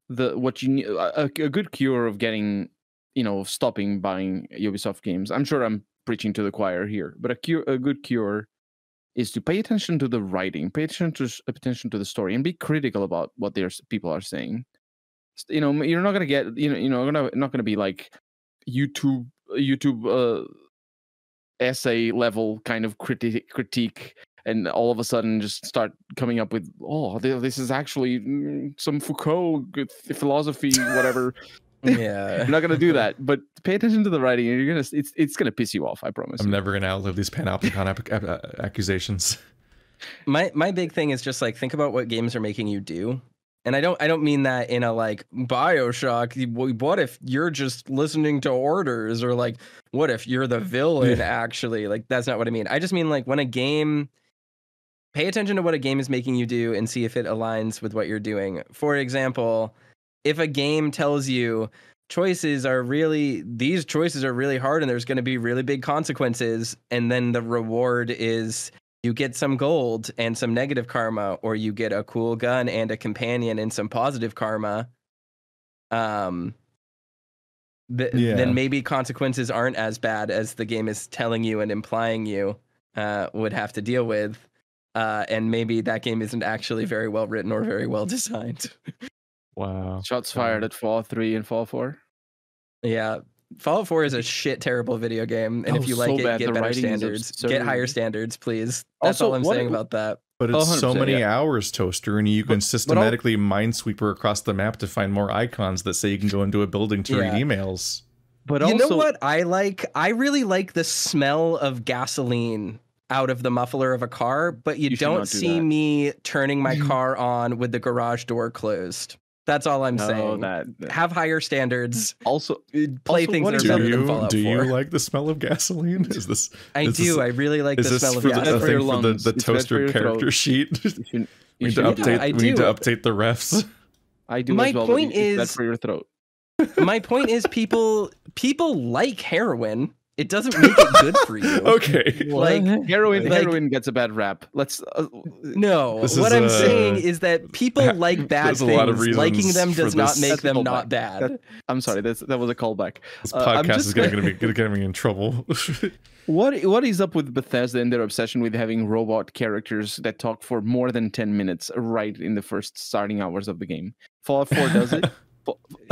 what you need a good cure of getting, stopping buying Ubisoft games. I'm sure I'm preaching to the choir here, but a good cure is to pay attention to the writing, pay attention to the story, and be critical about what people are saying. You're not gonna get not gonna be like YouTube essay level kind of critique, and all of a sudden just start coming up with this is actually some Foucault philosophy, whatever. You're not gonna do that, but pay attention to the writing, and it's gonna piss you off. I promise. I'm never gonna outlive these panopticon accusations. My big thing is just like, think about what games are making you do. And I don't mean that in a like BioShock. What if you're just listening to orders, or like what if you're the villain actually? Like that's not what I mean. I just mean like when a game, pay attention to what a game is making you do and see if it aligns with what you're doing. For example, if a game tells you these choices are really hard and there's going to be really big consequences, and then the reward is you get some gold and some negative karma, or you get a cool gun and a companion and some positive karma. then maybe consequences aren't as bad as the game is telling you and implying you would have to deal with. And maybe that game isn't actually very well written or very well designed. Wow. Shots fired at Fallout 3 and Fallout 4. Yeah. Fallout 4 is a shit terrible video game, and if you like it, get better standards. Get higher standards, please. That's all I'm saying about that. But it's so many hours, Toaster, and you can systematically minesweeper across the map to find more icons that say you can go into a building to read emails. But you also, know what I like? I really like the smell of gasoline out of the muffler of a car, but you don't see me turning my car on with the garage door closed. That's all I'm saying. Have higher standards. Also, play things that are better than Fallout 4. Do you like the smell of gasoline? Is this? I do. I really like the smell of gasoline. The Toaster character sheet. We need to update the refs. I do. My as well, point is that's for your throat. My point is, people like heroin. It doesn't make it good for you. Okay. Like heroin gets a bad rap. Let's no. What I'm saying is that people like bad things. Liking them does not make them not bad. I'm sorry. That was a callback. This podcast is going to get me in trouble. What is up with Bethesda and their obsession with having robot characters that talk for more than 10 minutes right in the first starting hours of the game? Fallout 4 does it.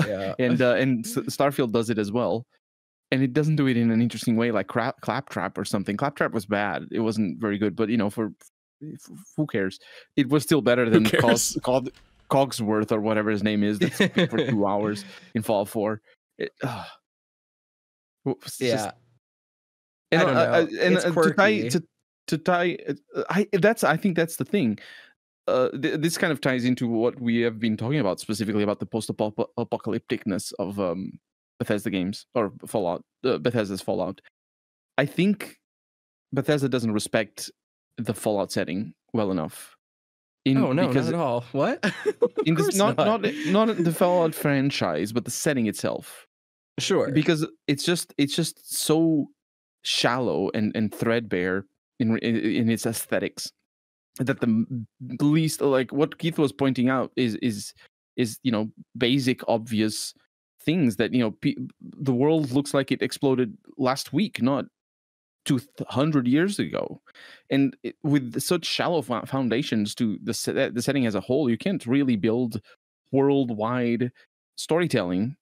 Yeah. And Starfield does it as well. And it doesn't do it in an interesting way, like Claptrap or something. Claptrap was bad; it wasn't very good. But for who cares? It was still better than Cogsworth or whatever his name is. That's for 2 hours in Fallout 4. Yeah, and, I don't know. It's quirky. I think that's the thing. This kind of ties into what we have been talking about, specifically about the post-apocalypticness of Bethesda games or Fallout, Bethesda's Fallout. I think Bethesda doesn't respect the Fallout setting well enough. Not at all. What? In this, not the Fallout franchise, but the setting itself. Sure. Because it's just so shallow and threadbare in its aesthetics that the least, like what Keith was pointing out, is basic, obvious things that the world looks like it exploded last week, not 200 years ago, and with such shallow foundations to the setting as a whole, you can't really build worldwide storytelling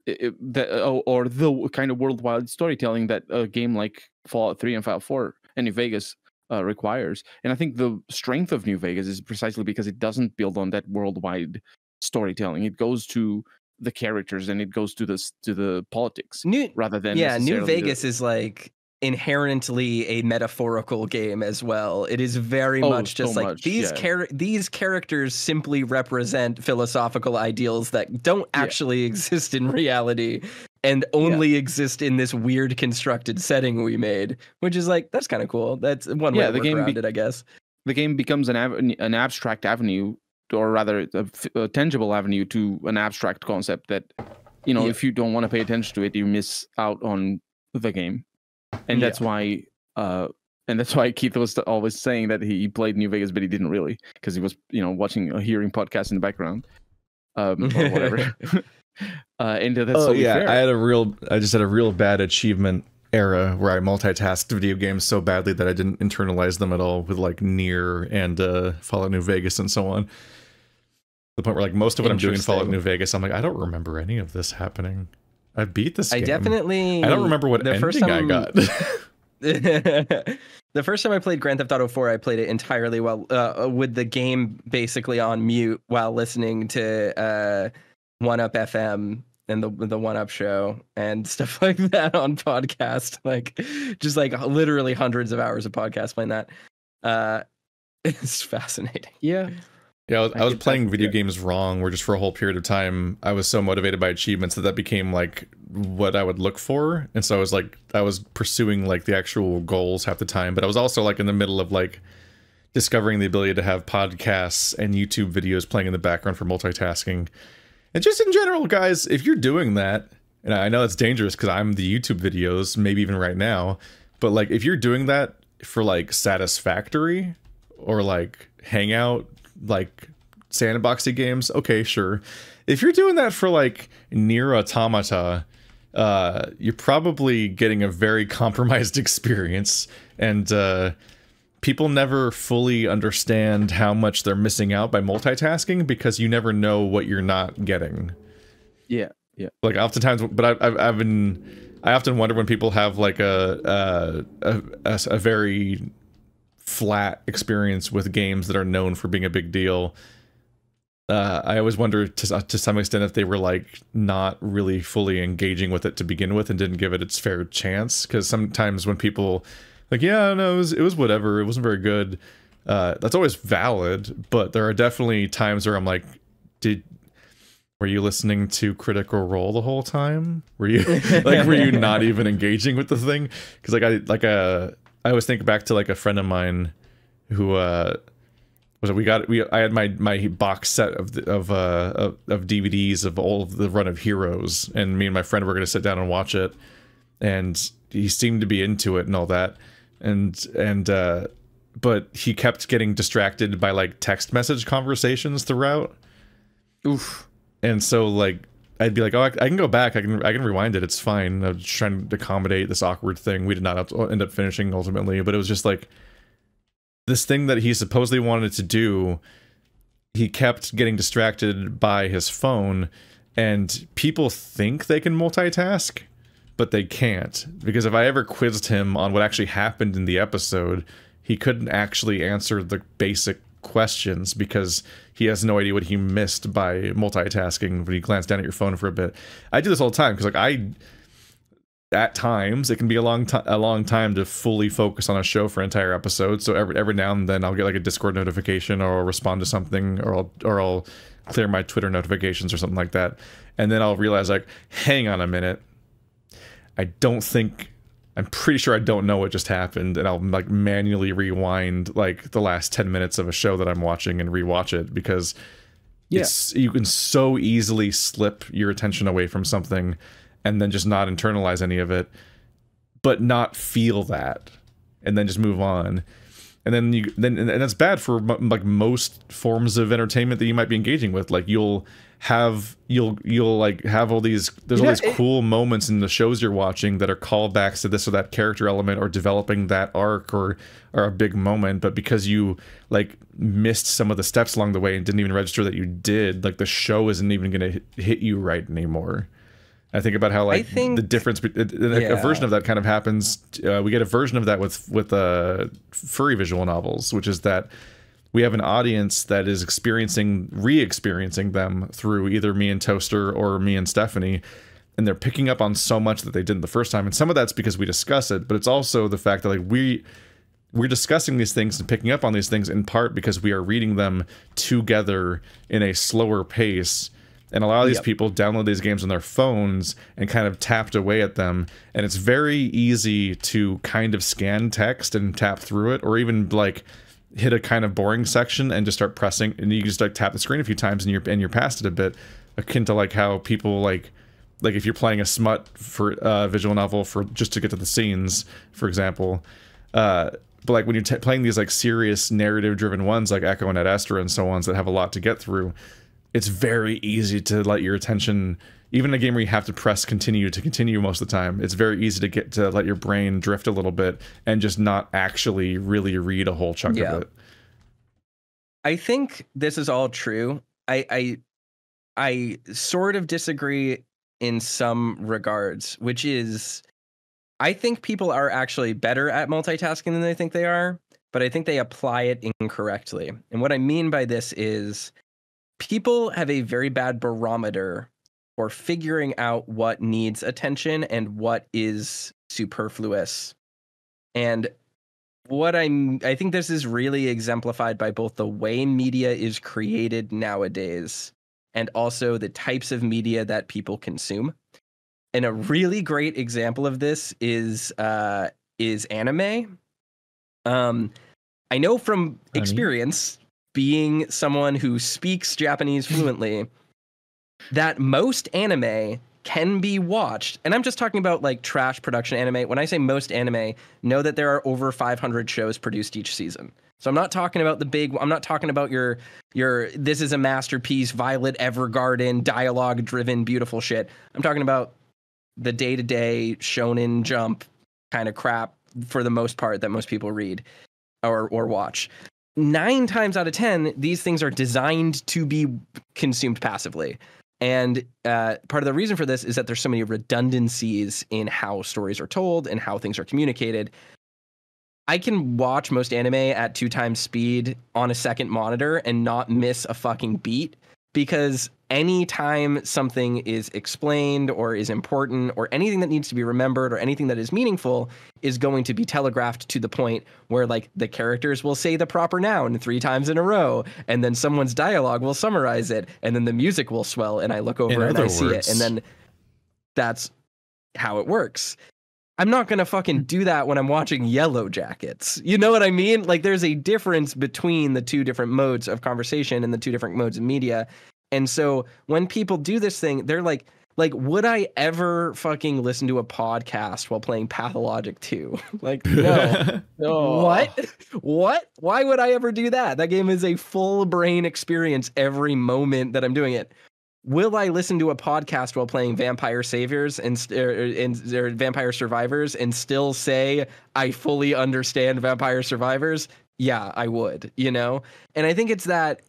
or the kind of worldwide storytelling that a game like Fallout 3 and Fallout 4 and New Vegas requires. And I think the strength of New Vegas is precisely because it doesn't build on that worldwide storytelling. It goes to the characters and it goes to the politics rather than New Vegas is like inherently a metaphorical game as well. It is very much just these characters simply represent philosophical ideals that don't actually exist in reality and only exist in this weird constructed setting we made, which is like, that's kind of cool. That's one way to work around it, I guess. The game becomes an abstract avenue, or rather a tangible avenue to an abstract concept that, if you don't want to pay attention to it, you miss out on the game. And that's why Keith was always saying that he played New Vegas, but he didn't really, because he was, watching a hearing podcast in the background, or whatever. And that's fair. I just had a real bad achievement era where I multitasked video games so badly that I didn't internalize them at all with like Nier and Fallout New Vegas and so on. The point where like most of what I'm doing in Fallout New Vegas, I'm like, I don't remember any of this happening. I beat this game. I don't remember what ending I got. The first time I played Grand Theft Auto 4, I played it entirely while with the game basically on mute while listening to 1UP FM and the 1UP show and stuff like that on podcast, like just like literally hundreds of hours of podcast playing that. It's fascinating. Yeah, I was playing video games wrong, where just for a whole period of time I was so motivated by achievements that became like what I would look for, and so I was pursuing like the actual goals half the time, but I was also like in the middle of like discovering the ability to have podcasts and YouTube videos playing in the background for multitasking. And just in general, guys, if you're doing that, and I know it's dangerous because I'm the YouTube videos, maybe even right now, but like if you're doing that for like satisfactory or like hangout, like sandboxy games, okay, sure. If you're doing that for like Nier Automata you're probably getting a very compromised experience, and people never fully understand how much they're missing out by multitasking because you never know what you're not getting. Yeah. Like oftentimes, but I often wonder when people have like a very flat experience with games that are known for being a big deal. I always wonder to some extent if they were like not really fully engaging with it to begin with and didn't give it its fair chance. Because sometimes when people like, yeah, no, it was whatever, it wasn't very good. That's always valid, but there are definitely times where I'm like, were you listening to Critical Role the whole time? Were you were you not even engaging with the thing? Because I always think back to like a friend of mine who I had my box set of DVDs of all of the run of Heroes, and me and my friend were going to sit down and watch it, and he seemed to be into it and all that, but he kept getting distracted by like text message conversations throughout. Oof. And so like I'd be like, oh, I can go back, I can rewind it, it's fine. I was just trying to accommodate this awkward thing. We did not end up finishing ultimately, but it was just like this thing that he supposedly wanted to do, he kept getting distracted by his phone, and people think they can multitask, but they can't. Because if I ever quizzed him on what actually happened in the episode, he couldn't actually answer the basic questions because he has no idea what he missed by multitasking when he glanced down at your phone for a bit. I do this all the time because like at times it can be a long time to fully focus on a show for an entire episode. So every now and then I'll get like a Discord notification, or I'll respond to something, or I'll clear my Twitter notifications or something like that, and then I'll realize like, hang on a minute, I'm pretty sure I don't know what just happened, and I'll like manually rewind like the last 10 minutes of a show that I'm watching and rewatch it, because you can so easily slip your attention away from something and then just not internalize any of it, but not feel that, and then just move on. And then that's bad for like most forms of entertainment that you might be engaging with. Like you'll have all these, there's all these cool moments in the shows you're watching that are callbacks to this or that character element, or developing that arc, or a big moment, but because you like missed some of the steps along the way and didn't even register that you did, like the show isn't even going to hit you right anymore. I think about how like the difference, a version of that kind of happens. We get a version of that with furry visual novels, which is that we have an audience that is re-experiencing them through either me and Toaster or me and Stephanie, and they're picking up on so much that they didn't the first time. And some of that's because we discuss it, but it's also the fact that like we're discussing these things and picking up on these things in part because we are reading them together in a slower pace. And a lot of these people download these games on their phones and kind of tapped away at them. And it's very easy to kind of scan text and tap through it, or even like hit a kind of boring section and just start pressing, and you just like tap the screen a few times and you're past it a bit, akin to like how people like if you're playing a smut for visual novel for just to get to the scenes, for example. But like when you're playing these like serious narrative driven ones like Echo and Ad Astra and so on that have a lot to get through, it's very easy to let your attention, even in a game where you have to press continue to continue most of the time, it's very easy to let your brain drift a little bit and just not actually really read a whole chunk of it. I think this is all true. I sort of disagree in some regards, which is I think people are actually better at multitasking than they think they are, but I think they apply it incorrectly. And what I mean by this is people have a very bad barometer for figuring out what needs attention and what is superfluous. And what I think this is really exemplified by both the way media is created nowadays and also the types of media that people consume. And a really great example of this is anime. I know from experience, being someone who speaks Japanese fluently, that most anime can be watched, and I'm just talking about like trash production anime. When I say most anime, know that there are over 500 shows produced each season. So I'm not talking about I'm not talking about your this is a masterpiece, Violet Evergarden, dialogue driven, beautiful shit. I'm talking about the day-to-day shonen jump kind of crap for the most part that most people read or watch. 9 times out of 10, these things are designed to be consumed passively. And part of the reason for this is that there's so many redundancies in how stories are told and how things are communicated. I can watch most anime at 2 times speed on a second monitor and not miss a fucking beat, because anytime something is explained or is important or anything that needs to be remembered or anything that is meaningful is going to be telegraphed to the point where like the characters will say the proper noun 3 times in a row, and then someone's dialogue will summarize it, and then the music will swell and I look over and I see it, and then that's how it works. I'm not going to fucking do that when I'm watching Yellow Jackets. You know what I mean? Like, there's a difference between the 2 different modes of conversation and the 2 different modes of media. And so when people do this thing, they're like, would I ever fucking listen to a podcast while playing Pathologic 2? Like, no. What? Why would I ever do that? That game is a full brain experience every moment that I'm doing it. Will I listen to a podcast while playing Vampire Saviors and Vampire Survivors and still say I fully understand Vampire Survivors? Yeah, I would, you know? And I think it's that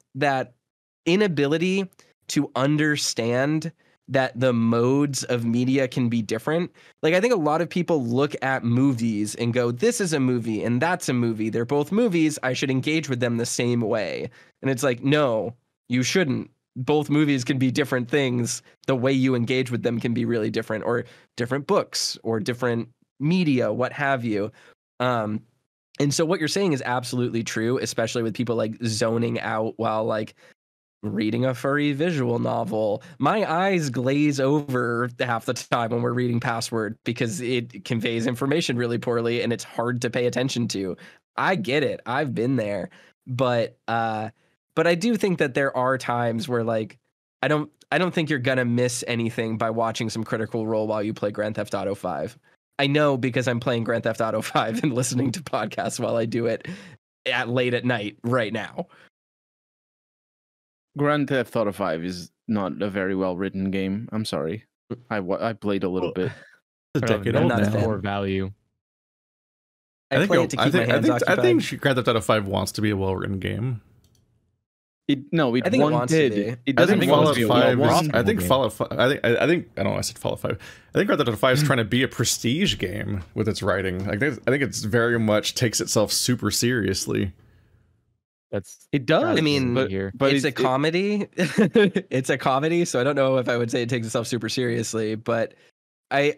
inability to understand that the modes of media can be different. Like, I think a lot of people look at movies and go, this is a movie and that's a movie. They're both movies. I should engage with them the same way. And it's like, no, you shouldn't. Both movies can be different things. The way you engage with them can be really different, or different books or different media, what have you. And so what you're saying is absolutely true, especially with people like zoning out while like reading a furry visual novel. My eyes glaze over half the time when we're reading Password because it conveys information really poorly and it's hard to pay attention to. I get it. I've been there. But I do think that there are times where like I don't think you're gonna miss anything by watching some Critical Role while you play Grand Theft Auto 5. I know, because I'm playing Grand Theft Auto 5 and listening to podcasts while I do it late at night right now. Grand Theft Auto 5 is not a very well written game. I'm sorry. I played a little bit. It's a decade I'm old not now. core value. I play it to keep my hands occupied. I think Grand Theft Auto 5 wants to be a well-written game. I think it wants to be. It doesn't think Fallout 5 is, I think Fallout 5, I don't know, I said Fallout 5. I think Grand Theft Auto 5 is trying to be a prestige game with its writing. Like, I think it's very much takes itself super seriously. It does. I mean, but it's a comedy. It's a comedy, so I don't know if I would say it takes itself super seriously, but I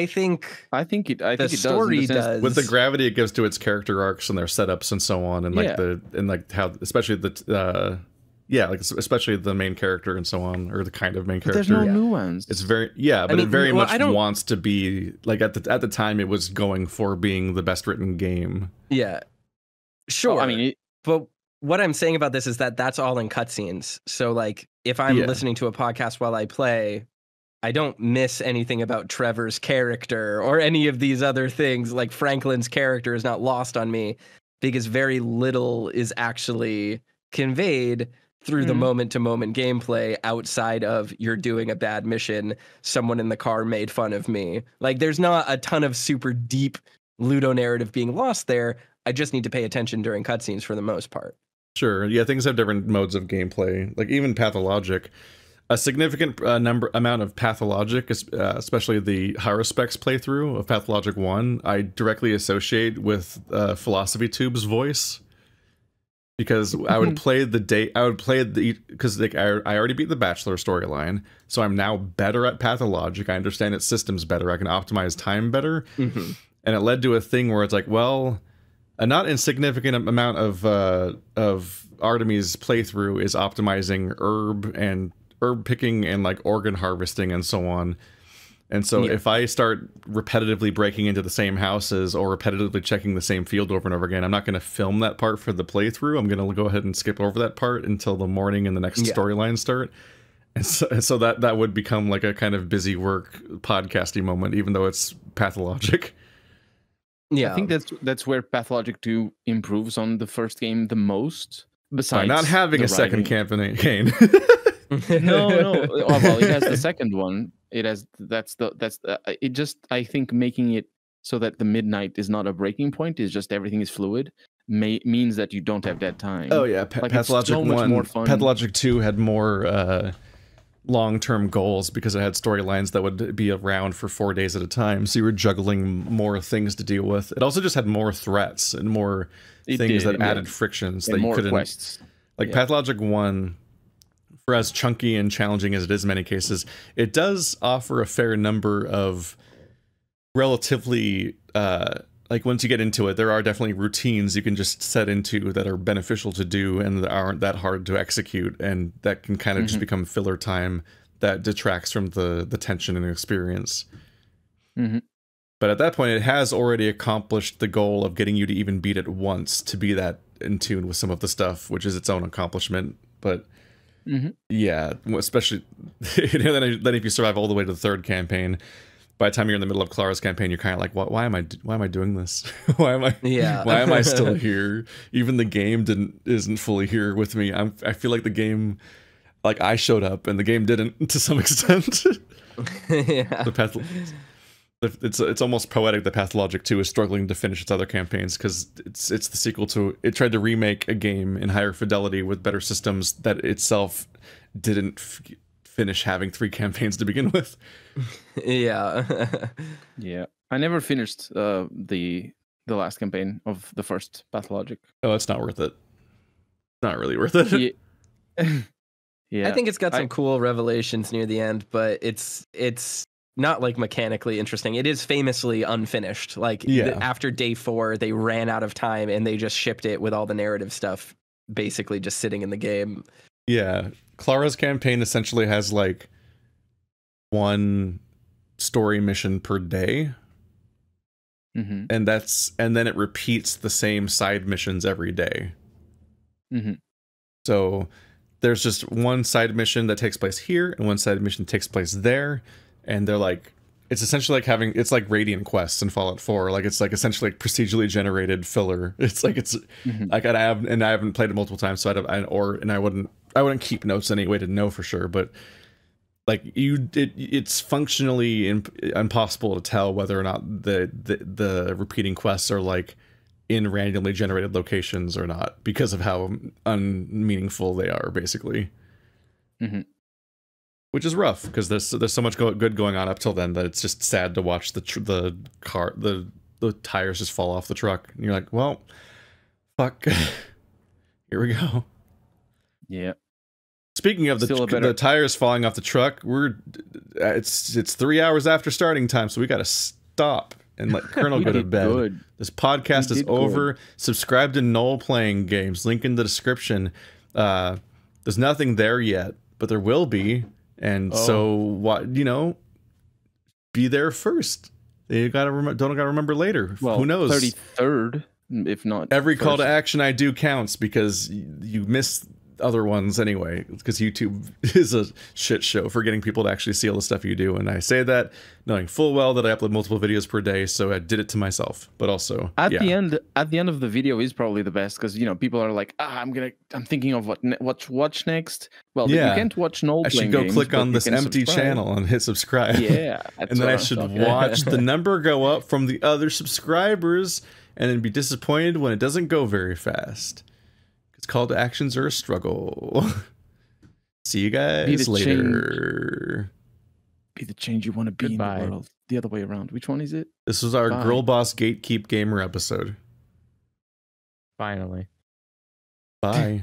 think the story does. With the gravity it gives to its character arcs and their setups and so on, and like how especially especially the main character and so on, or the kind of main character. There's no nuance. It's very it very much wants to be like at the time it was going for being the best written game. Yeah, sure. I mean, but what I'm saying about this is that that's all in cutscenes. So like, if I'm listening to a podcast while I play, I don't miss anything about Trevor's character or any of these other things. Like, Franklin's character is not lost on me because very little is actually conveyed through the moment-to-moment gameplay outside of you're doing a bad mission, someone in the car made fun of me. Like, there's not a ton of super deep ludonarrative being lost there. I just need to pay attention during cutscenes for the most part. Sure, yeah, things have different modes of gameplay. Like, even Pathologic, a significant amount of Pathologic, especially the Haruspex playthrough of Pathologic 1, I directly associate with Philosophy Tube's voice. Because I would play because like, I already beat the Bachelor storyline, so I'm now better at Pathologic. I understand its systems better. I can optimize time better. And it led to a thing where it's like, well, a not insignificant amount of Artemis' playthrough is optimizing herb picking and like organ harvesting and so on. And so if I start repetitively breaking into the same houses or repetitively checking the same field over and over again, I'm not going to film that part for the playthrough. I'm going to go ahead and skip over that part until the morning and the next storyline start. And so that would become like a kind of busy work podcasty moment, even though it's Pathologic. Yeah, I think that's where Pathologic 2 improves on the first game the most. Besides by not having a second campaign. No. Oh, well, it has the second one. It has it just, I think making it so that the midnight is not a breaking point, is just everything is fluid, means that you don't have dead time. Oh yeah, like, Pathologic so much 1, more fun. Pathologic 2 had more long-term goals because it had storylines that would be around for 4 days at a time, so you were juggling more things to deal with. It also just had more threats and more things that added frictions that you couldn't. Quests. Like Pathologic 1, for as chunky and challenging as it is in many cases, it does offer a fair number of relatively, like once you get into it, there are definitely routines you can just set into that are beneficial to do and that aren't that hard to execute, and that can kind of just become filler time that detracts from the tension and experience. But at that point, it has already accomplished the goal of getting you to even beat it once, to be that in tune with some of the stuff, which is its own accomplishment. But yeah, especially then if you survive all the way to the third campaign, by the time you're in the middle of Clara's campaign, you're kind of like, why am I doing this? why am I still here? Even the game isn't fully here with me. I feel like the game, like I showed up and the game didn't, to some extent. It's almost poetic that Pathologic 2 is struggling to finish its other campaigns, because it's the sequel to, it tried to remake a game in higher fidelity with better systems that itself didn't finish having 3 campaigns to begin with. Yeah. Yeah. I never finished the last campaign of the first Pathologic. Oh, it's not worth it. Not really worth it. Yeah. I think it's got some cool revelations near the end, but it's not like mechanically interesting. It is famously unfinished. Like after day 4, they ran out of time and they just shipped it with all the narrative stuff basically just sitting in the game. Yeah. Clara's campaign essentially has like 1 story mission per day. And then it repeats the same side missions every day. So there's just 1 side mission that takes place here and 1 side mission takes place there. And they're like, it's essentially like it's like Radiant quests in Fallout 4. Like it's like essentially like procedurally generated filler. It's like like I haven't played it multiple times, so I wouldn't keep notes anyway to know for sure. But like it's functionally impossible to tell whether or not the repeating quests are like in randomly generated locations or not, because of how unmeaningful they are, basically. Which is rough, because there's so much good going on up till then that it's just sad to watch the tires just fall off the truck, and you're like, well, fuck. Here we go. Yeah. Speaking of the tires falling off the truck, it's 3 hours after starting time, so we got to stop and let Colonel go to bed. Good. This podcast is over. Good. Subscribe to Noel Playing Games. Link in the description. There's nothing there yet, but there will be. And so, what, be there first. You don't gotta remember later. Well, who knows? 33rd, if not. Every call to action I do counts, because you miss other ones anyway, because YouTube is a shit show for getting people to actually see all the stuff you do. And I say that knowing full well that I upload multiple videos per day, so I did it to myself. But also at the end of the video is probably the best, because people are like, I'm thinking of what watch next. Well, you can't watch Noel Playing Games. I should go click on this empty channel and hit subscribe. Yeah, and then I should watch the number go up from the other subscribers, and then be disappointed when it doesn't go very fast. Call to actions are a struggle. See you guys later. Be the change you want to be in the world. The other way around. Which one is it? This was our Girl Boss Gatekeep Gamer episode. Finally. Bye.